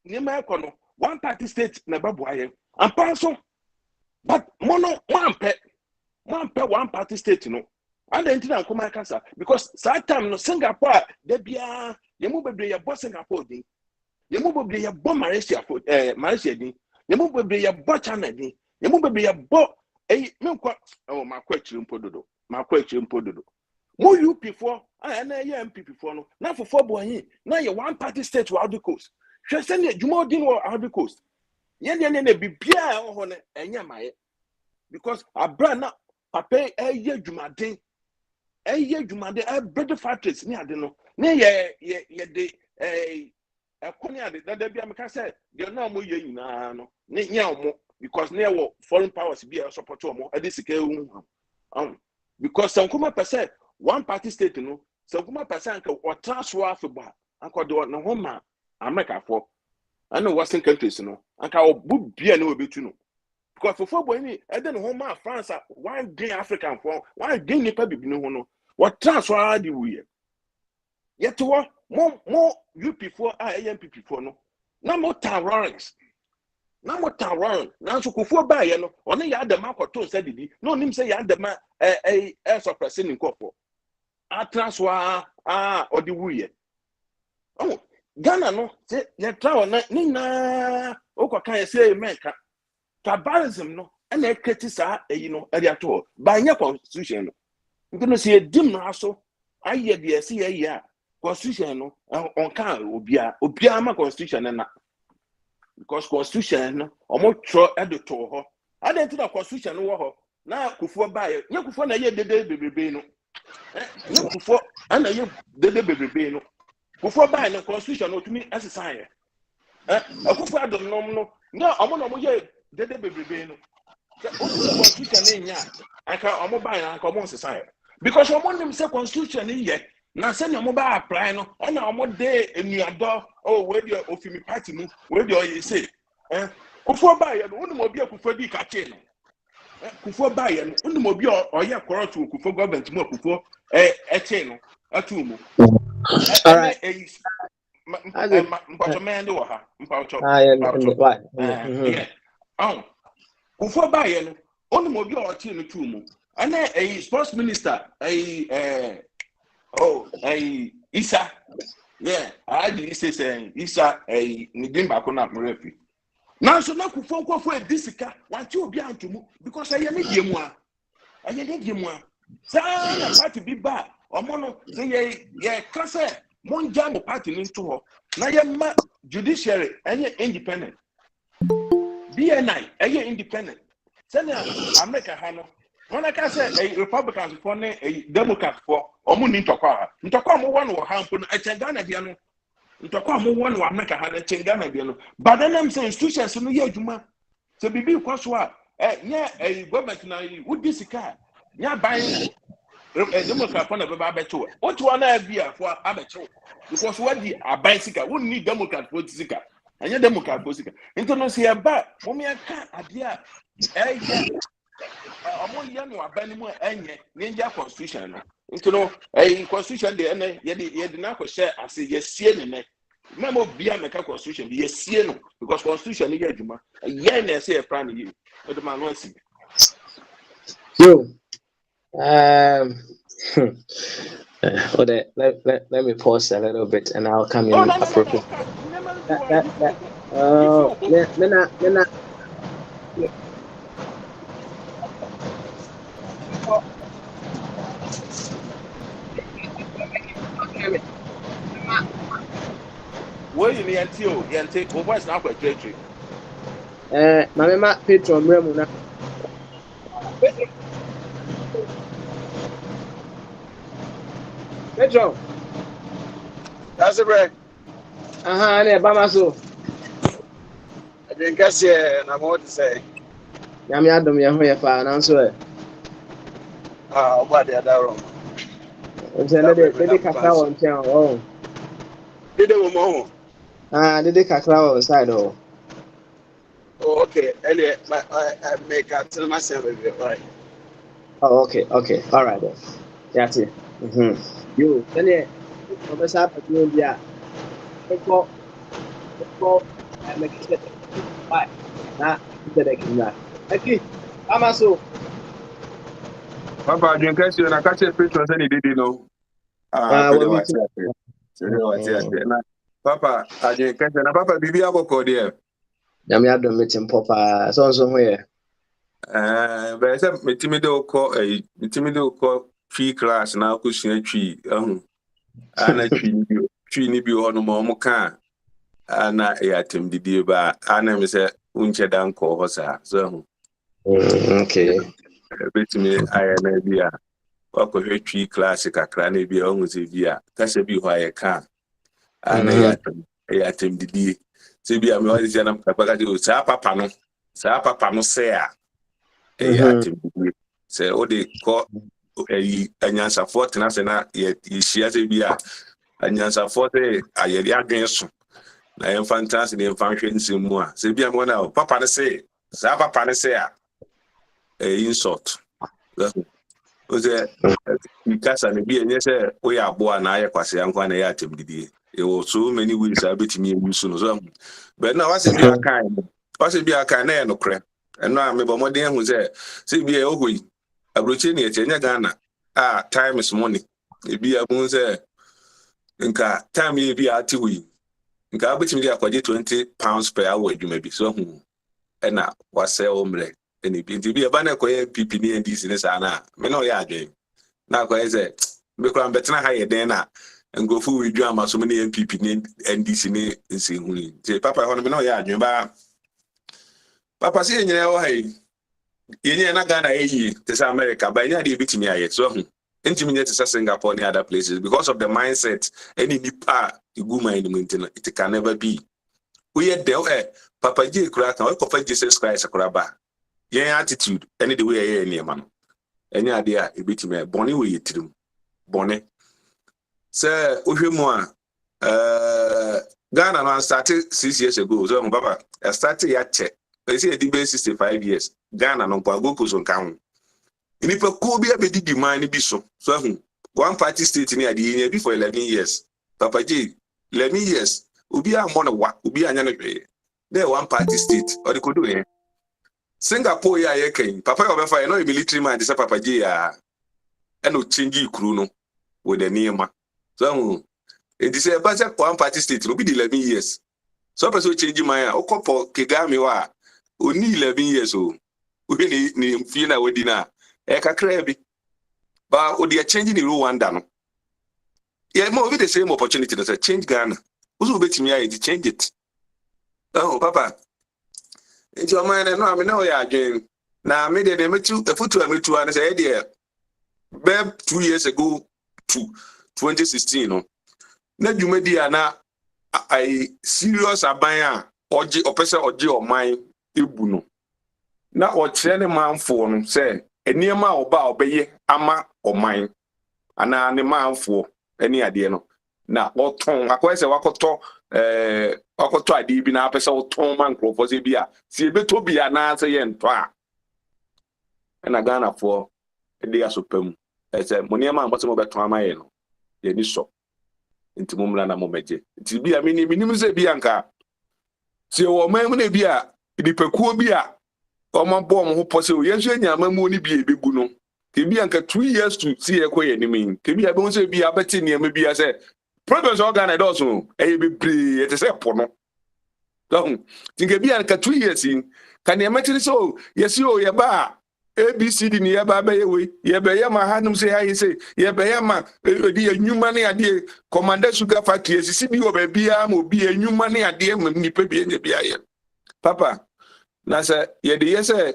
ni ma ko no one party state na ba bo aye ampa so but mono one one party state no and then tina nkoma kasa because that time no Singapore de bia yemu bebre ye bo Singapore din yemu bebre ye bo Malaysia din yemu bebre ye bo China din yemu bebre ye bo menkwa makwa chiri mpododo mo UP4 na ye MPP4 no na fofo bo hin na ye one party state wa the coast hwe se ne dwuma odin wa the coast ye ne bibia ho ne enya maye because abra na papa eye dwumaden bread factories ni ade no ne ye de ekoni ade da bia me ka say de na mo ye nyina no ne nya omo because ne wo foreign powers bia support omo ade sika hu because sankuma percent one party state no sankuma percent ka o transfer afba akode no ho ma America for and western countries no anka obu bia ne obetu no because for boy ni ede no ho ma France one green African for one green nipa bibi no ho no what transfer di wuye yet wo mo UP4 AMPP4 no na mo town Lawrence na so kofo ba ye no one ya dem akoto se didi no nim se ya dem suppress ni nkofo a transfer odi wuye Ghana no say ye travel na ni na okwaka ye say America tribalism no and e kreti saa no e dia to ba nya constitution no nti no say dim no aso aye de say ye ya constitution no on kan obia ma constitution na because constitution no omo tro e de to ho adenti na constitution no wo ho na kufuo ba ye nya kufuo na ye dede bebebe no nya kufuo ana ye dede bebebe no kufuo ba na constitution no tumi asesa ye akufuo adom no nya omo no mo ye dede bebebe no constitution nya aka omo ba na aka omo asesa ye because omo nim say constitution ye na say omo ba apply no na omo de enuado we dey ofimi party mu we dey say kufuo ba ye no unu obi akufuo di ka che no kufuo ba ye no unu obi oye corrupt kufuo government mu kufuo che no atu mu all right mpacho mende wo ha mpacho kufuo ba ye no unu obi o che no tu mu ana sports minister Isa yeah I did say Isa Nidimba ko na mrefi now so na kufuo kwofo edisika wanti obi antumu because aye ne diemu sa na party bi ba omo no say ye kase monja no party ni nto ho na ye ma judiciary enye independent BNI enye independent say na America ha no when I say Republicans for ne Democrats for omo ni ntokwa mo won wo ha mpo no Ghana bia no ntokwa mo won wo America ha na Ghana bia no but then am say institutions no ye adwuma so bibi kwaso a nya government na wudi sika nya ban Democrat for na beba beto what one na bia for abeto because what the aban sika won need Democrat for sika anya Democrat for sika into no say ba mo me aka ade a omo ye no abani mu enye ninja constitution no into no constitution de ye de na ko share as ye sie ne memo bia meka constitution ye sie no because constitution ye adwuma ye na say e plan ye o de man no asi yo let me pause a little bit and I'll come in appropriate. Where you yente o voice na kwa tretre mama Petro mremu na Petro That's it, right. Ne ba so I didn't guess here na what to say. Yami adom ye ho ye fa na so What the other room. Dede kakra won chen oh. Dede mo. Dede kakra won side oh. Oh, okay. Earlier, I make a tell myself right. Oh, okay. All right then. That's it. You, then what's happening here? Go, and make it. Bye. Nah, okay. Amaso. Papa, I drink you and I catch a picture and he didn't know. Papa, I drink and Papa, Bibi Aboko there. Yami adom meeting Papa. So where? But I said, Mitimido call tree class now, cushion tree. And a tree ni bi on Momoka. And I at him the dear bar. And I said, Uncha Danko Hosa. So, okay. Bet me, I am a beer. Walk with her tree classic, a cranny be almost a beer. That's a be why I can. And I at him the dear. So be a more than Papa, Sapa Pano say. At him say, oh, they call a Yansa Fort and I say, yet she has a beer. And Yansa Fort, I had the against. I am fantastic in functions in more. Say, be a one out. Papa say, Sapa Pana say, a insult. Was there because I be and yes, we are born. I was young when I at him. It was so many ways I bet me you soon. But now I say, be a kind. I say, be a kind no crap. And now I'm more than who said, see, be a way. A routine at Ghana. Time is money. It be a moon say, Inca, time may be at 2 weeks. nka abetimi dia kwaje 20 pounds per hour adwuma bi so hu ena wase omre eni bi nti bi eba na koye PP ni NDC ne sa na me no ya adwen na koye se me kura betena ha ye den na ngofu widwu amaso me ne MPP ni NDC ni nsi hu ni nti papa ho me no ya adwen ba papa se nyina wo hai yenye na Ghana eyi te sa America ba nya de bitimi aye so hu intimate to Singapore and other places because of the mindset any nipa iguma in the it can never be. We are there, Papa J. Crack, and we Jesus Christ, a crabba. Yeah, attitude, any the way, any man. Any idea, a bit me, Bonnie, we eat them. Bonnie. Sir, Ushimwa, Ghana man started 6 years ago. So, Papa, I started at check. I say a debate 65 years. Ghana no Pagokos on count. If a Kobe be demand be so one party state near the year before 11 years. Papa J, 11 years. Ubi a mona wa, ubi a nyana. There one party state or the could do. Singapore ya came. Papa of a no military man, this Papa J and no change crew with the name. So it is a budget one party state will be 11 years. So person change my Okopo Kigami wa only 11 years old. We need Fina Wedina. Eka krebi, but they are changing the Rwanda no. Yeah, more with the same opportunity to change Ghana. Who's will bet me to change it? Oh, Papa, it's your mind. No, I mean, no, yeah, again. Now, I made a foot to me to and say, dear, babe, 2 years ago to 2016. No, now you made the ana I serious abaya or person or mine, Ibuno. Now, what any man for say. Eniema oba obeye ama oman ana ne manfo eni ade no na oton akwese wakoto ade bi na apese oton man krofo se bia si ebeto bia na ase ye nto a na Ghana fo ede asopam ese moniema amboso mo beton amaye no ye ni so nti mumla na momeje nti bia minim se bia nka si wo man na bia dipekuo bia Oma bom ho pose o yenso anyama mu oni bia ebegu no ke bia nka 2 years to see ekoye ni min ke bia be won bia abeti ne ma bia se problems organ edoso e bebre ete se po no don tinke bia nka 2 years in kan e matiri so yesi o ye ba ABCD ni ye ba be ye we ye be ye ma hanum se ha ye se ye be ye ma di enwuma ne ade commander sugar factory esisi bi o ba bia ma obi enwuma ne ade ni pe bia ne bia ye papa na say ye de ye say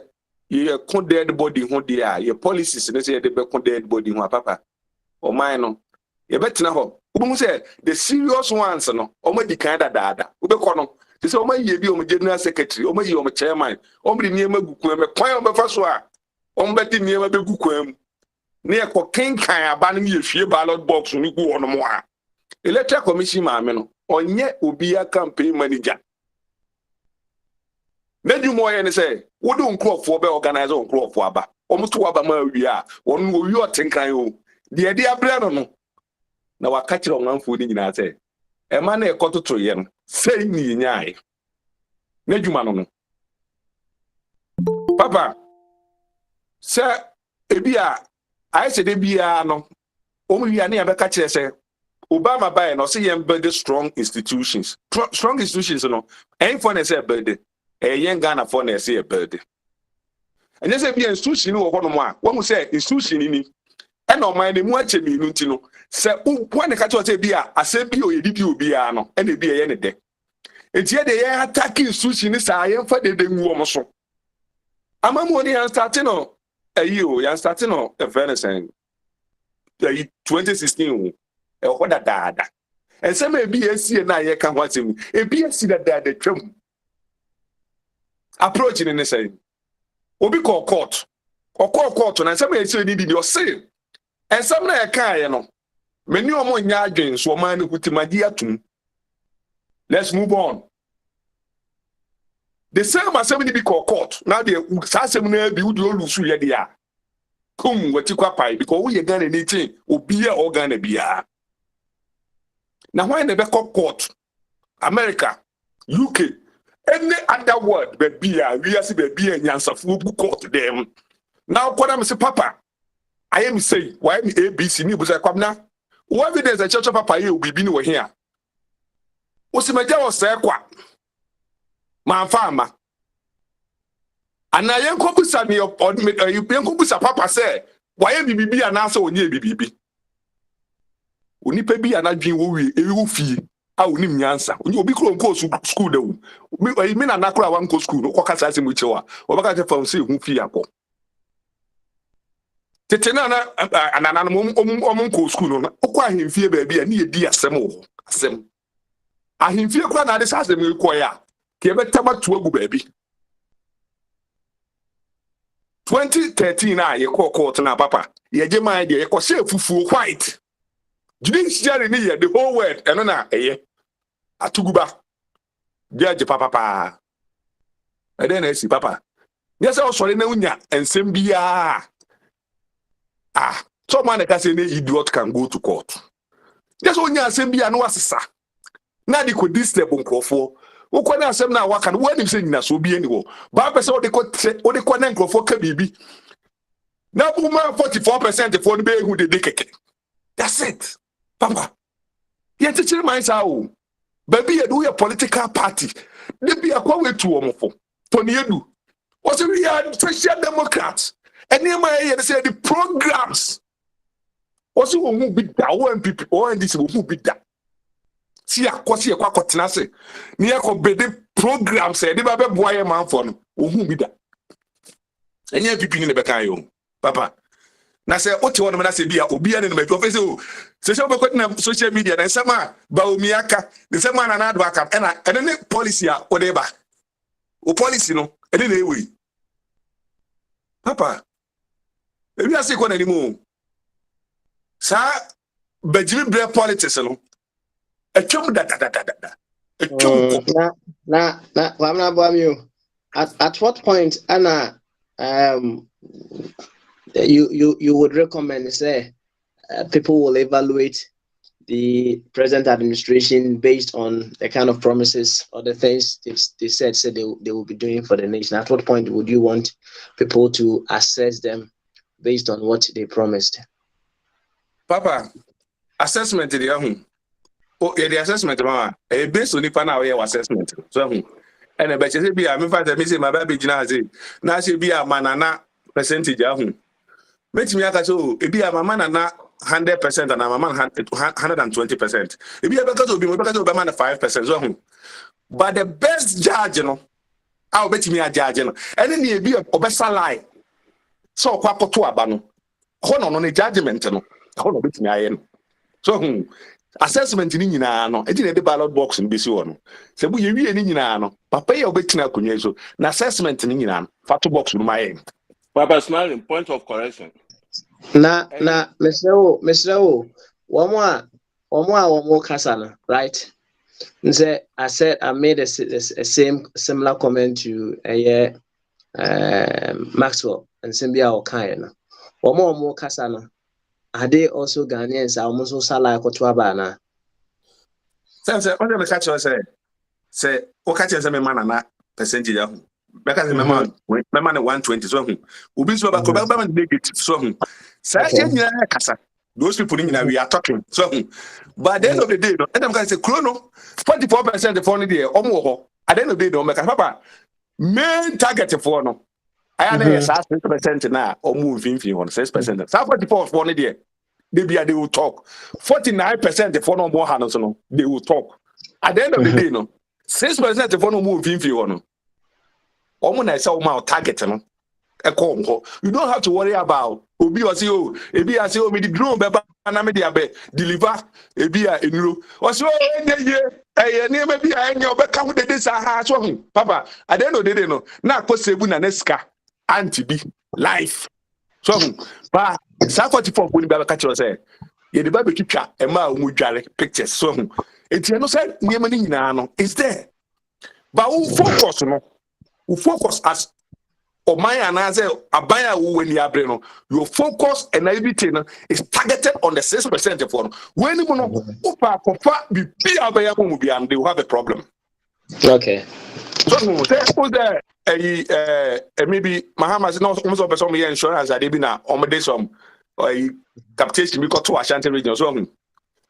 ye con dead body ho dia ye policies ne say ye de be con dead body ho papa o man no ye betina ho obo say the serious ones no o ma di kan dada obe ko no te say o ma ye bi o ma general secretary o ma ye o ma chairman o mri niema guku me kwan o be fa so a o mba di niema be guku am ne ye ko kenkan aba no ye hwie ballot box no gu ono mo a electoral commission ma me no onye obi a campaign manager. Then you more and say, what don't crop for be organize on crop for aba. Almost to aba ma we are. One will you think you. The idea brand no. Now I catch it on one food in say. A man a quarter to yen. Say ni nyai. Nejumano. Papa. Sir, ebia. I said ebia no. Only ya near catch say. Obama buy no say yen build strong institutions. Strong institutions no. Ain't for say build. A young Ghana for na say a bird. And just be institution no ho no mo a wo say institution ni e na o man mu ache mi nu nti no say when the catch say bi a asem bi o ye di obi a no e na bi ye ne de enti e de ye attack institution ni say ye fa de ngu o mo so amamu ni yan start no ayi o yan start no e fairness en 2016 e ho da e say me bi e sie na ye ka ho atem e bi e si da twam approach in the say obi call court or call court na some say need your say and some na kai no many omo nya adwen so man no kutimadi atum. Let's move on. The same as somebody be call court now the sasem na bi udi olusu ye dia kum watikwa pai because we Ghana anything obi a organ bia now when they be call court America UK any other word be a we as be a nyansafo bu court them. Now kwada me say papa I am say why me ABC ni bu say kwabna what evidence the church papa you be ni we here Osimeja was say kwa. Manfama. And I am Kobusa me up on you Kobusa papa say, why bibi and answer on ye bibi. Unipe bi anadwin wo wie ewu fie a onim nyansa onye obi kro nko school da wo me na nakra wan ko school no ko kasa se mu chewa obaka je fam se hu fie akọ tete na anana mo ko school no ko ahemfie ba bia ne yedi asem wo asem ahemfie kra na de sa asem ko ya ke be tama to agu ba bi 2013 a ye ko court na papa ye je man de ye ko se fufuo white judiciary ni the whole world eno na eye atuguba judge papa e dey na si papa yes o sori na unya ensem bia someone can say no idiot can go to court yes unya ensem bia no asesa na di ko disturb nkrofo wo ko na asem na waka no wani se nyina so bia ni wo ba pese o de ko na nkrofo ka bibi na bu ma 44% for the be hu de keke. That's it. Papa, you teaching my sao. Baby, you do your political party. They be a way to omofo. Tony Edu. Was we are Social Democrats. And near my say the programs. Also, who be that one people or this who be that. See a kwasi a kwakotinase. Near ko be the programs say the baby boy man for no. Who be that? And you people in the bekayo. Papa. Na say oti wono na say bia obi ane no me professor o se se obekọ na social media na nsema ba omiaka the same man na advocate ene ne policy a o de ba o policy no ene na ewe papa ebi ase ko na ni mo sa bejimi bre politics no etwom da etwom na wamna boamio at what point ana you would recommend say people will evaluate the present administration based on the kind of promises or the things they said they will be doing for the nation? At what point would you want people to assess them based on what they promised? Papa, assessment the the assessment based on the panel assessment. So and a better be a me my baby jinazi na say be a manana percentage Make me so it be a man na 100% and a man 120%. It be a because of being 5%. So, but the best judge, I'll bet me a judge, and then you be a best lie. So, Quapo to Abano, Hono on a judgment, Hono bet me I am. So, assessment in Inano, it didn't the ballot box in BC1. So, we really in Inano, Papa, you're betting a cunyazo, an assessment in Inan, fatu box with my aim. Papa Smiling, point of correction. Na Mr. One more Kasana, right? I made a similar comment to Maxwell and Simbia Okayana. One more Kasana. Are they also Ghanaians? I almost Sala Kotwabana. Say, what the catcher say, Okatcha Manana percentage. Because my man 120 so ubi so ba negative so those people in we are talking so but at the end of the day no them guys say chrono 44% for no there omo at the end of the day no make papa main target for no I am 6% now omo 6% 44 for no there they will talk 49% for no more hands no they will talk at the end of the day no 6% for no move 50 no target no. You don't have to worry about obi or say ebi I say me the drone beba na me dey deliver ebi a enuro o say enye near be enye obeka hu de this ha so papa at the end of the day no na akosebu na neska anti bi life so ba sa 44 boni be ka che say ye de ba be twitwa e ma o mu dware pictures so enti no say niam ni nyina no is there but we focus as or my answer abaya when you are your focus and everything is targeted on the 6% for when you know they will have a problem. Okay. So maybe Mahamas no almost of some insurance that they be now on the some or captation because to Ashanti region so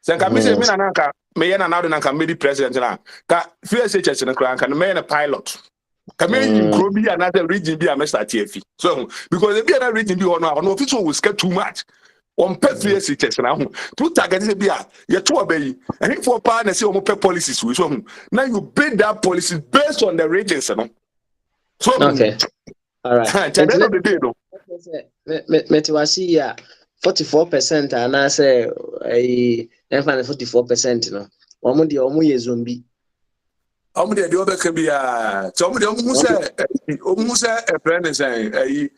Senka me say me na nanka me ye na now nanka me di president na. Ka FSHS na kra nanka me na pilot. Ka me yin kro bi another region bi a me start here. So because if you region bi no official will scare too much. On pay FSHS na ho. To target say bi a ye to obey. And if for pa na say o pay policies we so now you build that policy based on the regions no. So okay. All right. At the end of the day no. Metiwasi ya 44% and I say a 44% no. Omo de omo ye zombie. Omo de obe can be so omo de omo say a friend say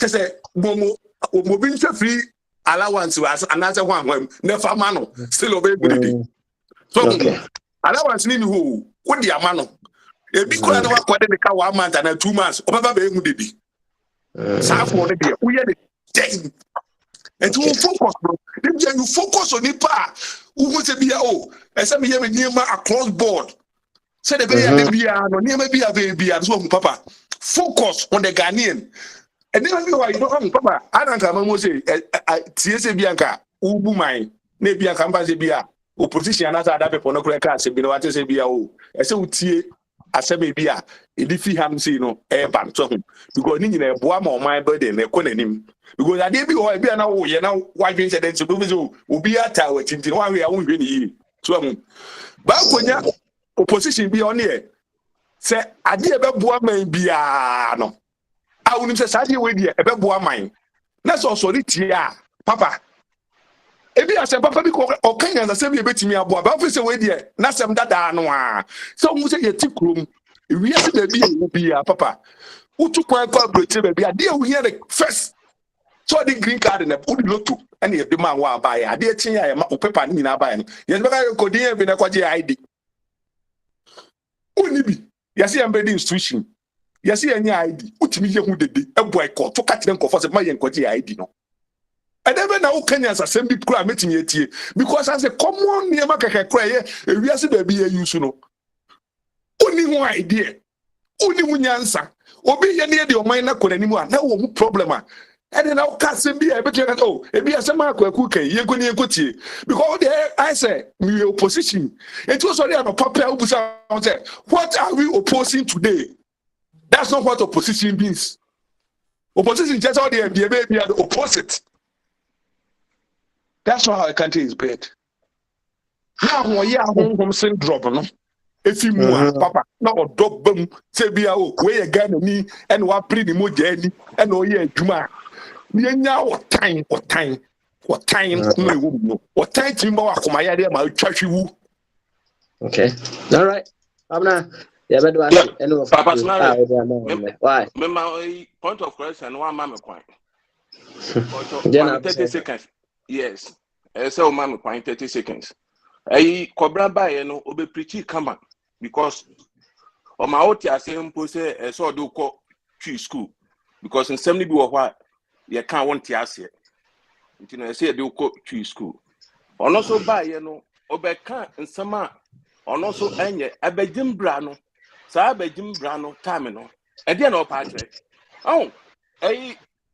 say mo bin free allowance was another one never man still obey good. So allowance ni who di amano. E bi kura na wakwade de ka 1 month and 2 months obaba be hu dedi. Sa for the we are the day. And to focus, bro. Then you focus on it. Who wants to be some me across board. Say the baby, no papa. Focus on the Ghanaian. And then you know, papa. I don't come say, TSA Bianca, Ubu mine, maybe a campus bia, opposition, and other people no correct. Say, be no what to say, be I say, Utie. Asebe bia edifi ham say no e ban to because ni nyina eboa ma o my body na ekọ nanim because ade bi o bia na wo ye na wadwen se den so bi so obi ata wa tintin wa hwe a wo hwe ni yi so ba konya opposition bi on here se ade e be boa man bia no a wonim se sade we die e be boa man na so so tie papa ebi asem papa bi ko okanya na se bi betimi aboa ba fi se we die na sem dada no a so mu se yeti krom wi ase da bi papa utu kwan kwa broche ba bi ade we here the first so the green card na udi lotu and e bi man wa ba ya ade tin ya ma o paper ni na ba ya no ye be ka ko din bi na kwaje ID uni bi ya se embedded institution ya se anya ID utimi ye hu dede e boycott to ka tren ko for se ma ye kwaje ID no. And then now Kenyans are sending crowd meeting here because as a common near Makaka cry, we are baby use no. Only one idea, only one answer. Obi near the minor could anymore. No problem. And then now can't be able to oh, if you are some cookie, you're going to go to because there I say, we opposition. It was already a papa who said, what are we opposing today? That's not what opposition means. Opposition just all the baby are the opposite. That's not how a country is built. Now, we are home syndrome, no? If you move, papa, now dog boom, say be a way again, me, and what pretty more journey, and oh, yeah, Juma. We are now what time, what time, what time, what time to my idea, my church you. Okay, all right. I'm not. Yeah, but Papa's why? My point of question, one mama point. 30 seconds. Yes. So mama point 30 seconds. Cobra by no obe preachy come on because on my out here saying pose so do call tree school because in 70 be what you can't want to ask here. You know, say do call tree school. On also by obe can in summer on also any abejim brano. Sa abejim brano time no. And then no part. Oh,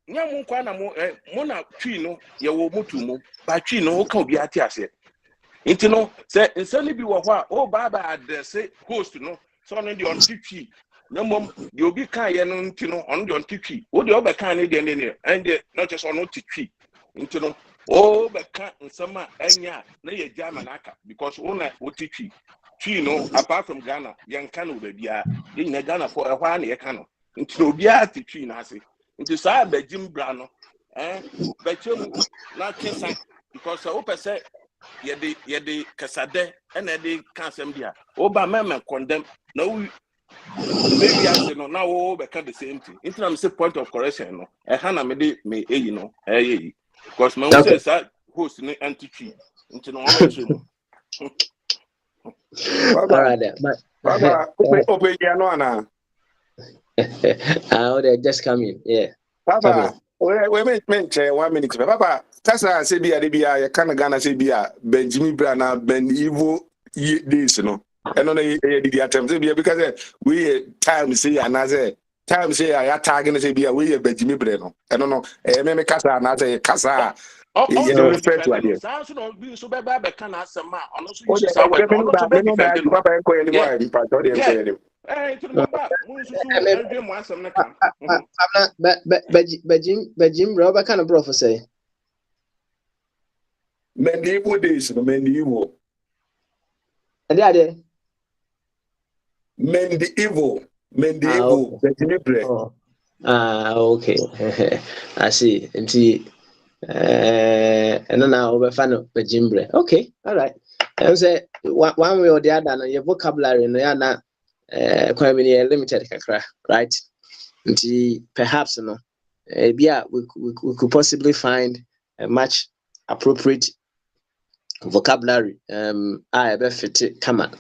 nyamu kwa na mo na twi no ye wo mutu mu ba twi no o ka obi ati ase nti no se nsani bi wo ho a o ba address host no so no de on twi nyamom de obi kan ye no nti no on de on twi o de oba kan ne de ne and not just on twi nti no o be kan nsama anya na ye jama naka because una o twi no apart from Ghana yan kan o ba bia ye na Ghana for e hwa na ye kan no nti no obi ati twi na ase. Into sa bejim brano bechum na kesa because o pese ye de kasade and ye kansem dia o ba meme condemn na we maybe as no na o be the same thing into am say point of correction no e ha na me de me eyi no eyi because me say sa host ni anti-tree into no o all right there Baba open ya no ana they just come in. Yeah. Papa, we meant 1 minute. Papa, that's a say be a kind Ghana say be a Benjamin Brana, Ben Evo days, you know. And on the attempt because we time say another time say I tagging say be a way Benjamin Breno. I don't know, Meme Casa, another Casa, Oh, You the know, most respect to defending. idea. Sounds don't be so bad, but can answer ma. I'm not so Oh, used to yeah, say what. I'm not so bad me defending. papa Yeah, anymore. Papa, don't yeah. him. Hey, to the mobile. Most so every once I'm not come. I'm not Bejim bro, what kind of bro for say? Medieval days, medieval. Ade. Medieval. Oh. Okay. I see. And then now we fan Bejimbre. Okay, all right. I say one way or the other, no, your vocabulary no ya na quite limited kakra, right? And perhaps no, yeah, we could possibly find a much appropriate vocabulary I be fit come on.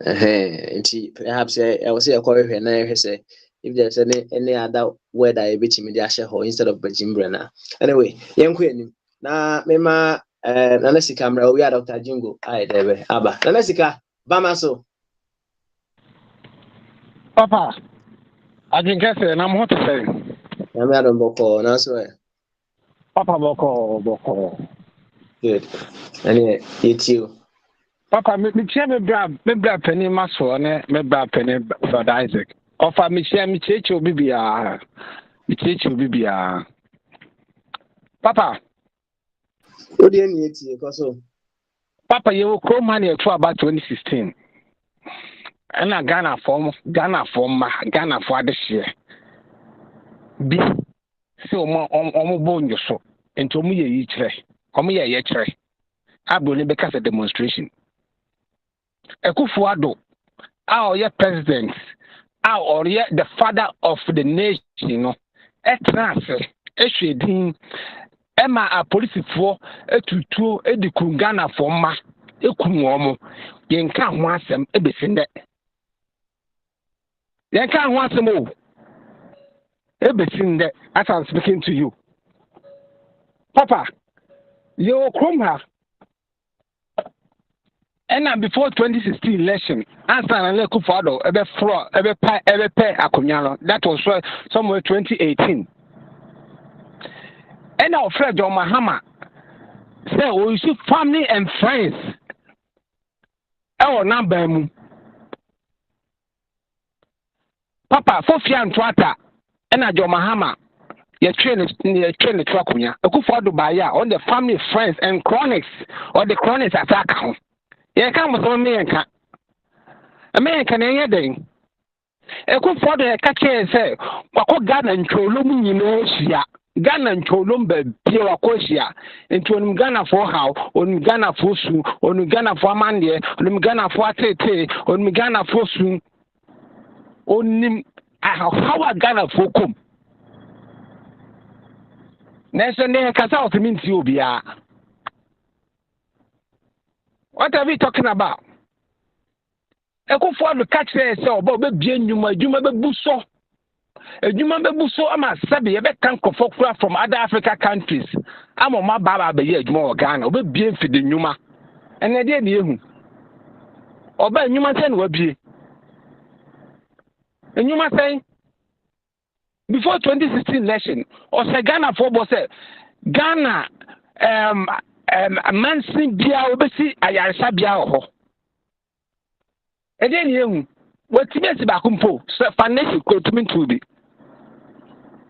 Perhaps I will say a query and say if there's any other word I bet me the instead of Bejimbre. Anyway, young queen na mema nanasi camera we are Dr. Jingo I there aba nanasika bamaso Papa, I can guess it, and I'm what to say. I'm out on boko na so Papa Boko. good and it's you Papa, me share me bra penny maso ne me bra penny Brother Isaac. Offer me share me checho bibia. Me checho bibia. Papa, what do you need to cause so Papa, you will money to about 2016. And I Ghana for this year. Be so more bone your so into me each way. Come here, yet tray. I believe because a demonstration. Ekufuado, our president, our the father of the nation, you know, Emma a police for to the Kungana for ma, Ekumomo, yen can't want them everything that. Yen can't want them all. Everything that as I'm speaking to you. Papa, you come here. And before 2016 election, answer and let Kufado every floor, every pay Akunyano. That was somewhere 2018. And our friend John Mahama said, we see family and friends. Our number. Papa, for Fian Twata, and John Mahama, you train the Trakunya. A Kufado Baya on the family, friends, and chronics, or the chronics attack. Yeah, come with America. American, anything. A good father, a catcher, and say, what Ghana and Cholum, you know, Ghana and Cholum, Pia Cosia, into Ghana for how, on Ghana for Su, on Ghana for Mandia, on Ghana for Tete, on Ghana for Su, on how Ghana for Cum. Next, and then Casal to mean you be. What are we talking about? I go for the catch there, so about being you, my Juma Buso. A Juma Buso, I'm a Sabi, a can conflict from other African countries. I'm on my Baba, be more Ghana, be being for the Numa. And I did you. Or by Numa 10 will be. And you must say, before 2016 election, or say Ghana for boss, Ghana, a man sing Bia, obesi, Ayarsa Bia ho. And then you, what Times Bakumpo, so financial commitment to be.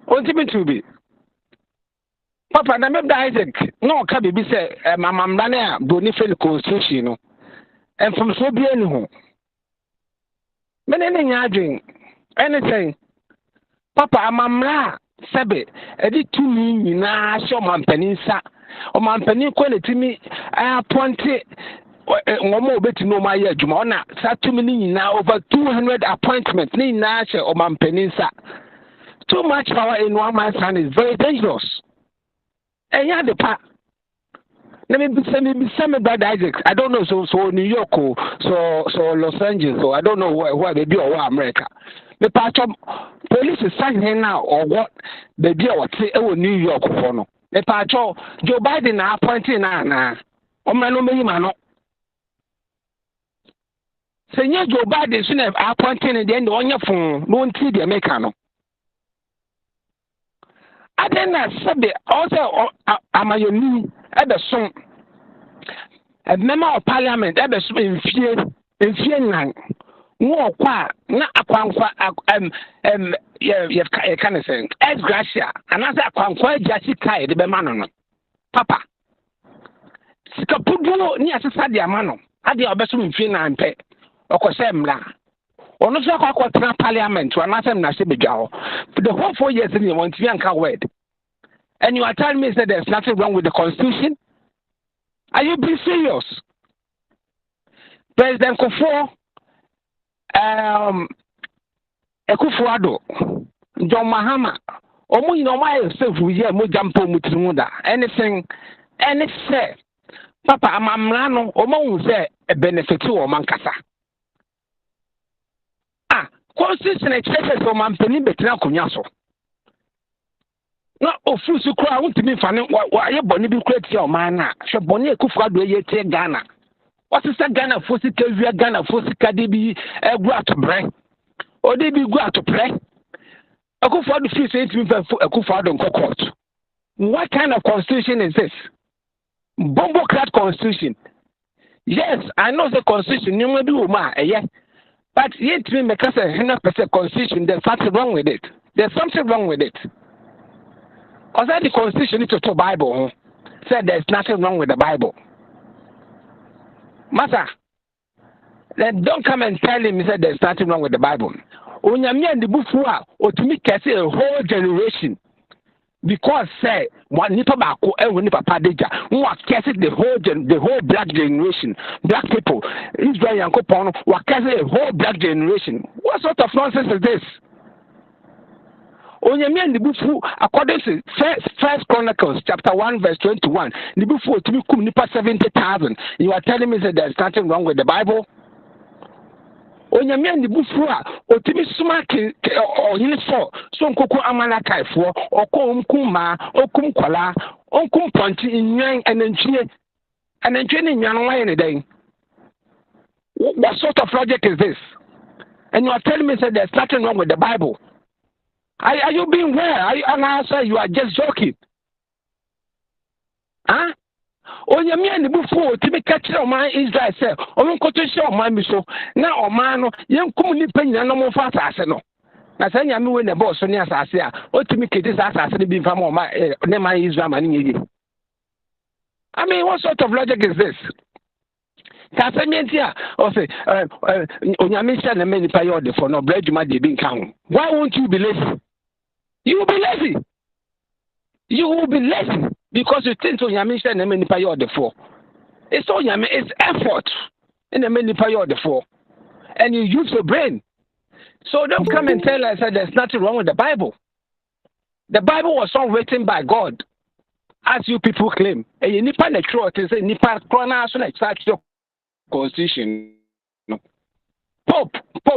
Ultimate to be. Papa, na me Isaac, no, can be say, Mamma Mania, Boniface Constitution, and from so be anyhow. Many drink anything. Papa, Mamma, Sabe, edit to me, na show man penisa, or man penny quality me, I appointed. One more bit no my year, Jumona, sat to me now over 200 appointments, ni Nasha or Man Penisa. Too much power in one man's hand is very dangerous. And yeah, the part. Let me send me Brother Isaac. I don't know, so New York, so Los Angeles, so I don't know where they be or where America. The part of police is signing now or what they be or say, oh, New York, no. The part of Joe Biden appointing now. Oh, man, no. Senior Joe Biden soon have appointed at the end on your phone, don't see the Americano. I then said also, am I your knee? ebesom a member of parliament ebesom infie nan wo kwa na akwankwa ye can say ex gracia anasa akwankwa agasi kai de be mano no papa sika puduo ni asesa de amano ade obesom infie nan pe okose mra ono so akwa parliament anasa na se bedwa for the whole 4 years in you want to anka word. And you are telling me that there's nothing wrong with the Constitution? Are you being serious? President Kufuor, Ekufuado, John Mahama, Omo you know why yourself we hear mo jump mutrimunda. Anything, say, Papa Amamrano, Omo say a benefit to Omankasa. Constitution expresses for Mampeni Betina Kunyaso. No, ofusu kwa wuntimi fane wa ye boni bi kwati o man na hwe boni ekufu ado ye tie Ghana. What is that Ghana fosika wi Ghana fosika de bi egu atobre. O de bi gu atobre. Ekufu ado fi say ntimi fa ekufu ado court. What kind of constitution is this? Bombocrat constitution. Yes, I know the constitution you may do ma but yet me make us 100% constitution there's something wrong with it. There's something wrong with it. Also, the Constitution is to Bible. Said there's nothing wrong with the Bible. Master, then don't come and tell him said there's nothing wrong with the Bible. Onyame and the bufua or to me can say a whole generation. Because say one nipa bako and one nipa padeja, who are casting the whole black generation, black people, Israel and Kopon, who are casting a whole black generation. What sort of nonsense is this? Onyame and the bufu according to First Chronicles chapter 1 verse 21, the bufu to me kum nipa 70,000. You are telling me that there's nothing wrong with the Bible? Onyame and the bufu otimi suma or unifor so nkoko amana kaifo okom kuma okum kwala onkum ponti nyan anantwie ni nyan wan ne den. What sort of project is this? And you are telling me that there's nothing wrong with the Bible? Are you being where? And I say you are just joking. Huh? Onyame and the bufu to be catch my Israel say, Omun koto show my miso. Now Omano, young community penny no more fast as no. Na say nyame we ne boss ni asase a, o to me kete asase ni bi fam o my Israel man ni. I mean, what sort of logic is this? Kasemientia or say Onyame sha na many pay order for no bread you ma dey bin kan. Why won't you be lazy? You will be lazy. You will be lazy because you think Onyame sha na many pay order for. It's Onyame, it's effort in the many pay order for. And you use your brain. So don't come and tell us that there's nothing wrong with the Bible. The Bible was not written by God, as you people claim. And you nipa the truth is a nipa krona so like such Constitution. No. Pope,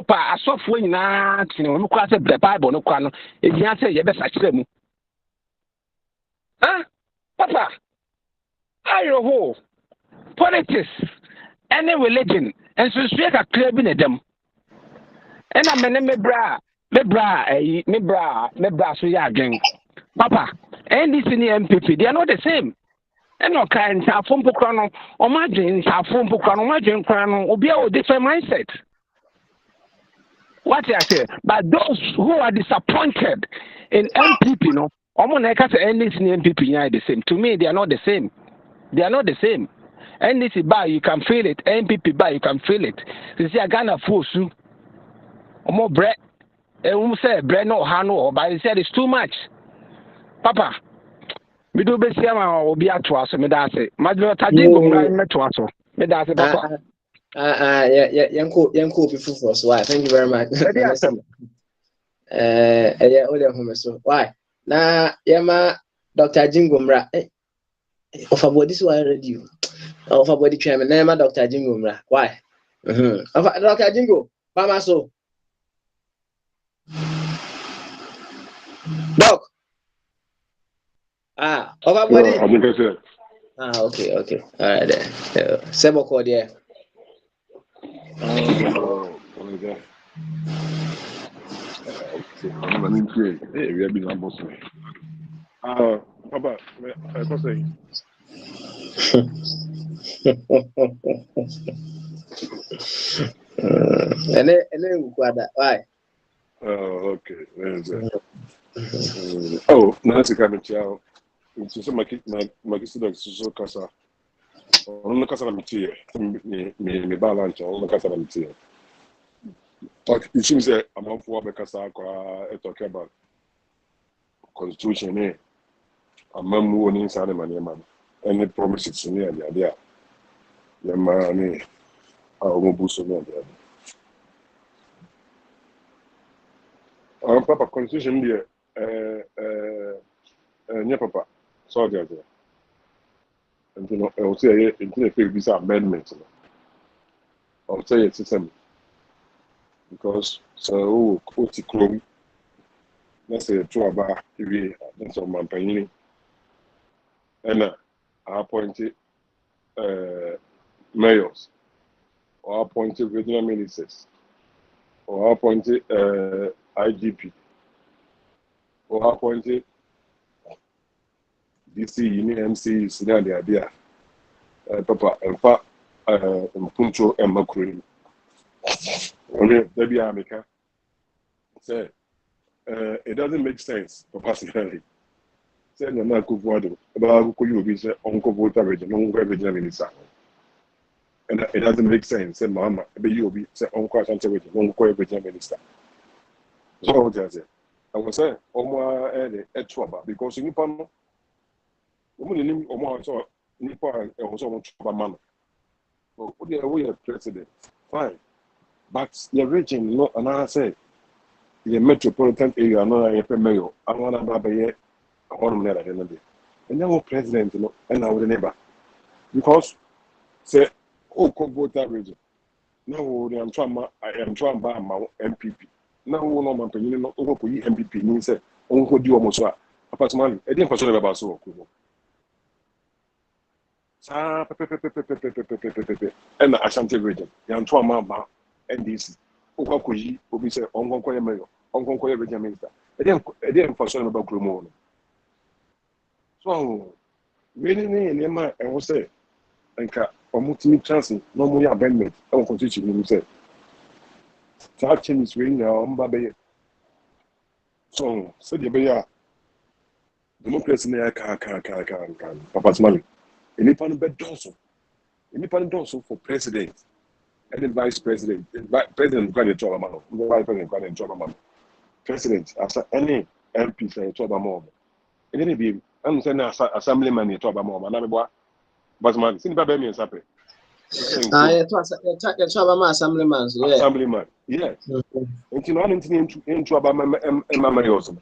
I saw for you now. You can't say the Bible. No, can if you answer, you better say them. Huh, Papa? Are you who? Politics, any religion, and so speak a clear in them. And I'm me bra, so yeah, gang. Papa, and this in the MPP, they are not the same. And no kind of phone crano or margins have phone crano, margin crano, will be a different mindset. What I say, but those who are disappointed in MPP, no, Omoneka say and this in MPP are the same. To me, they are not the same. They are not the same. And this is by you can feel it. MPP by you can feel it. You see, I got force you. More bread. And say bread no hano, but he said it's too much. Papa. We do be see or be at us, me that's it. My daughter Jingo met to us. Me that's it, Papa. Yanko before us. Why? Thank you very much. Yeah, so why? Na yama Dr. Jingo Mra. Of about this one already. Of about the chairman, name Dr. Jingo Mra. Why? Dr. Jingo, Mama so. Doc. Overbody. Okay. All right then. Sebo code there. Papa, I was saying. And why? Oh, okay. Oh, Nancy coming chow. It's just my students so casa. On the casa material. Me balance on the casa material. But it seems that I'm on for casa talking about constitution. I'm moving inside my man. Any promises in the idea. Your man, I won't boost on the Papa constitution there. Yeah, Papa. Sorry, and you know, I will say these amendments. I will say it's system because so what's it called? Let's say two about TV. That's on my opinion. And I appointed mayors, or appointed regional ministers, or appointed IGP, or appointed DC, MC, Sudan, the idea. Papa, in fact, Puncho and Macron. Maybe America. Say, it doesn't make sense, personally. Say, no, no, good word. About who you be say, Uncle Voter Region, Uncle Regional Minister. And it doesn't make sense. Say, Mama, be you be say, Uncle Ashanti Region, Uncle Regional Minister. So, what I say, I was saying, trouble because you know, woman, so Nippon, also want trouble, man. So, we are president. Fine. But the region, no, and I say, the metropolitan area, no, I am mayor. I want to buy a one minute at the end of the day. And then, president, you know, and I would neighbor. Because, say, oh, voter region. No, I am trying to buy my MPP. Now, no, my opinion, not over for MPP, means, say, Uncle do almost what. Apparently, I didn't question about so. And Ashanti region, the Antwama NDC, Okakuji, will be said, Ongonkoya Mayor, Ongonkoya Region Minister. I didn't question about Grumon. So, really, and I will say, and for multi chance, no more amendment, on constitution, you say. Touching is ring now, Baby. So, said the Bayer, democracy, can, Papa's money. Independent bed also for president and then vice president. President granted job amount. Vice president granted job amount. President as any MP say job amount. And then be I'm saying assemblyman job amount. Na me boa. But man, sin ba be me sape. You trouble my assemblyman. Yeah. Assemblyman. Yes. And you know in trouble my also.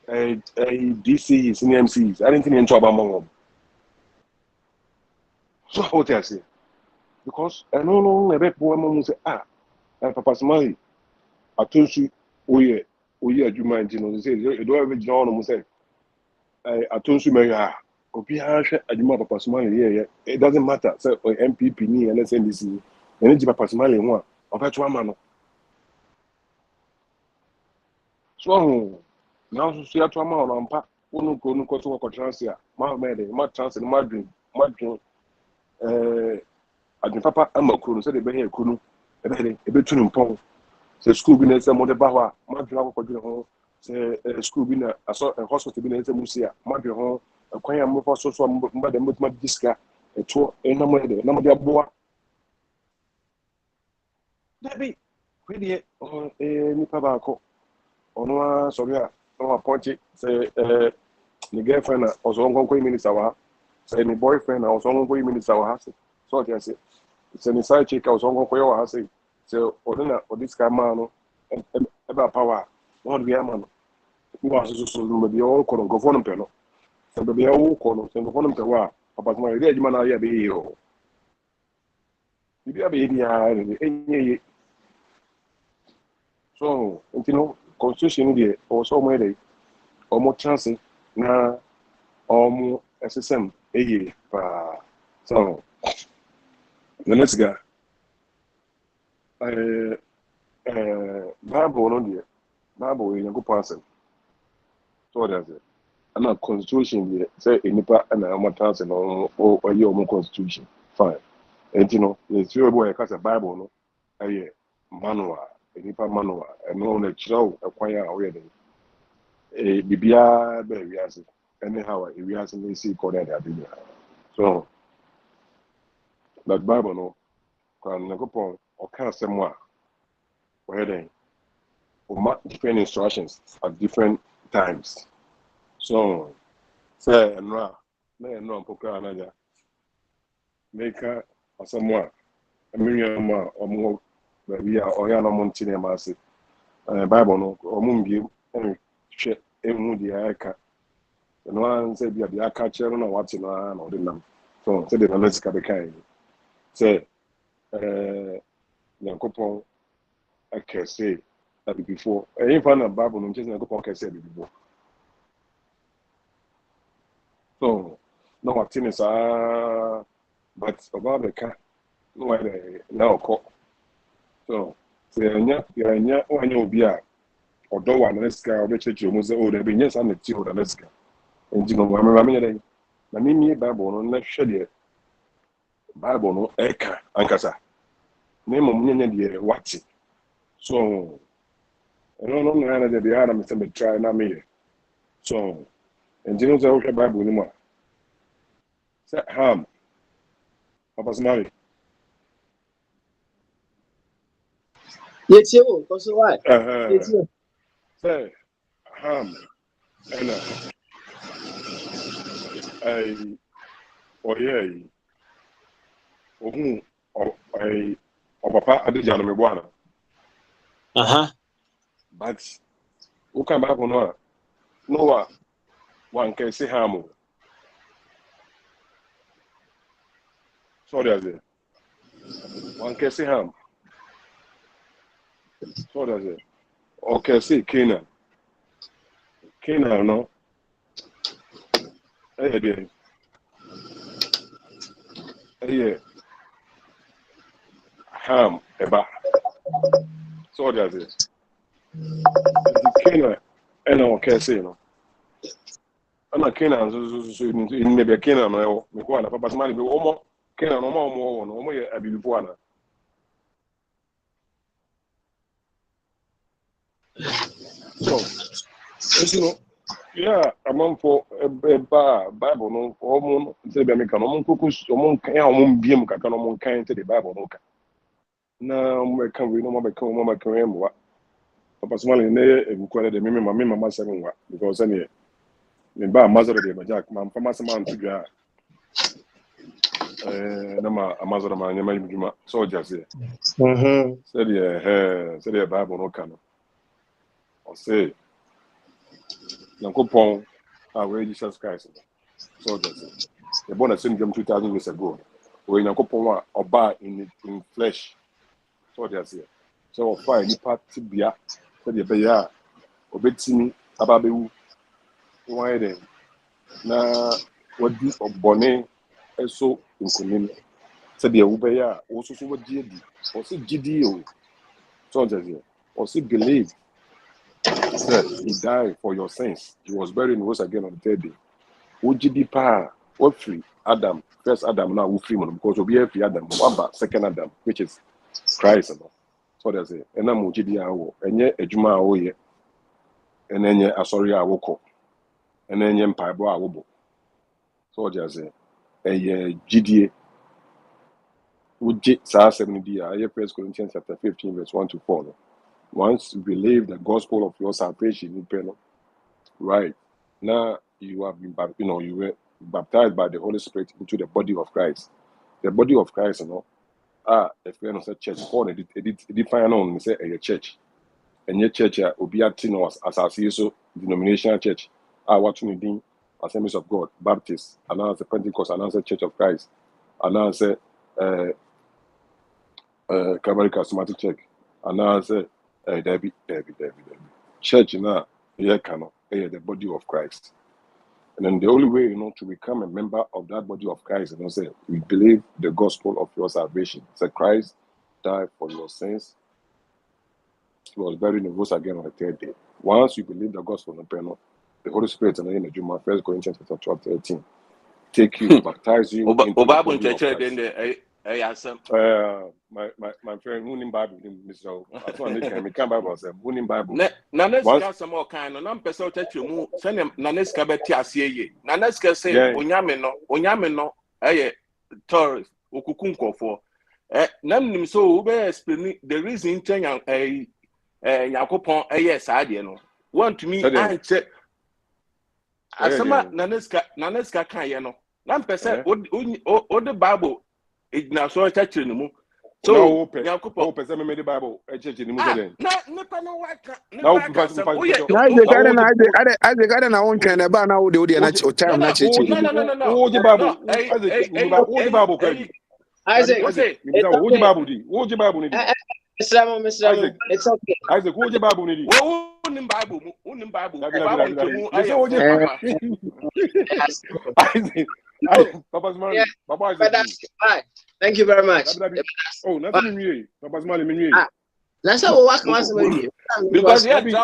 DC senior MCs. I didn't in trouble amount. So what I say? Because I know a bit more say, Papa Smiley, I told you, we are you mind, you know, say, you don't have a John, say, I told you, Papa Smiley, it doesn't matter, say, MPP, and let's say this, and it's Papa Smiley, one, of that one man. So now, see, I told my own, one who go to work on transit, my man, my transit, my dream. I think Papa Amakuru said, "The Benny Kunu, a bit too important. Say school been as a mother Bawa, Madra for home, say school been a hospital been as a Musia, Madra home, a quite more for social mother with disca, a tour, a number of boa. That be pretty on a Nipabaco, on one, sorry, no appointed, say, the girlfriend was on one minutes hour, say, my boyfriend, I was on 1 minutes hour. So I say, it's an inside check. I was on for I say, so or this guy man about power. Not be a man who was so be all corner go for them penal. So be all corner, send for them to what about my red man. I be hero. You be a baby. So, you know, constitution there also made or more chance now or more SSM a year. So, the next guy, Bible on there, Bible in a good person. So that's it. and a constitution say enipa and a matters and or your constitution. Fine. And you know, it's your boy because a Bible no aye manual, enipa manual, and no natural acquire already. A bibia be as anyhow we as in see coded so that Bible no can go upon or can somewhere where they different instructions at different times. So say and ra no poker anaja make a somewhere a million or more we are or yana mountain massive Bible no or moon give and shit emu the aka and one said the aka chair no what's in or the name so say the analytics be kind say Yankopon I can say that before any fan of Bible no just Yankopon can say before so no what is but about the car no way now call so say nya when you be a odo wa na sika obechechi omo say o da be nyesa na ti o da na sika enti no ma me dey na me Bible no na hwe de Bible no eka ankasa na mom nyanya de wati so no na de ya na me say me try na me so enti no say o hwe Bible ni mo say ham papa smari Yes, you. Because why? Yes, you. say ham and I oye ohun I papa adeja no me bwana but who come back on no one can say ham sorry as one can say ham sorry as okay say Canaan no ham eba sorry as Canaan and okay say no ana Canaan so in maybe Canaan no me ko na papa smali be omo Canaan no omo ye abibifu ana so you know yeah among for Bible no omo say be me kan omo kokus omo kan omo biem kaka no omo kan te the Bible no ka na omo kan we no omo kan omo kan em wa papa smali ne ebukwale de me mama seven wa because any me ba mazoro de majak ma mfa masema ntudwa na ma amazoro ma nyama yimduma so jase say the Bible no kan o say Yankopon we Jesus Christ so jase the born sin 2000 years ago we Yankopon oba in flesh so jase so fine ni part bia say the be ya obetimi ababewu why then na wadi obone eso nkunim say the ubeya also so wadi edi o say gidi o so jase o say believe that he died for your sins. He was buried and rose again on the third day. Ujidi pa, what free Adam, first Adam now who free man because we be free Adam, what second Adam, which is Christ. So that's it. And I'm ujidi awo, enye ejuma awo ye, and enye asori awo ko, and enye mpaibo awo bo. So that's it. Eye GDA. Uji sa 70 dia. 1 Corinthians chapter 15 verse 1 to 4. Once you believe the gospel of your salvation, right now you have been, you were baptized by the Holy Spirit into the body of Christ. The body of Christ, if you know, church, called it define on say a church, and your church will be acting as a denominational church. What you need, Assemblies of God, Baptist, announce the Pentecost, announce the Church of Christ, announce Calvary Charismatic Church, announce Debbie. Church now, the body of Christ. And then the only way, to become a member of that body of Christ, say, we believe the gospel of your salvation. Say, Christ died for your sins. He was buried and rose again on the third day. Once you believe the gospel, the Holy Spirit and in the Juma, 1 Corinthians 12:13. Take you, baptize you into the body of Christ. My friend, who in Bible, Mr. That's why I can't Bible say, who in Bible. Naneska some more kind, no person touch you, send him Naneska Betiasie. Naneska say, Onyameno, tourist, Okukunko for. Nam so explain the reason a Yakopon, yes, I know. Want to me, I check. Asama Naneska Kayano. Nam person, what the Bible is now so touching you. So, Yakopon made the Bible, a church in the Muslim. I got an own kind of banner with the audience or time. No. The Bible, Isaac, what the Bible did? What the Bible did? Mr. It's okay. Isaac, what the Bible did? Papa's money. Thank you very much. Oh, nothing me. Papa's money. That's how we work once a week. Because Isaac,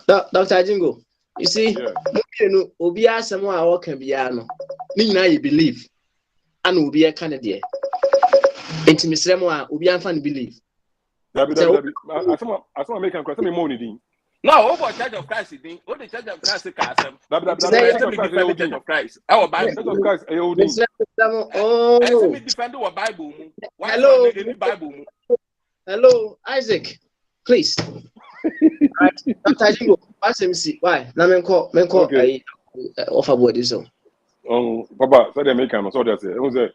Dr. Jingo, you see, Obia Samoa Walker Biano, Nina, you believe, and will be a Canadian. Intimisemo, Ubian fan believe. I saw make a question money. No, over Church of Christ, what the Church of Christ is Church of Christ. Our Bible of Christ, defend our Bible. Hello, Isaac, please. Right, Dr. Jingo, ask him see why. Now, menko offer board is so. Papa, so they make him so that's it. It was a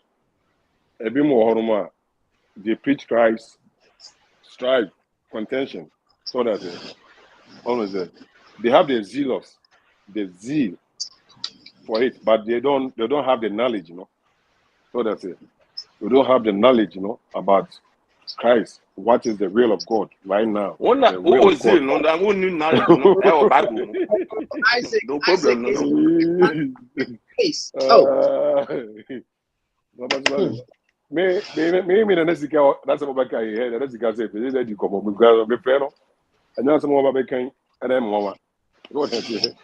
bit more horror. They preach Christ, strife, contention. So that's it. Always they have the zeal for it, but they don't have the knowledge, So that's it. They don't have the knowledge, about Christ. What is the will of God right now? Isaac, no problem. Please. Me na nesika that's about kai here na nesika say pe dey come me grado me fe no anya some over be kan na me mama go ahead here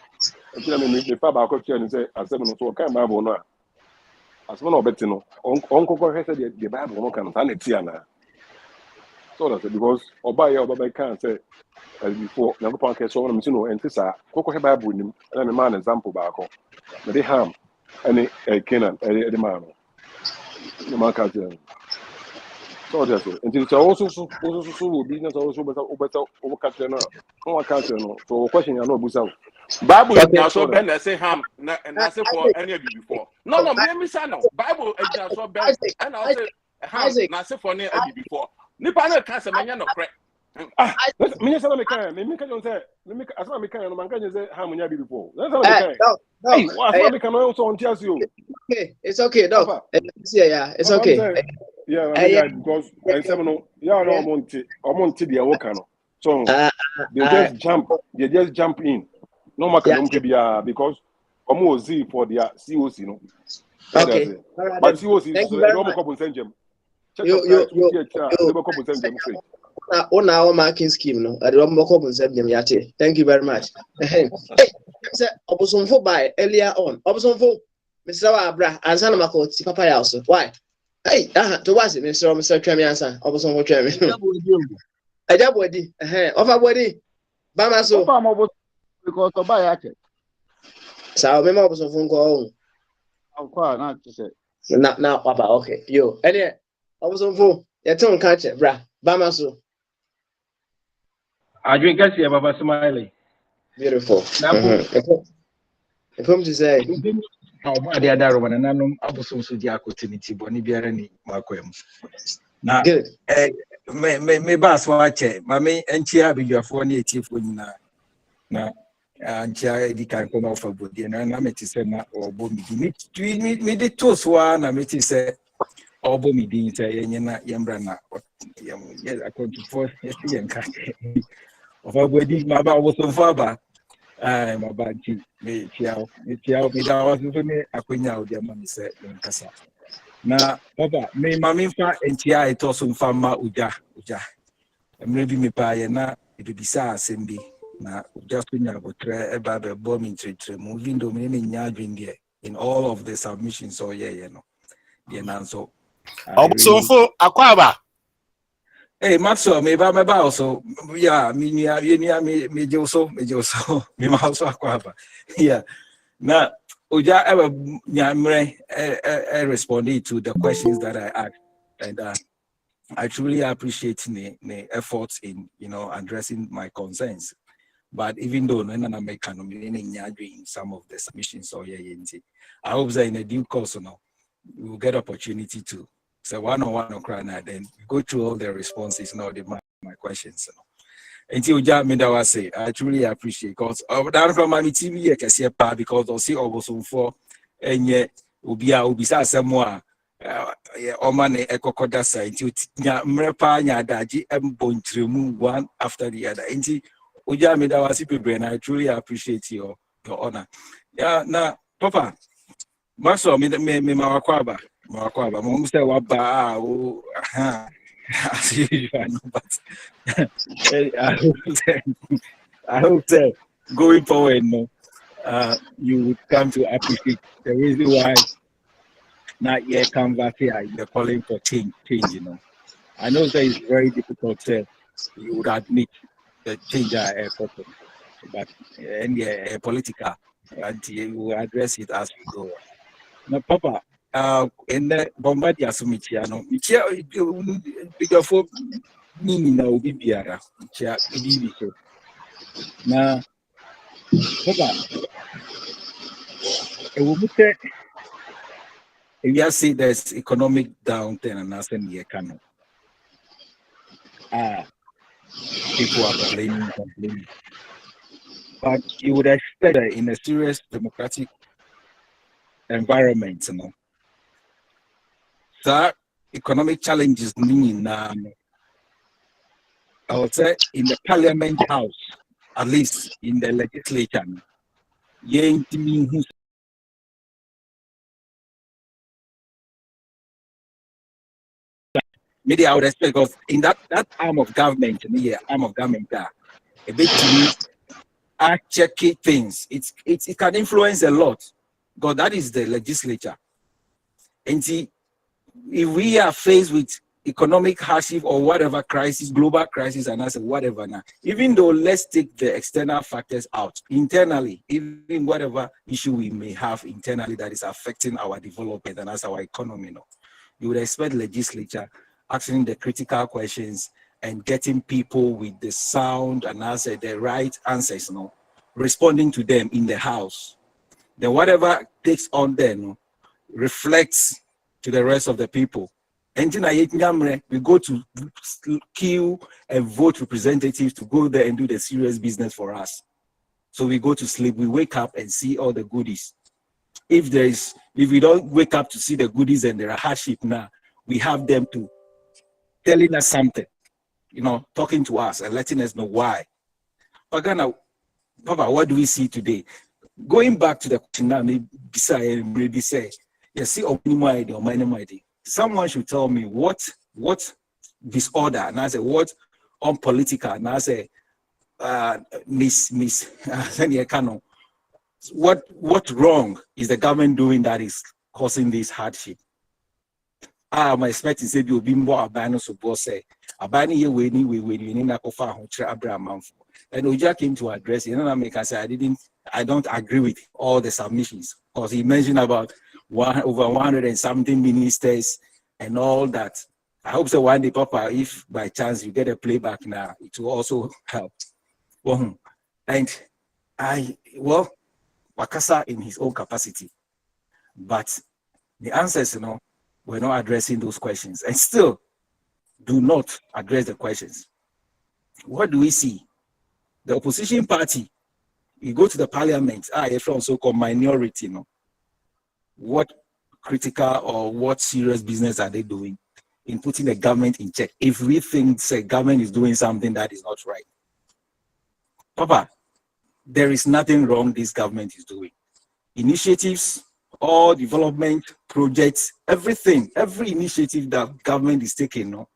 ntira me fa ba ko tia ni say asem no so kan Bible no asem no obeti no onkoko he say the Bible no kan na tia na so that's because oba be kan say before na go pan ke so no me no entisa kokko he Bible nim na me man example ba ko me dey ham any Canaan the man no man can tell. So that's it. And it's also business also better over catching no one can't no. So question you know busa. Bible is so ben I say ham and I say for any of you before. No, me say no. Bible is so ben and I say ham na say for any before. Nipa no can say manya no correct. Me say me can say me as me can no man can say ham nya before. That's how me can. Hey, what me can also on tears you. Okay, it's okay, dog. Yeah, it's okay. Yeah, because I say no, Monty the worker no. So they just jump in. No matter because almost Z for their COC, no. Okay. But COC is no couple send them. On our marking scheme, no. I don't know send them yet. Thank you very much. Hey, Obosom for by earlier on. Obosom for Mr. Abra and San Marco, Papa also. Why? Hey, to was it, Mr. Tremi answer. Obosom for Tremi. I double body. Offer body. Bamaso. Because to buy it. So, remember Obosom phone call. Of course, not to say. Now, Papa, okay. You, any Obosom for your tongue catch it, bra. Bamaso. I drink as here, Baba Smiley. Beautiful. If I'm to say, the other one, and I'm also so the opportunity, Bonnie Biarani, Marquem. Now, good. May Bass watch it, Mammy, and Chia be your 480 when now, and Chia, the can come off of Budi, and I'm at Sena or Bomi. Me the toast one, I'm at say, or Bomi being say, Yambrana, yes, I come to force yesterday and cat. Of our wedding, my bar was so far back. I'm about to me, Chiao, me that was me. I couldn't know the money said in Casa. Na papa me mami fa entia etoso mfa ma uja. Maybe me pa ye na ebisa asem bi na just nya botre eba be bom into moving do me nya adwin in all of the submissions so yeah no. The nanso. Obsonfo akwaba. Hey, Maxwell, me also. Yeah, me also. Me also akwaba. Yeah. Now, Uja ever responded to the questions that I asked, and I truly appreciate the efforts in addressing my concerns. But even though I make some of the submissions, I hope that in the due course, we will get opportunity to. So one-on-one then go through all the responses now, my questions. Until I truly appreciate because down from my TV because I'll see also for and yet ubisa somewhere omane ekokoda side until mrepa nya daji mbontremu one after the other. Until Uja Midawasi people, and I truly appreciate your honor. Yeah, now Papa, Maso me mawakwaba. Mom say waba but I hope that going forward, you would come to appreciate the reason why not yet come back here. You're calling for change. I know that it's very difficult to you would admit the change are important, but political, and you will address it as we go. Now, Papa. In the Bombardier Sumichiano, bigger for me now, Bibiara, now, Papa, if you see there's economic downturn and nothing here can people are complaining, but you would expect that in a serious democratic environment, that economic challenges meaning I would say in the Parliament House, at least in the legislature, maybe I would expect because in that arm of government, a bit checky things. It can influence a lot because that is the legislature. And see, if we are faced with economic hardship or whatever crisis, global crisis, and I say whatever now, even though let's take the external factors out, internally, even whatever issue we may have internally that is affecting our development and as our economy, you would expect legislature asking the critical questions and getting people with the sound and answer the right answers, responding to them in the house. Then whatever takes on then reflects to the rest of the people. And we go to queue and vote representatives to go there and do the serious business for us. So we go to sleep, we wake up and see all the goodies. If we don't wake up to see the goodies and there are hardship now, we have them to telling us something, talking to us and letting us know why. Pagana, Papa, what do we see today? Going back to the question now, maybe say, someone should tell me what disorder, and I say what unpolitical, and I say what wrong is the government doing that is causing this hardship? I'm expecting say you be more abandoned so boss say abandon you we need na kofa ho kire Abraham. And Oja came to address it, and I say I don't agree with all the submissions because he mentioned about over 100 and something ministers and all that. I hope so one day, Papa, if by chance you get a playback now, it will also help. And Wakasa in his own capacity, but the answers, we're not addressing those questions and still do not address the questions. What do we see? The opposition party, you go to the parliament, from so-called minority, what critical or what serious business are they doing in putting the government in check? If we think the government is doing something that is not right, Papa, there is nothing wrong this government is doing. Initiatives all development projects, everything, every initiative that government is taking, no,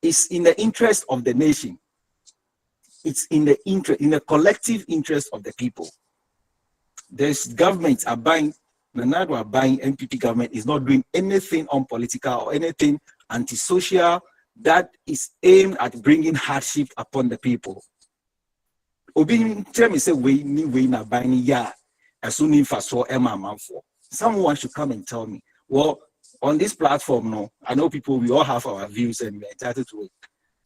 is in the interest of the nation. It's in the collective interest of the people. There's governments are buying, Nanado are buying, NPP government is not doing anything unpolitical or anything antisocial that is aimed at bringing hardship upon the people. Obi tell me say we na buying ya as soon as I saw Emma for. Someone should come and tell me. Well, on this platform, no, I know people, we all have our views and we're entitled to it.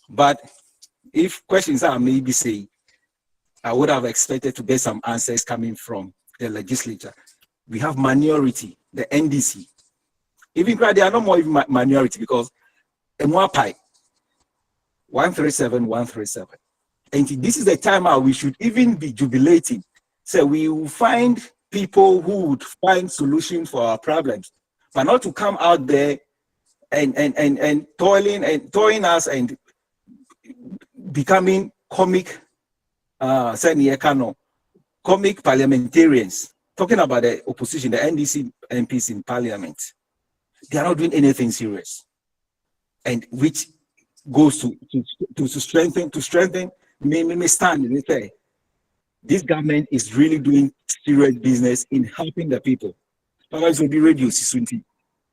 But if questions are maybe say, I would have expected to get some answers coming from the legislature. We have minority, the NDC. Even they are no more even minority because Mwapai 137. And this is the time we should even be jubilating. So we will find people who would find solutions for our problems, but not to come out there and toiling us and becoming comic parliamentarians, talking about the opposition, the NDC MPs in parliament. They are not doing anything serious, and which goes to strengthen me stand and say this government is really doing serious business in helping the people. Otherwise, will be reduced.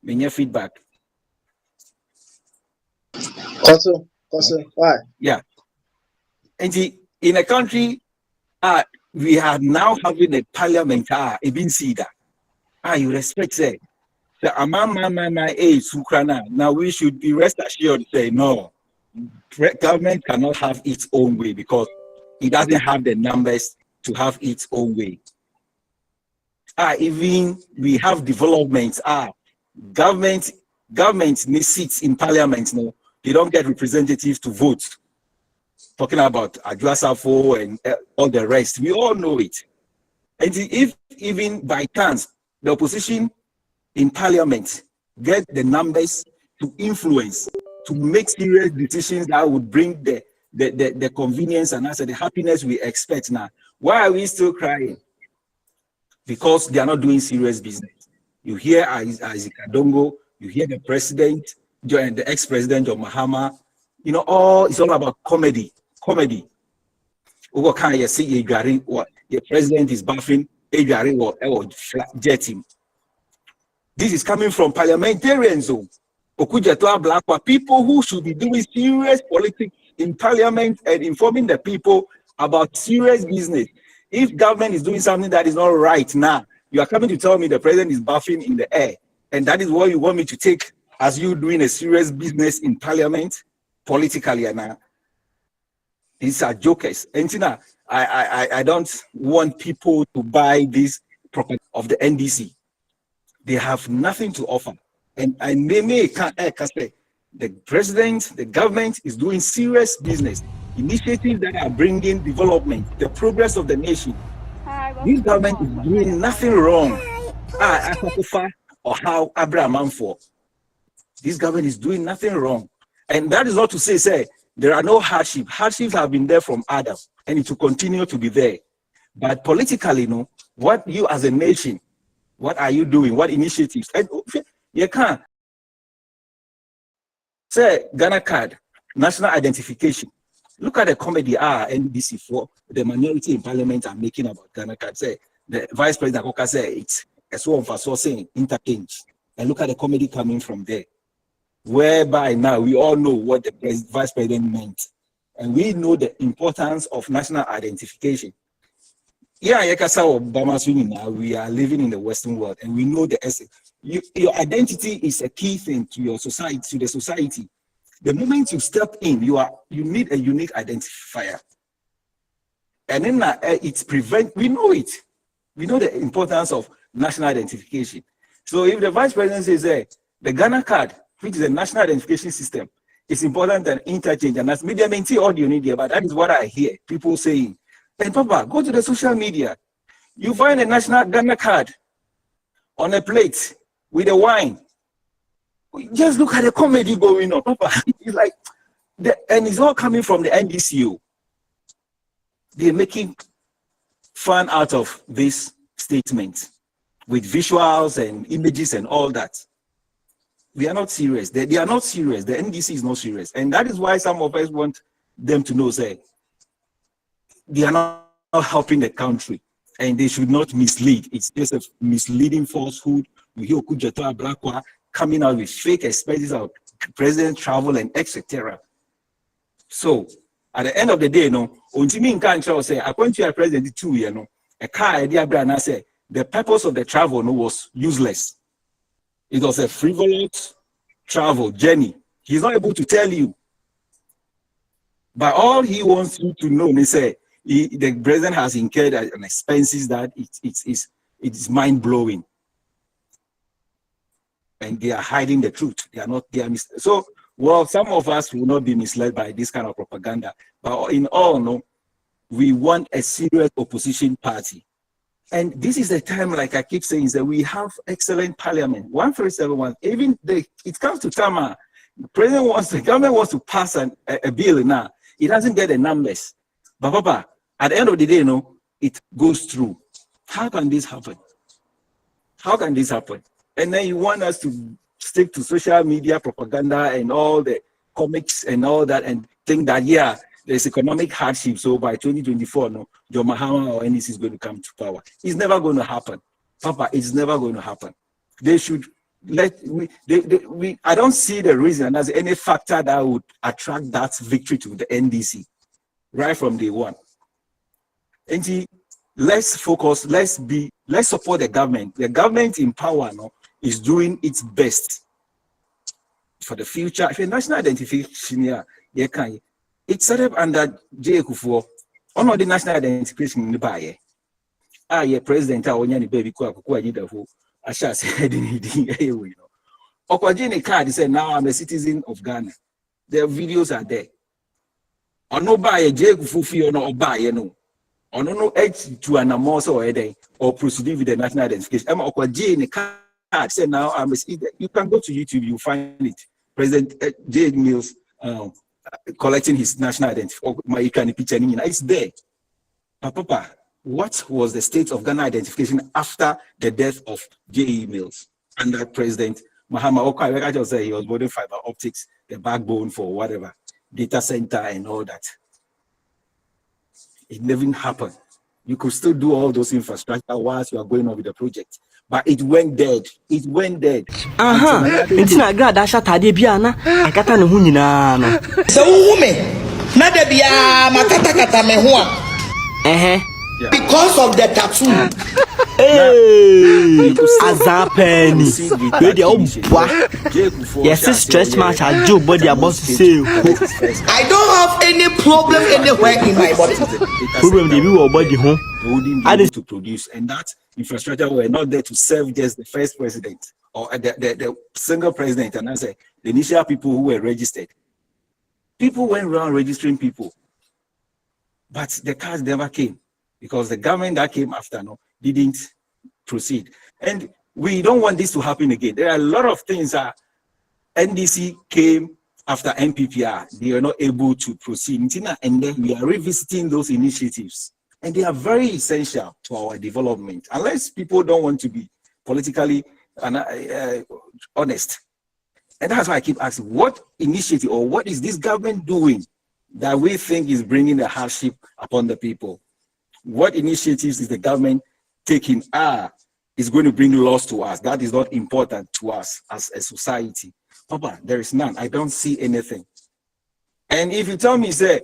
Many feedback. Also, why? Yeah. And in a country, we are now having a parliament. You respect say the age Ukraine. Now we should be rest assured say no. Government cannot have its own way because it doesn't have the numbers to have its own way. Even we have developments. Government needs seats in parliament. No, they don't get representatives to vote. Talking about Adwoa Safo and all the rest, we all know it. And if even by chance the opposition in parliament get the numbers to influence, to make serious decisions that would bring the convenience and also the happiness we expect now, why are we still crying? Because they are not doing serious business. You hear Isaac Adongo, you hear the president, the ex-president of Mahama, it's all about comedy. You see, the president is buffing, or jetting. This is coming from parliamentarians, people who should be doing serious politics in parliament and informing the people about serious business. If government is doing something that is not right now, you are coming to tell me the president is buffing in the air, and that is what you want me to take as you doing a serious business in parliament politically. Now, these are jokers. And I don't want people to buy this property of the NDC. They have nothing to offer. And the president, the government is doing serious business, initiatives that are bringing development, the progress of the nation. This government is doing nothing wrong. Or how Abraham for. This government is doing nothing wrong. And that is not to say there are no hardships. Hardships have been there from Adam, and it will continue to be there. But politically, what you as a nation, what are you doing? What initiatives? And you can't say Ghana card, national identification. Look at the comedy NBC for the minority in parliament are making about Ghana card. Say the vice president Koka say it's a sort of saying interchange. And look at the comedy coming from there. Whereby now we all know what the vice president meant. And we know the importance of national identification. We are living in the Western world, and we know the essence. Your identity is a key thing to your society, to the society. The moment you step in, you need a unique identifier. And then we know it. We know the importance of national identification. So if the vice president says the Ghana card, which is a national identification system, is important than interchange, and that's media maintain all you need here, but that is what I hear people saying. And Papa, go to the social media. You find a national Ghana card on a plate with a wine. Just look at the comedy going on, Papa. It's like, and it's all coming from the NDCU. They're making fun out of this statement. with visuals and images and all that. We are not serious. They are not serious. The NDC is not serious. And that is why some of us want them to know, say, they are not helping the country and they should not mislead. It's just a misleading falsehood. We hear Okujeto Ablakwa coming out with fake expenses of president travel and etc. So at the end of the day, Untimi Nkancha say, according to your president 2 years, a car idea brand say the purpose of the travel was useless. It was a frivolous travel journey. He's not able to tell you. But all he wants you to know, he say, the president has incurred an expenses that it's mind-blowing. And they are hiding the truth. They are not there. So, well, some of us will not be misled by this kind of propaganda. But in all, no, we want a serious opposition party. And this is the time, like I keep saying, is that we have excellent parliament. 137, even it comes to Tama, the government wants to pass a bill now. It doesn't get the numbers. But Papa, at the end of the day, it goes through. How can this happen? How can this happen? And then you want us to stick to social media propaganda and all the comics and all that and think that, yeah, there's economic hardship. So by 2024, John Mahama or NDC is going to come to power. It's never going to happen. Papa, it's never going to happen. They should I don't see the reason as any factor that would attract that victory to the NDC right from day one. And let's focus, let's support the government. The government in power is doing its best for the future. If a national identification here, it's set up under J. Kufuor. On the national identification in the buyer. President, I baby I shall say, Okwajini card said, now I'm a citizen of Ghana. Their videos are there. Or no buy a J. Kufuor or no buy, or no edge to an amos or a day, or proceed with the national identification. I'm Okwajini card said, now I'm a citizen. You can go to YouTube, you find it. President J. Mills collecting his national identification. It's there. Papa, what was the state of Ghana identification after the death of J.E. Mills under President Mahama? I just say he was building fiber optics, the backbone for whatever, data center and all that. It never happened. You could still do all those infrastructure whilst you are going on with the project. But it went dead. It went dead. It's not glad that shot Biana. I got an hunina. So, woman, not the Bia Makata Mehua. Because of the tattoo. Hey, Azapeni. Yes, it's stretch match. I do body about to say. I don't have any problem anywhere in my body. Problem the new body home. Added to produce, and that infrastructure were not there to serve just the first president or the single president. And I say the initial people who were registered. People went around registering people, but the cars never came because the government that came after didn't proceed. And we don't want this to happen again. There are a lot of things that NDC came after NPPR. They are not able to proceed. And then we are revisiting those initiatives. And they are very essential to our development. Unless people don't want to be politically honest. And that's why I keep asking, what initiative or what is this government doing that we think is bringing the hardship upon the people? What initiatives is the government taking? Is going to bring loss to us. That is not important to us as a society. Papa, there is none. I don't see anything. And if you tell me, say,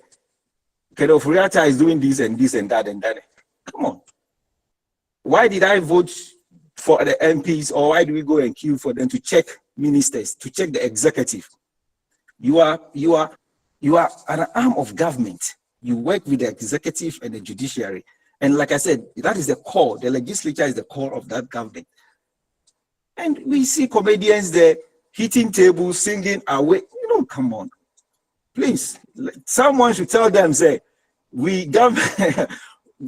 Kedofuriata is doing this and this and that, come on. Why did I vote for the MPs, or why do we go and queue for them to check ministers, to check the executive? You are an arm of government. You work with the executive and the judiciary. And like I said, that is the core. The legislature is the core of that government. And we see comedians there hitting tables, singing away. Come on. Please, someone should tell them, say,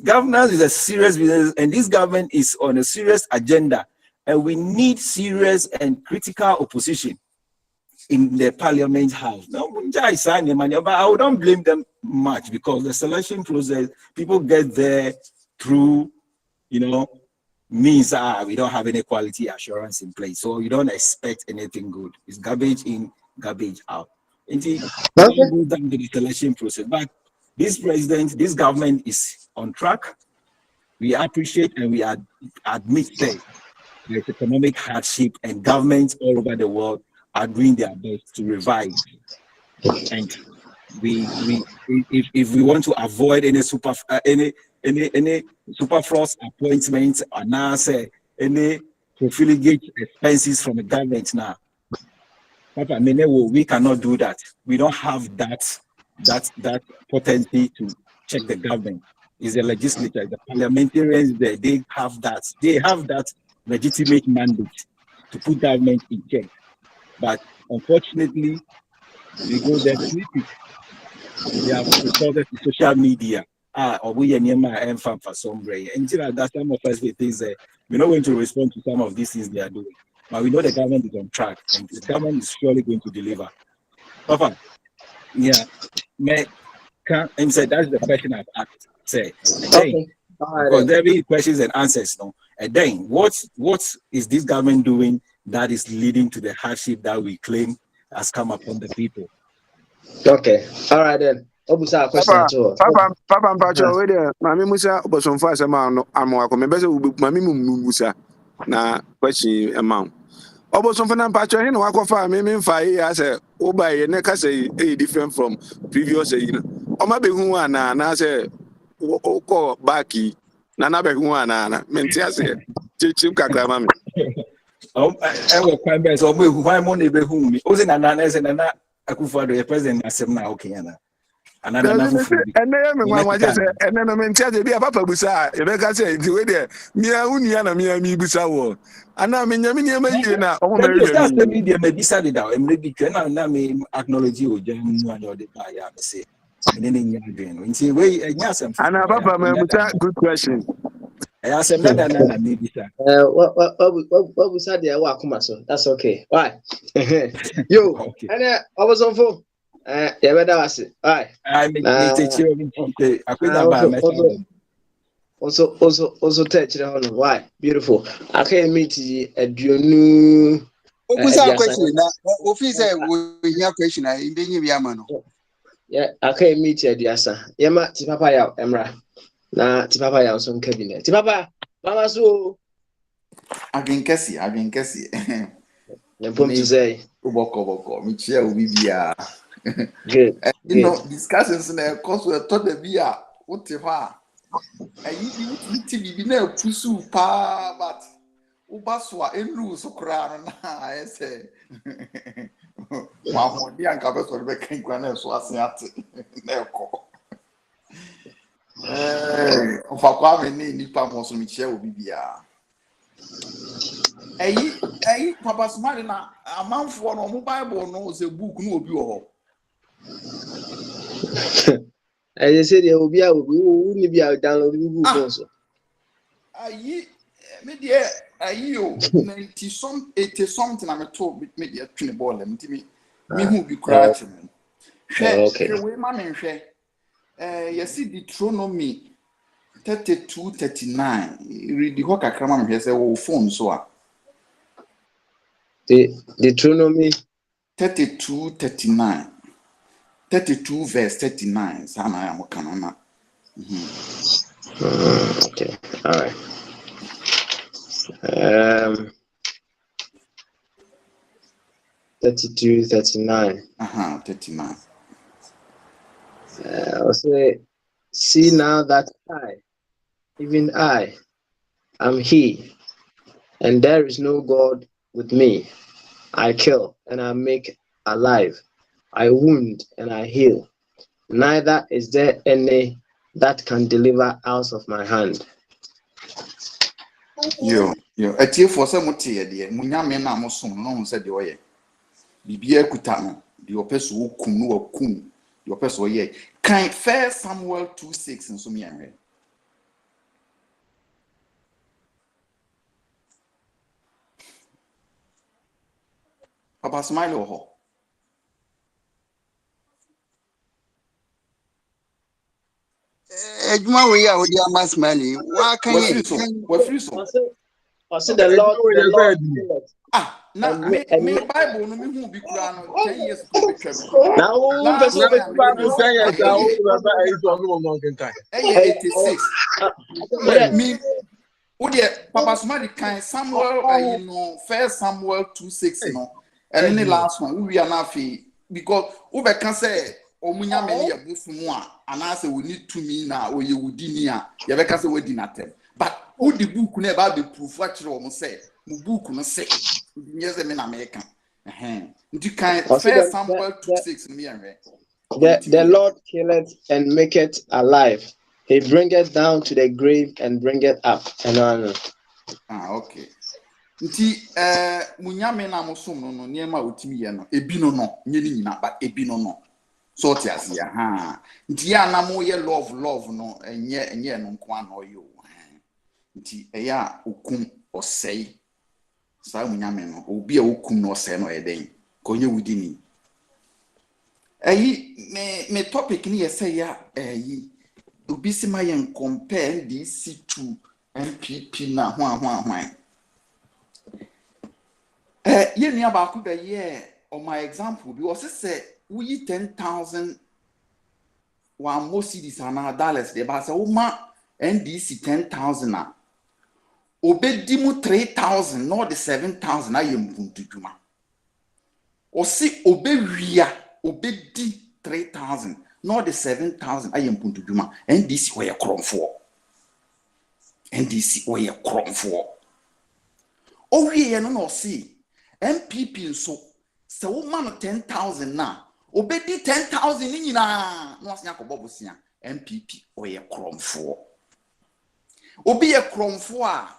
governance is a serious business, and this government is on a serious agenda, and we need serious and critical opposition in the parliament house. Now, but I don't blame them much because the selection process, people get there through, means we don't have any quality assurance in place. So you don't expect anything good. It's garbage in, garbage out. And it goes down to the selection process. But this president, this government is on track. We appreciate and we admit that there's economic hardship, and governments all over the world are doing their best to revive. And if we want to avoid any superfluous appointments or now say any profligate expenses from the government now, Papa, we cannot do that. We don't have that potency to check the government. It's the legislature, the parliamentarians, they have that legitimate mandate to put government in check. But unfortunately, we go there sleeping. They have resorted to social media. Or we and for some way. And that's some of us things we're not going to respond to some of these things they are doing. But we know the government is on track, and the government is surely going to deliver. Papa, yeah, and said that's the question I've asked. Say, again, because there be questions and answers. No, and then what is this government doing that is leading to the hardship that we claim has come upon the people? Okay, all right then. Papa, Mpacho, we there. Mami Musa, Obosonfa asema no amwako. Mebese mami Musa na question amount. Obosonfa na Mpacho he no wakofa mimi mfa yi ase oba ye ne kase e different from previous year. O ma be hu ana na say o baki na be hu ana na menti ase chim kakra mami. I will come back so we why money be hu mi. O se na na Akufo-Addo the president asem na okay na. And then no mentia de bia papa busa e be ka say di we there mia unia na mia mi busa wo ana menya mi na o me ready that's the media me bisa de da e me bi na me acknowledge o jam mu an de ba ya me say and then nya adwen nti we nya asem ana papa me busa good question I asem na me bisa what busa de wa akoma so that's okay why yo and I was on phone. Yeah, but that was it. All right. Also touch it on why beautiful. I can't meet you at your new question. Officer, we hear question. I didn't hear. Yeah, I can't meet you at the answer. Yama, Tipapa ya Emra. Na Tipapa ya some cabinet. Tipapa, Mama so. I've been Cassie. The point to say, Uboko, Michelle, Ubibia. Good. You know, discussions in the course were taught the beer. What if I be no pursue pa, but Ubaswa in rules of crown. I say, wow, the uncovers will be king granite was not Nelco. Of a quavin, Nipa Mos Michelle Ubibia. Papa Smarina, a month for no Bible knows a book no be. I said there will be a downloading book also. Media, 90 some 80 something. I'm told with media twin ball and me who be crashing. Okay, we man share. You see Deuteronomy 32:39. Read the Hoka Kramam here say, oh, phone so. The Deuteronomy 32:39. 32 verse 39. Sana ya mkanana. Okay, all right. 32, 39. 39. I'll say, see now that even I, am He, and there is no God with me. I kill and I make alive. I wound and I heal. Neither is there any that can deliver out of my hand. Yo. Ati for some mutie de munyame na mosom no se de oye. Bibia kuta no de opeso okum no wakum de opeso oye. Kan 1 Samuel 2:6 nso me anwe. Papa Smile ho. Ejuma we ya odi ama Smile. Wa kan ye. Wa free so. I said the Lord killeth. Na me Bible no me hu bi kura no 10 years ko betwam. Now Last person time Bible 10 years ago, no 86. Me Papa Somali kan Samuel First Samuel 2:6 no. And the last one we are na fi because we can say omunya me ye bofumu a anase we need to me na oye wudi ni a ye be can say we di natem. But who the book na ba be proof a kire o say mu book no say yes me na American nti kan First Samuel 2:6 me anwe the Lord killeth and maketh alive, he bringeth down to the grave and bringeth up. Okay. Nti munyame na mosom no niema otimi ye no ebi no nye ni nyina but ebi no so ti ase ya nti ya na mo ye love no enye no nko an oyo nti eya okum osei sa munyame no obi a okum no osei no eden ko nye wudi ni me topic ni ye say ya obi se ma yen compare NDC to MPP na hwan ye nua ba ku be ye on my example bi o say we 10,000 one more cities and dollars de ba say o ma NDC 10,000 na obedi mu 3,000 no the 7,000 ayem puntuduma o si obedi 3,000 no the 7,000 ayem puntuduma NDC we kromfo o wie no si MPP nso se wo ma no 10,000 na obedi 10,000 ni nyina no asia ko bobosia MPP oye kromfo obi ye kromfo a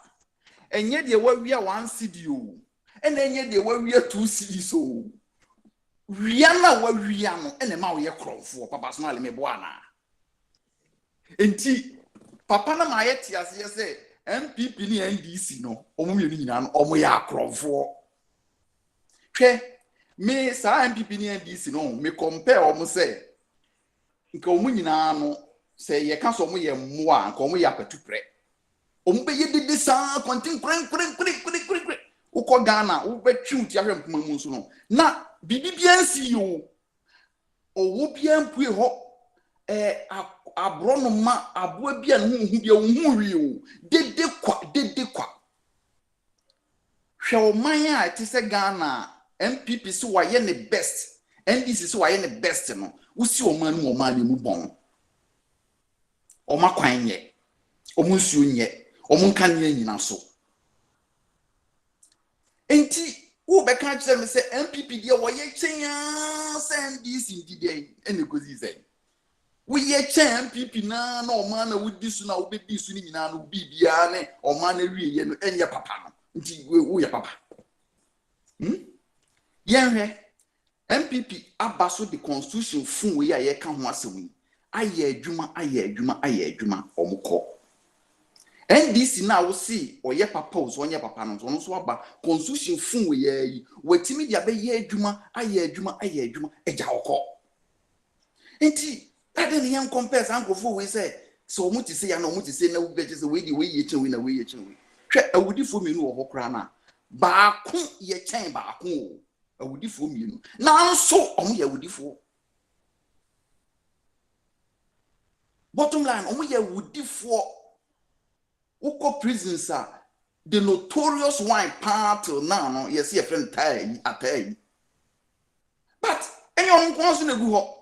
enye de wawia 1 cedi o ena enye de wawia 2 cedi so wia na wawia no ena ma oye kromfo papa so na le mebo ana enti papa na ma yeti ase se MPP ni NDC no omo me nyina no omo ya kromfo hwe me sa MPP ni NDC no me compare omo se nka omo nyina no se ye ka so omo ye mmoa nka omo ya patupre omo be ye dede sa kontin kren uko Ghana wo betwi uti ahwe mpoma mu nso no na bibibia nsi yo owo bia mpue ho abro no ma aboa bia no hu bia hu wi o dede kwa hwe o man a ti se Ghana MPP so wa ye ne best NDC so wa ye ne best no usi o man mu bon o makwan ye o munsuo nye o munkan ye nyina so enti wo be kan kire me se MPP dia wo ye chen se NDC ndide ene gozi ze wo ye chen MPP na o man na wudi su na wo be di su ni nyina no bibia ne o man na wie ye no enye papa no nti wo ye papa yenre MPP abaso the constitution fun we ye ka ho asemi aye adwuma omukọ NDC na wo si oye papa o so onye papa no so aba constitution fun we ye watimi dia be ye adwuma aye adwuma eja okọ enti ade ne yan compare sankofo we say so omuti se ya na omuti se na wo be se we di we ye chen we na we ye chen we hwe awudifo menu wo hokra na baako ye chen baako o awudifo menu na nso omo ye awudifo bottom line omo ye awudifo uko prisons are the notorious wine part now no yes your friend tai but anyone wants to go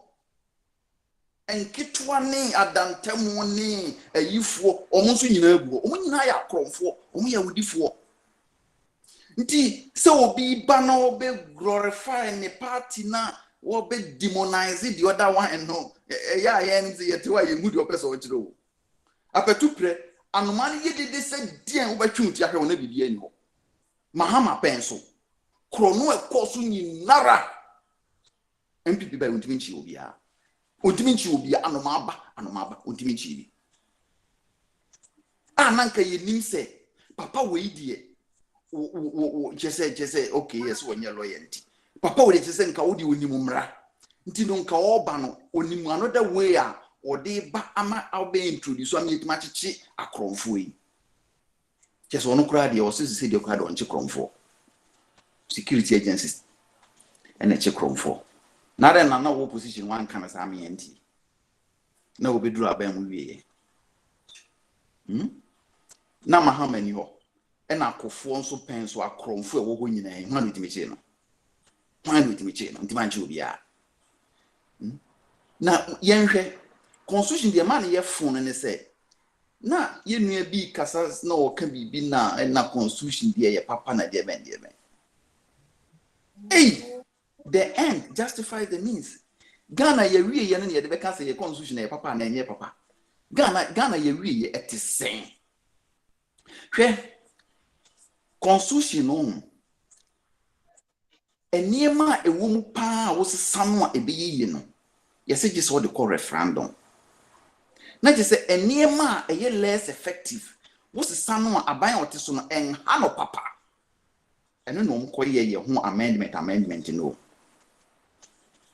enkitwa ni adantemu ni ayifo omo nso nyina agu omo nyina ya kromfo omo ya awudifo nti se obi ba na obe glorify ni party na obe demonize the other one no ya nzi yetewa yemu di opese o kiro apetupre anomani yedede se dien ubetwu ti ahwe wona bibia ni ho mahama penso krono ekoso nyinara MPP ba untimi nchi obia anomaba untimi nchi bi nanka yenim se papa we die jese okay yes wonye loyalty papa we jese nka wodi onimu mra nti no nka oba no onimu another way a ode ba ama abe introduce am yetima chichi akromfo yi Just one crowd, you also see the crowd on Chikron for security agencies and a Chikron for. Now then, I know position one can as army NT. No, we draw a bam. Now, how many ho? And I could form so pens or a chrome for a winning a 100 machine. 100 machine, and demand you be. Now, young constitution the money your phone and they say, na you near be Casas no can be now and na constitution be a papa na dear man. Hey, the end justifies the means. Ghana ye re ye na the because your constitution a papa na ye papa. Ghana ye re at the same. Constitution on a near ma a woman pa was someone a be ye no. Yes, it is what they call referendum. Not just a near ma a year less effective. What's the someone a buy or tisson and hano papa? And no call ye home amendment no.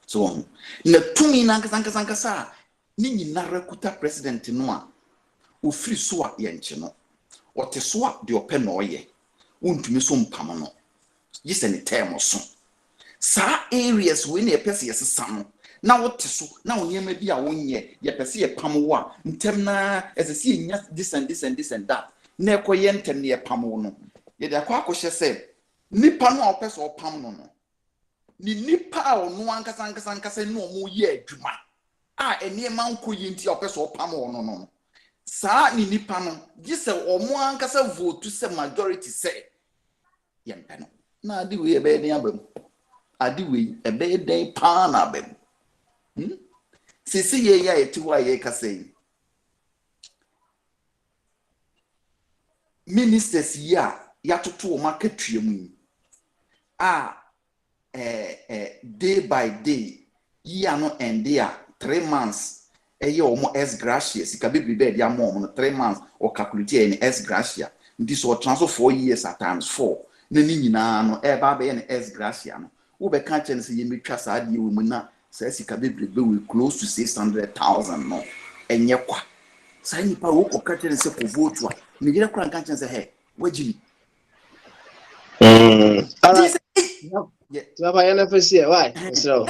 So on. The 2 Nankasankasa, Nini Narakuta president noa, who free swap yenchino, or to swap the open oye, won't miss some pamano. Yes, any term or so. Sa areas when a person is a son. Now what so now near maybe a 1 year, yet I see a pamoa, in termina as a seeing this and that. Neko yenten near pamono. Yet a quackosha said, Nippano or pes or pamono. Nipa or no ankasanka say no more ye, Juma. Ah, a near Mount Kuyinti or pes or pamono. Sa ni Nipano, this or more ankasa vote to say majority say. Yempeno. Now do we a bed album? I do we a bed day pan album. Sisi ye ya etiwa ye kase ministers ya tutu o market triemu day by day year no end there 3 months ye omo s gracia sika bibi be dia mo 3 months or calculate in s gracia this or transfer 4 years at times 4 na ni nyina no ba be ne s gracia no wo be ka chen se ye metwa sa de wo mu na says he can be close to 600,000 no and yakwa. Say pa wo catch and say for vote one. Nigeria can catch and say hey, where Jimmy? Alright. Yeah. Papa NFC why? So.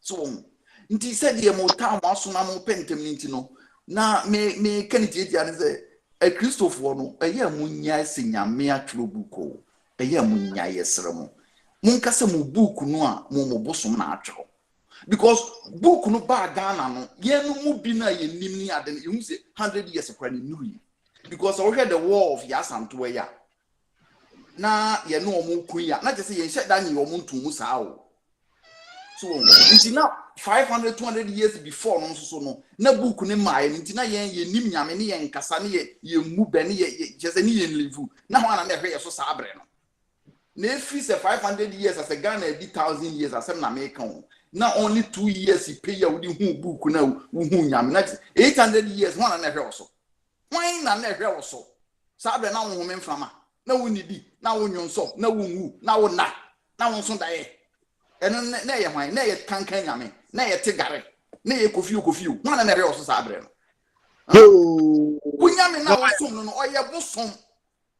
So nti said the mo town aso na mo pentem nti no na me kaniti dia ne say a Christopher no eye amunya senyame atworo buko eye amunya yesere mo munkasa mu book no a mo bosom na atwo because book no ba Ghana no ye no mu bi na ye nim ni ade you say 100 years akwa ni nuri because I heard the war of Yasanto ya na ye no mo kun ya na je say ye hye da nyi wo ntum mu saa o so nti na 500 200 years before no so no na book ni mai nti na ye nim nyame ne ye nkasa ne ye mu be ne ye je say ne ye live na ho na hwe ye so saa bre no na if it's 500 years as a Ghana 1,000 years as na America na only 2 years he pay you hu book na hu nyam na 800 years one na hwe also why na hwe also sabe na wo me mfama na wo nidi na wo nyonso na wo ngu na wo na wo so dae eno na ye hwan na ye kankan nyame na ye tigare na ye kofiu one na hwe also sabe no wo nyame na wo so no oye bosom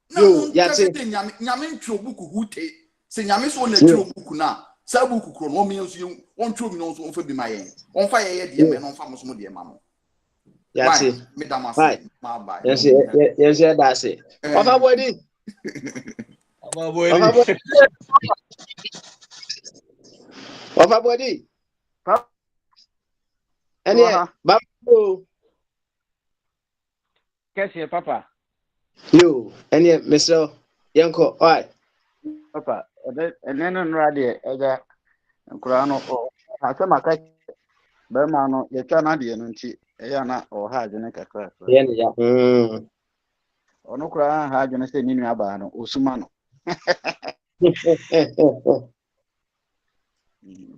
no yate nyame ntwo buku hute se nyame so na ntwo buku na sa buku kro no me nso on ntwo mi no so on fa bi ma yen on fa ye de me no on fa mo so mo de ma mo yate me da ma say ma ba yes that's it ofa body any babo Kesi papa yo any Mr. Yanko why papa and then on radio ega nkurano asema ka be ma no ye twa na de no nti eya na o ha adwene kakra ye ne ya ono kura ha adwene se ninu aba no osuma no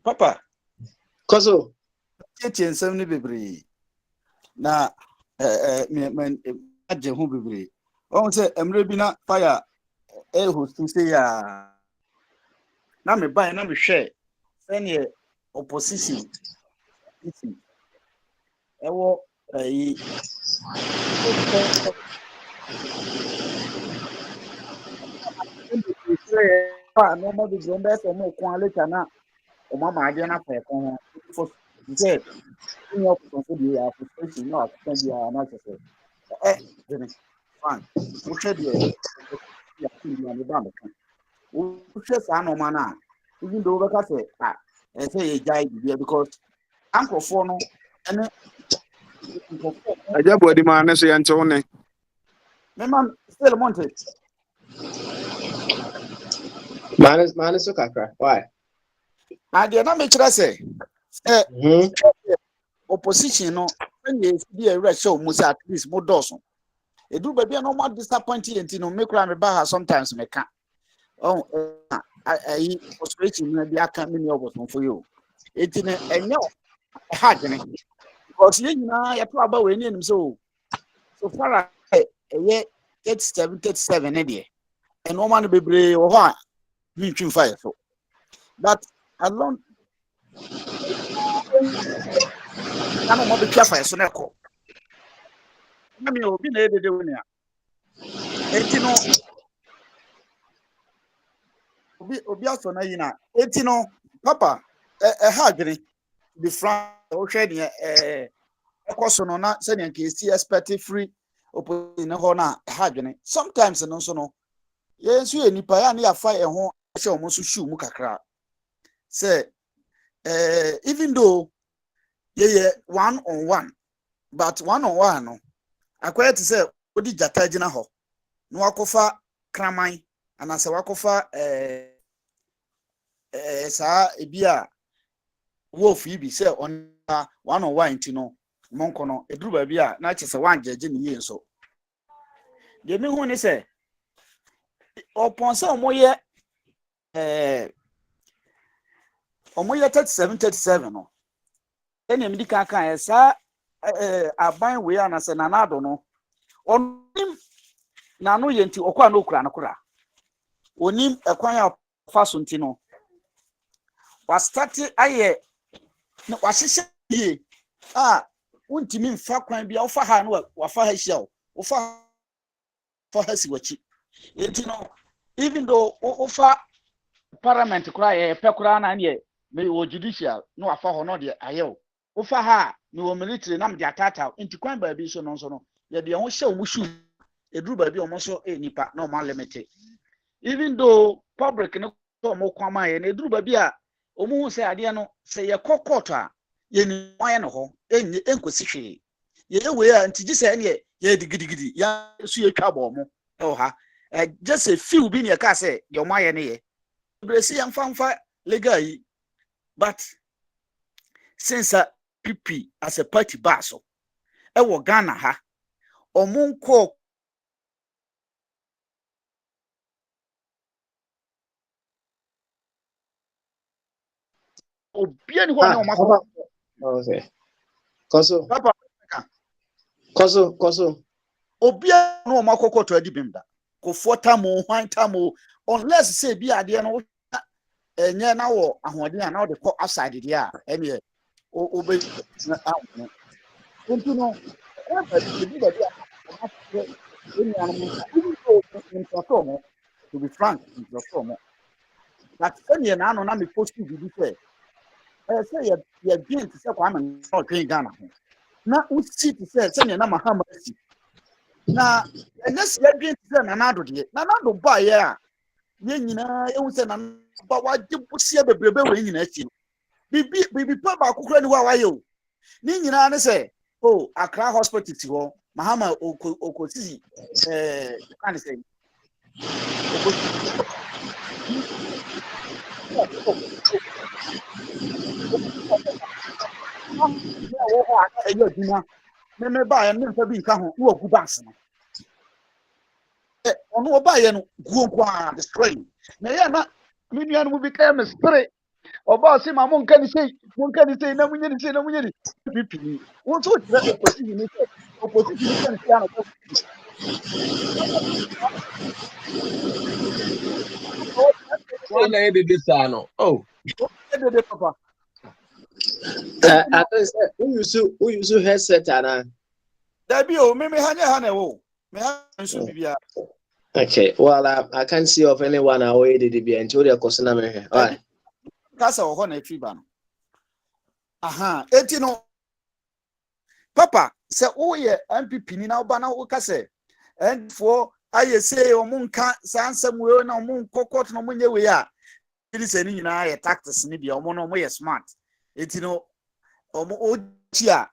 papa koso nsem ni bebre na me aje hu bebre on se emre bi na fire host say ya na me buy na me hwe sene opposition ewo No more the Gombe, or more quality, or Mamma, I didn't pay for said, you know, the frustration, not necessary. Fine. We should be just man. Even though I say, and say a guy because Uncle Fono and I just bought the man, say, Antone. my man still wanted. Man is so kakra. Why? I did not make us say, opposition, no, when you be a red show, must at least more dozen. It do be no more disappointing and no make crime about sometimes make. Oh, I frustration in the academy of for you. It's in a no hard because you know, you're probably winning so far. A year 37, and no man be brave or what. Me too fire so. But alone, I'm not be careful. So now, I mean, you'll be needed to win. Obiaso na yina etino papa hagri the front o hwe de ekoso no na se ne nke si expect free opposition ho na hagri sometimes no so no yensu enipa ya na ya fa ho hwe o mo so shoe mu kakra say even though ye one on one but one on one no akwai to say odi jata gina ho no akofa kraman anase wakofa sa ebia wolf yi bi say on one on one ntino monko no eduru ba bia na che say wan jeje ne yen so de me hu ni say opon say omoye 37 no ene mi dika kan sa aban we anase nanado no onim na no yenti okwa no kura na kura onim ekwan ya faso ntino was started aye no wasese ye untimi mfa kwan bia ofa ha no wafa ha hia ofa for ha siwachi ntino even though ofa parliament kura ye pekura na ne me o judicial no wafa ho no de aye ofa ha me o military na me de atata nti kwan ba bi so no so no ye de ho hia o mushu eduru ba bi o mo so nipa no man limited even though public no mo kwama ye na eduru ba bi a omu hu se ade no se ye kokoto a ye ni wan no ho enkosi hwe ye we a ntigi se ne ye digidi ya su ye twa bo mo o ha just a few bi ne ka se ye mo aye ne ye bresi yan fanfa legal yi but since PP as a party baso e wo Ghana ha omunko obia ni ho na o mako okay koso papa koso obia no o mako koto adi bimda ko fota mo hwanta mo unless say bi ade no enye na wo ahode na o de ko outside dia ene o be na ahun nti no to be frank that ene na no na me post bi say say ye gain to say Kwame no train Ghana na usi to say na Mahama si na enesi ye gain to say na nado de na nado ba ye a ye nyina ye hu say na ba waje busia bebrebe we nyina achi bibi pa ba kokura ni wa ye o ni nyina ne say Accra hospital ti ho Mahama okosi kan say me ba ya me fa bi nka ho wo ku bas no ono ba ya no guo kwa destroy na ya na me nua no bi ka me spray oba si ma mo nka ni sei na munye ni pipi wo so tira opposition ni kan sia no Wala e de sano de papa. I use headset and There be oh, me hanya wo. Me hansu bibia. Okay, well, I can't see of anyone away the DB until they're costing me. All right. That's a honor triban. Aha, etino. Papa, say, oh, yeah, MPP ni na bana uka say, and for I say, or moon can't some way no moon cocoa no moon we are. It is any na tactics ni be or mono way smart. Etino, or chia,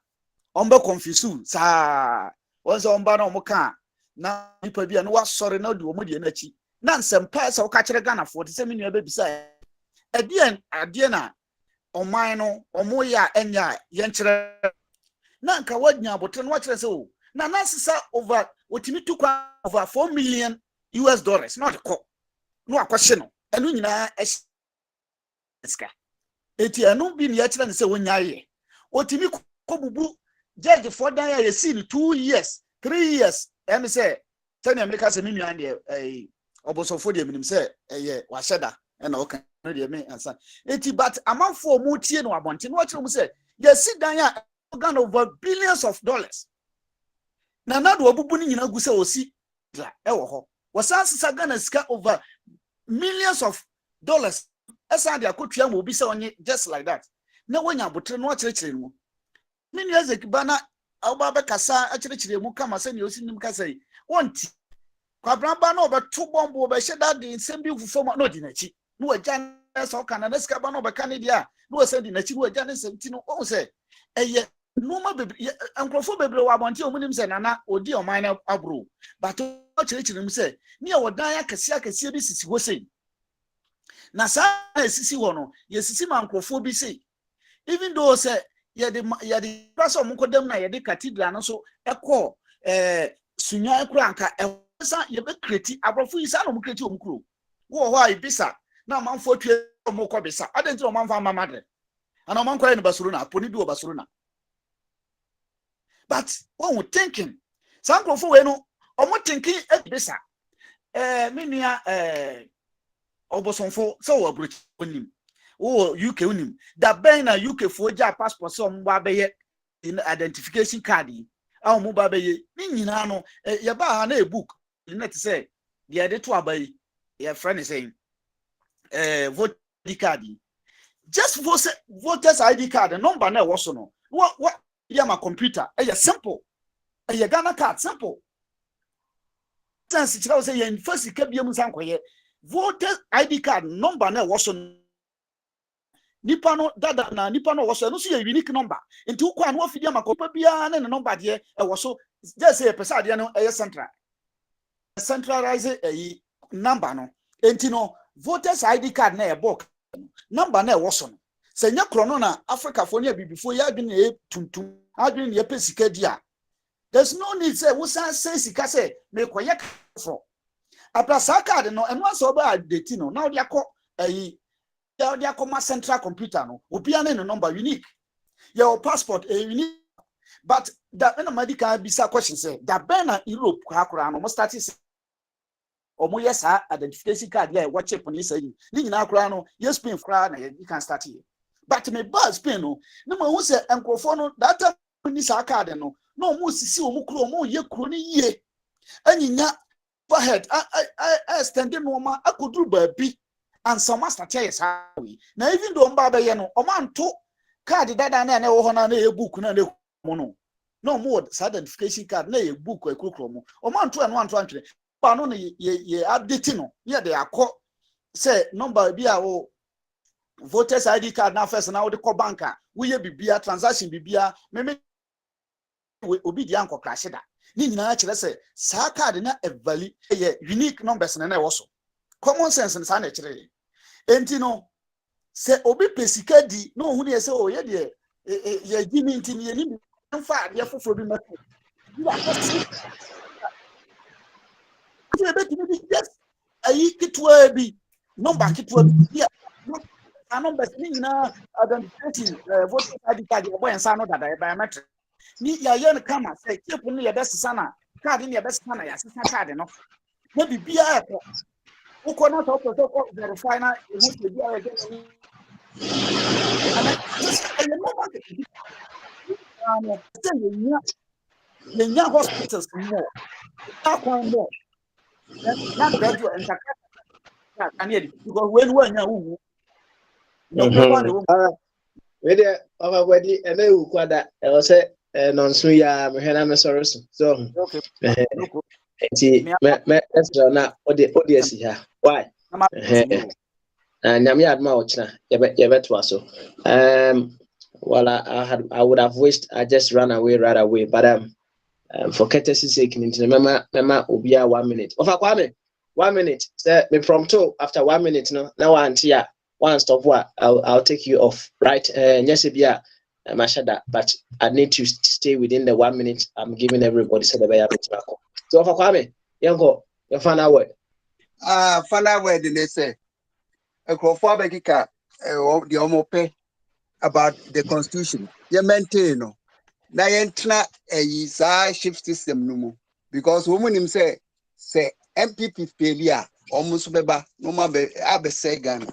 omba confusu, sa, was on bana moka. Na nipa bia no wasori na de omo de na chi na nsempa se wo ka kire Ghana for the same new be bisa ade na oman no omo ya enya ye nkire na nka wadnya abotre no kire se o na nasisa over otimi tu kwa over $4 million not ko no akwahye no enu nyina eska eti enu bi ne ya kire ne se wonya ye otimi ko bubu judge for dan ya see 2 years 3 years and say, tell me, America, say, me and a obosofo de minim say, washeda, and okay, no, dear me, and son. But among 4 multi no abonti, what you say, you sit down here, gone over billions of dollars. Now, not wabuni in a gusa or see, was answer Ghana ska over millions of dollars. As I could try will be so just like that. No one but watch it. Many years ago, Albaba Kasa actually Mukama send you see Mukasa. Want Quabramba no but 2 bomb over shed that the same beautiful form no dinachi. No a Janus or Canada's Cabano by Canada. No sending a chihu Janus and Tino oh say. A no more baby Uncle Baby want you when him say Nana or dear minor abro. But watch him say, near what Dia Cassiaka series was saying. Nasa Sissy Wono, yes, Sissy Uncle Phoebe say. Even though say the person who condemn na the cathedral and so echo sunya ekranka esa ye be kreti abrofu isa no kreti omkro wo ho ai bisa na manfo tue omko bisa adenti o manfa mama de ana man kwa ni basuru na poni bi o basuru na but when thinking sankrofo we no omo thinking bisa menua obosonfo so wo abrochi onim oh UK unim that ben na UK for ja passport so mba be ye identification card a mba be ye ni nyina no ye ba ha na e book net say ye dey to abai your friend is saying vote ID card just voters ID card number na wo so no what ya my computer simple ye Ghana card simple sense chira say ye first ka bia mu san koye voters ID card number na wo so nipa no dada na nipa no was no so unique number nti ukwa no afidi amakopa bia na number de e woso just say person de no centralize number no enti no voters ID card na e book number na e woso no se nya krono na Africa for ne bibifo ya adwene e tuntum adwene ne pesika dia there's no need say wo san say sika say me koye for aprasa card no eno aso ba date no na odi akọ they are called central computer no obia na number unique your passport unique but that na medical bisa question say that ben na Europe akura no mo start say omo yes identification card yeah watch it police say ni nyina akura no yes Spain kura na you can start here but me bus Spain no na mo hu say enkofo no that time ni sa card no no mo sisi omo kuro omo ye kuro ni ye anyinya overhead I stand no ma akoduru baabi and some master chairs now even though mba be ye no o man to card dada na wo ho na e book na ne mo no more identification card na e book ekrokro mo o man to no antwe ba no ye update no ye dey akọ say number bi a wo voters ID card na first na wo de ko banka wo ye bibia transaction bibia me obi di anko crash da ni nyina kire say sa card na e value ye unique numbers na wo so common sense in sana kire enti no se obi pesika di no hu ne se o ye de ye gimi enti ne ni mfa de foforo bi mako ye be timi bi yes ayi kitwa bi number kitwa bi ya number ni na identification voter ID card e boy nsa no dada e biometric ni ya ye no kama se kepu no ye be sesana card ni ye be sesana ya sesana card no na bibia e ko uko na to verify na who to be again and just I know Yenya hospitals more. That one more. That graduate and because when you no All right. Wait over body and then kwada I was say non so ya me hena me sorry so okay. me extra na odi si ha why nyame adma ochna ye beto so well I would have wished I just ran away right away but for courtesy's sake mema obia 1 minute of Kwame 1 minute say me from 2 after 1 minute no now auntie one stop what I'll take you off right yes bia mashada but I need to stay within the 1 minute I'm giving everybody so the way so for Kwame yango your final word final word they say ekofo abekika the omope about the constitution you maintain no na yentna sa shift system no mu because woman him say MPP failure almost beba no ma be abese Ghana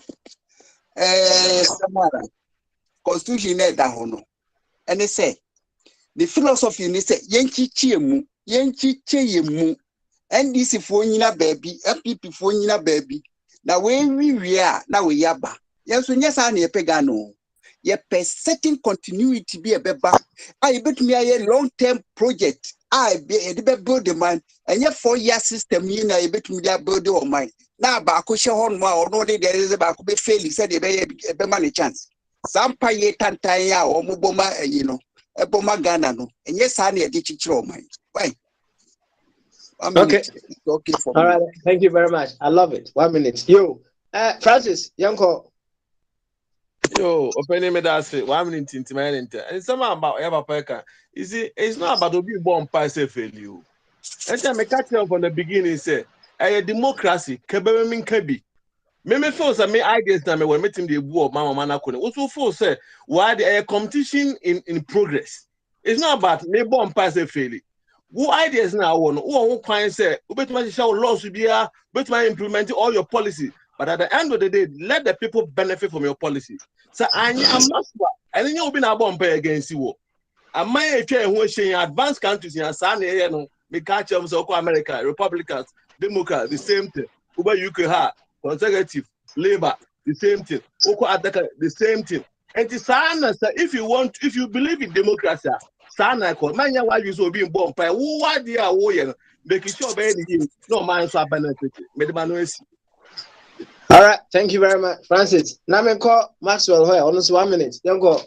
Samara constitution na da hono and they say the philosophy ni say yenchichie mu NDC fo nyina baabi MPP fo nyina baabi na we a na we yaba yenso nyesa na yepega no ye per certain continuity be a beba I bet me a long term project I be build the man and ye 4-year system you na ye bet me build the mind na ba ko she hon ma or no dey there is ba ko be fail said e be man chance sampa ye tantan ya o mo boma you know e boma Ghana no enye sa na e di chichiro mind why okay for all right thank you very much I love it 1 minute yo Francis yanko yo opening me that say 1 minute into my enter and some about ever peka you see it's not about to be born by say failure and time me catch up from the beginning say a democracy kebe me kabi me feel say me ideas na me when me team dey go mama na ko also feel say why the competition in progress it's not about me born by say failure who ideas now one who can say ubetuma show laws to be betuma implement all your policy but at the end of the day let the people benefit from your policy so I'm not sure and you be na bomb against you am I who advanced countries in San no me catch them so America Republicans Democrats the same thing Uber UK ha conservative labor the same thing the same thing and if you believe in democracy Sana call manya why you so being born by who are the away making sure no man so benefit all right thank you very much Francis now me call Maxwell here almost 1 minute don't go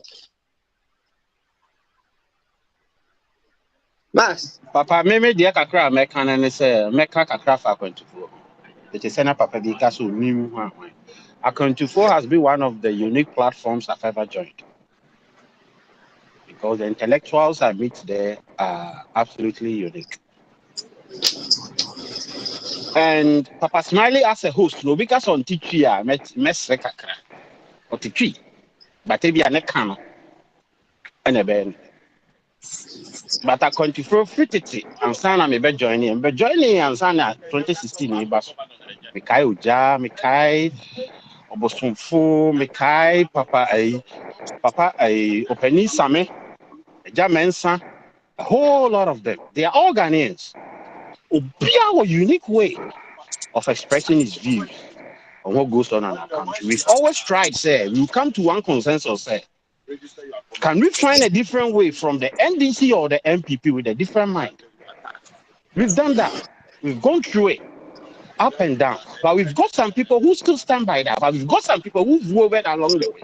Max Papa me dia kakra me kan ne say me ka kakra fa kwantufo it is na papa bi ka so nim ho Akwantufo has been one of the unique platforms I've ever joined because the intellectuals I meet there are absolutely unique. And Papa Smiley as a host, no because on Tichia met Kakra or Tichi, but maybe a neck and a band. But Akwantufo fitted and Sana may be joining, but joining and Sana 2016 neighbors. Mikai Uja, Mikai Obosumfu, Mikai Papa Openi Same, Jamensa, a whole lot of them. They are all Ghanaians. A unique way of expressing his views on what goes on in our country. We've always tried, we come to one consensus, can we find a different way from the NDC or the MPP with a different mind? We've done that. We've gone through it, up and down. But we've got some people who still stand by that. But we've got some people who've woven along the way.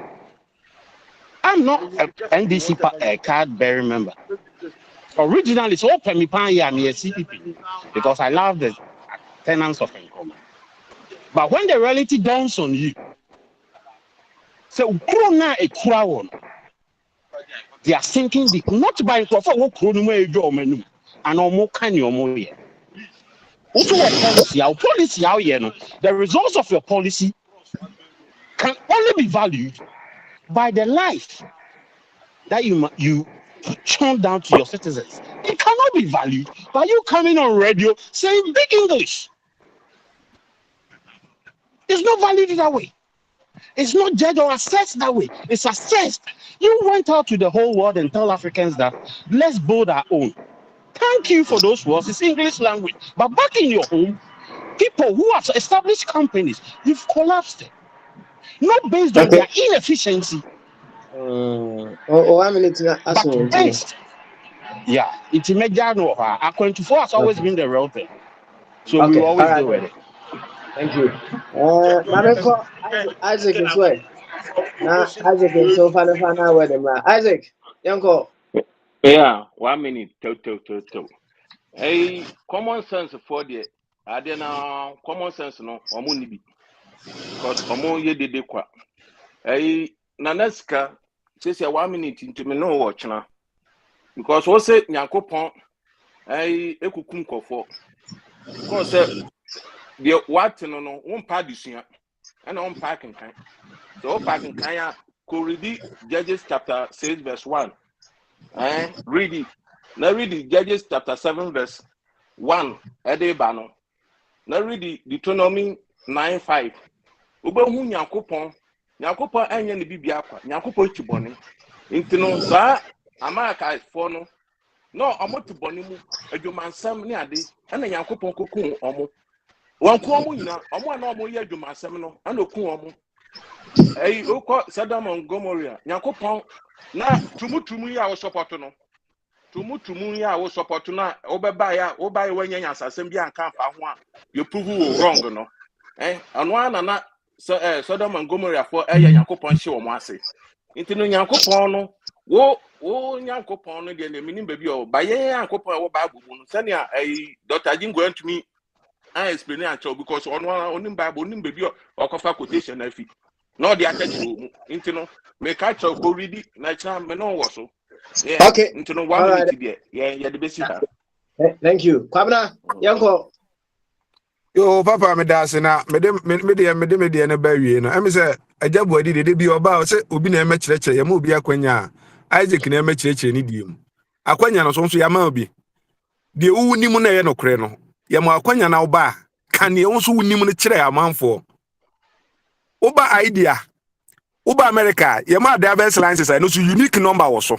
I'm not an NDC card-bearing member. Originally, it's all Pemipan and a CPP because I love the tenants of Nkrumah. But when the reality dawns on you, so they are thinking not by Nkrumah and almost can you more. Also, our policy, the results of your policy can only be valued by the life that you turn down to your citizens. It cannot be valued by you coming on radio saying big English. It's not valued that way. It's not judged or assessed that way. It's assessed. You went out to the whole world and tell Africans that let's build our own. thank you for those words. It's English language. But back in your home, people who have established companies, you've collapsed it. Not based on their inefficiency. 1 minute na aso. Based. Yeah, it's Mediano. Aqua24 has always been the real thing. So we will always do it. Thank you. Mameko Isaac is way. Now Isaac is so fana with him. Isaac, Yanko. Yeah, 1 minute. Hey, common sense for the Adena common sense no omunibi. Because omo ye de kwa. Hey, Naneska says 1 minute into me no watch na. Because what say Nyankopon hey ekukum kofo. Because the what no one part disuya and on parking kan. So parking kan ko read Judges chapter 6 verse 1. Read it. Now read the Judges chapter 7 verse 1. Edebano. Now read the Deuteronomy 9:5. Ubehu Nyankopon anya ne bibia kwa. Nyankopon chibone. Intino sa amaka for no. No amoto bone mu adwumansam ne ade. Ana Nyankopon kokun omo. Wanko omo nyina omo na omo ye adwumansam no. Ana okun omo. Oko Sodom and Gomorrah. Nyankopon na tumutumu ya wo support no. Tumutumu ya wo support na oba wanya nyasasem bi anka fa ho a you prove you wrong no. Anwa na Sodom and Gomorrah for Nyankopon hye wo mo ase. Intino Nyankopon no wo Nyankopon no de na minim ba bi o ba ye Nyankopon wo Bible mu no sania Dr. Jingo antumi I explain it because onim Bible onim ba bi o okofa quotation na fi. No, the attached room. Into no, make I talk go read it. Like me no was so. Yeah. Okay. Into no 1 minute there. Yeah, the best. Thank you. Kwabena, Yanko. Yo, Papa, me dance na me de na ba wie no. Em say ajabu adi de bi oba o say obi na eme kireche ya ma obi akwanya. Isaac na eme kireche ni diem. Akwanya no so ya ma obi. De wu ni mu na ye no kre no. Ya ma akwanya na oba kan ye wo so wu ni mu no kire amanfo. Uba idea. Uba America, your driver's license, no so unique number also.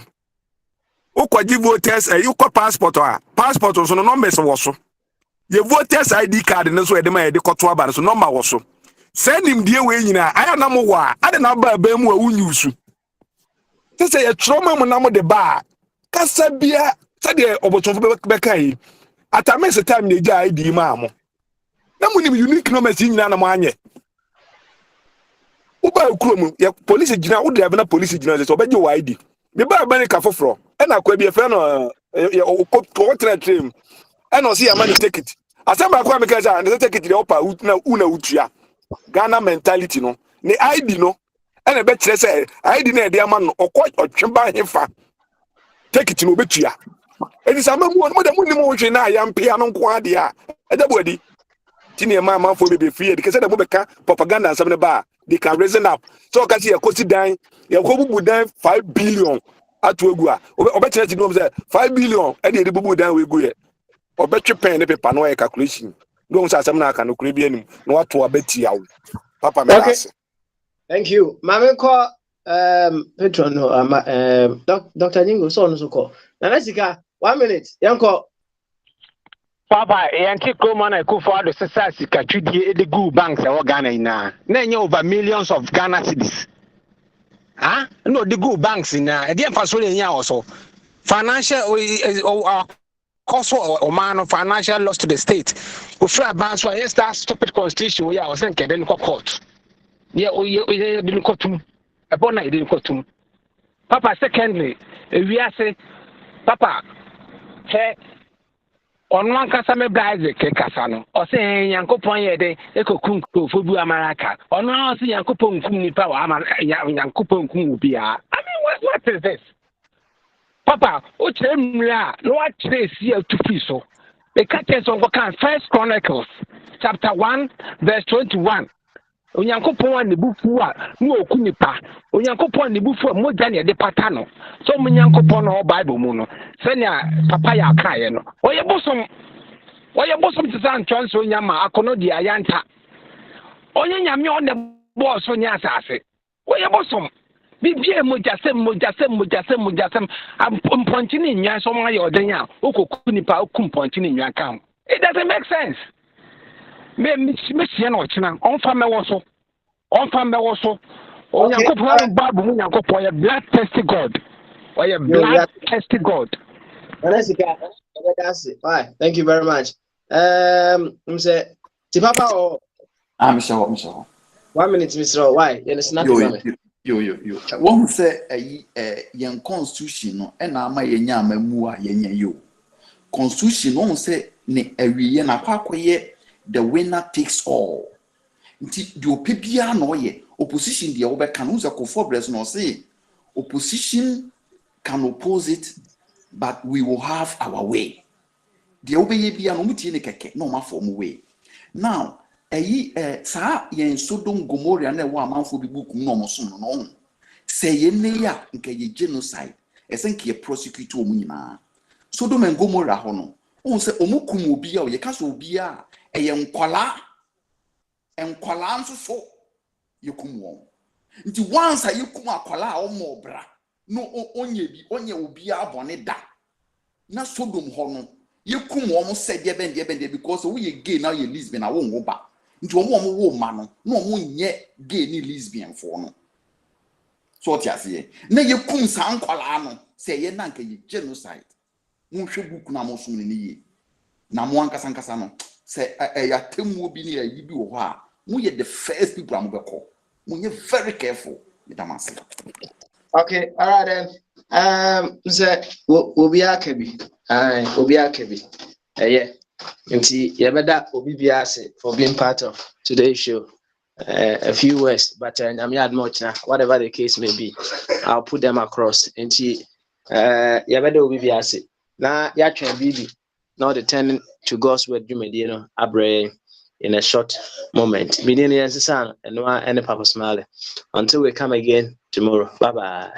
Uko give voters, you call passport or passport also no numbers also. Your voters ID card no so edema de koto aba so number also. Send him the way nyina, aya na mo wa, ade na ba ba mu a wunyusu. Say your trauma mo na mo de ba. Kasa bia, say the obotonfo be kai. Atame se time na ja ID ma mo. Na mo ni unique numbers nyina na mo anye. Uba ukromu ya police gina wo drive na police gina so obeje wide me ba America foforo e na kwa bi e fe no ya ko train e no see ya man take it asamba kwa America say and take it the upper na una utua Ghana mentality no ni ID no e na be kire say ID na e de ama no otweba hefa take it no betua e di sama mu mo da mu ni mo hwe na ya mpia no nko ade a e da buadi tini ma for be free because the mobeka propaganda and something ba they can raise up so ka see ekosi dan ya ko bubu dan 5 billion atu egu a obetire ti no say 5 billion e dey bubu dan we egu ye obetwe pen ne paper no e calculation no say asem na aka no kure bi anim no wato abeti yawo papa me last. Thank you mame ko patron no Dr. Jingo so no so ko na nasika 1 minute yanko Papa, yanti kroma na ekufo ado sesa sika twidie de go banks e wo Ghana ina. Na enye over millions of Ghana cedis. No de go banks ina. E dey faso le nya also. Financial cost or man of financial loss to the state. Ofra banks so yes that stupid constitution we are say nkede nko court. Yeah, we didn't court tum. E bona e didn't court tum. Papa secondly, we are say Papa he on one kasa me blaze ke kasa no o se Nyankopon ye de ekokun kofo bu amaraka ono o se Nyankopon kum nipa wa Nyankopon kum bia. I mean what is this? Papa o chere mra no wa chere si atufi so e ka tell so go kan First Chronicles chapter 1 verse 21. Onyankopon ne bufu a no okunipa Onyankopon ne bufu a moja ne de pata no so Onyankopon no Bible mu no senya papa ya kae no oye bosom to san transfer nyama akono di ayanta onye nyame on the boss onya asase oye bosom Bibia mojasem. I'm pointing in ya so my odenya. Oko kunipa okum pointing in your account. It doesn't make sense. Me sia no china. On fa me wo so. Onyankopon Bible mu nyankopon ya blood tested God. Or ya blood tested God. That's it. All right. Thank you very much. Say Tipapa or I'm sure. 1 minute, Mr. Why? You understand? Yo. One say young constitution no and ama yenya amamu a yenya yo. Constitution no say ne awie na kwakoye the winner takes all. Nti the opebia no ye opposition the obeka no say Kofobress no say opposition can oppose it, but we will have our way. The obeye bia no mutie ne keke no ma form way. Now sa yen Sodom Gomorrah na wa amanfo bi bukum no mosom no say ye ne ya nke ye genocide esenke ye prosecute omu nyina Sodom and Gomorrah ho no on say omukum obi a ye ka so obi a eye nkwala nso so ye kum won nti once ye kum akwala a omo bra no onye obi a bone da na Sodom ho no ye kum won said ye ben because we ye gay now ye lesbian a won go ba nti omo wo ma no na omo nye gay ni lesbian for no so what you say na ye kum san kwala no say ye na nka ye genocide mo hwe book na mo sum ni ye na mo ankasa no say ya temu bi ni ya yi bi wo ho a mo ye the first people am be call mo ye very careful with am say okay, all right then. Say obi akabi yeah. Nti yebeda obi biase for being part of today's show. A few words, but I'm not much now. Whatever the case may be, I'll put them across. Nti yebeda obi biase. Na ya twen bibi. Now the turning to God's word, you know, abre in a short moment. Meaning yes, son, and Papa Smiley. Until we come again tomorrow. Bye bye.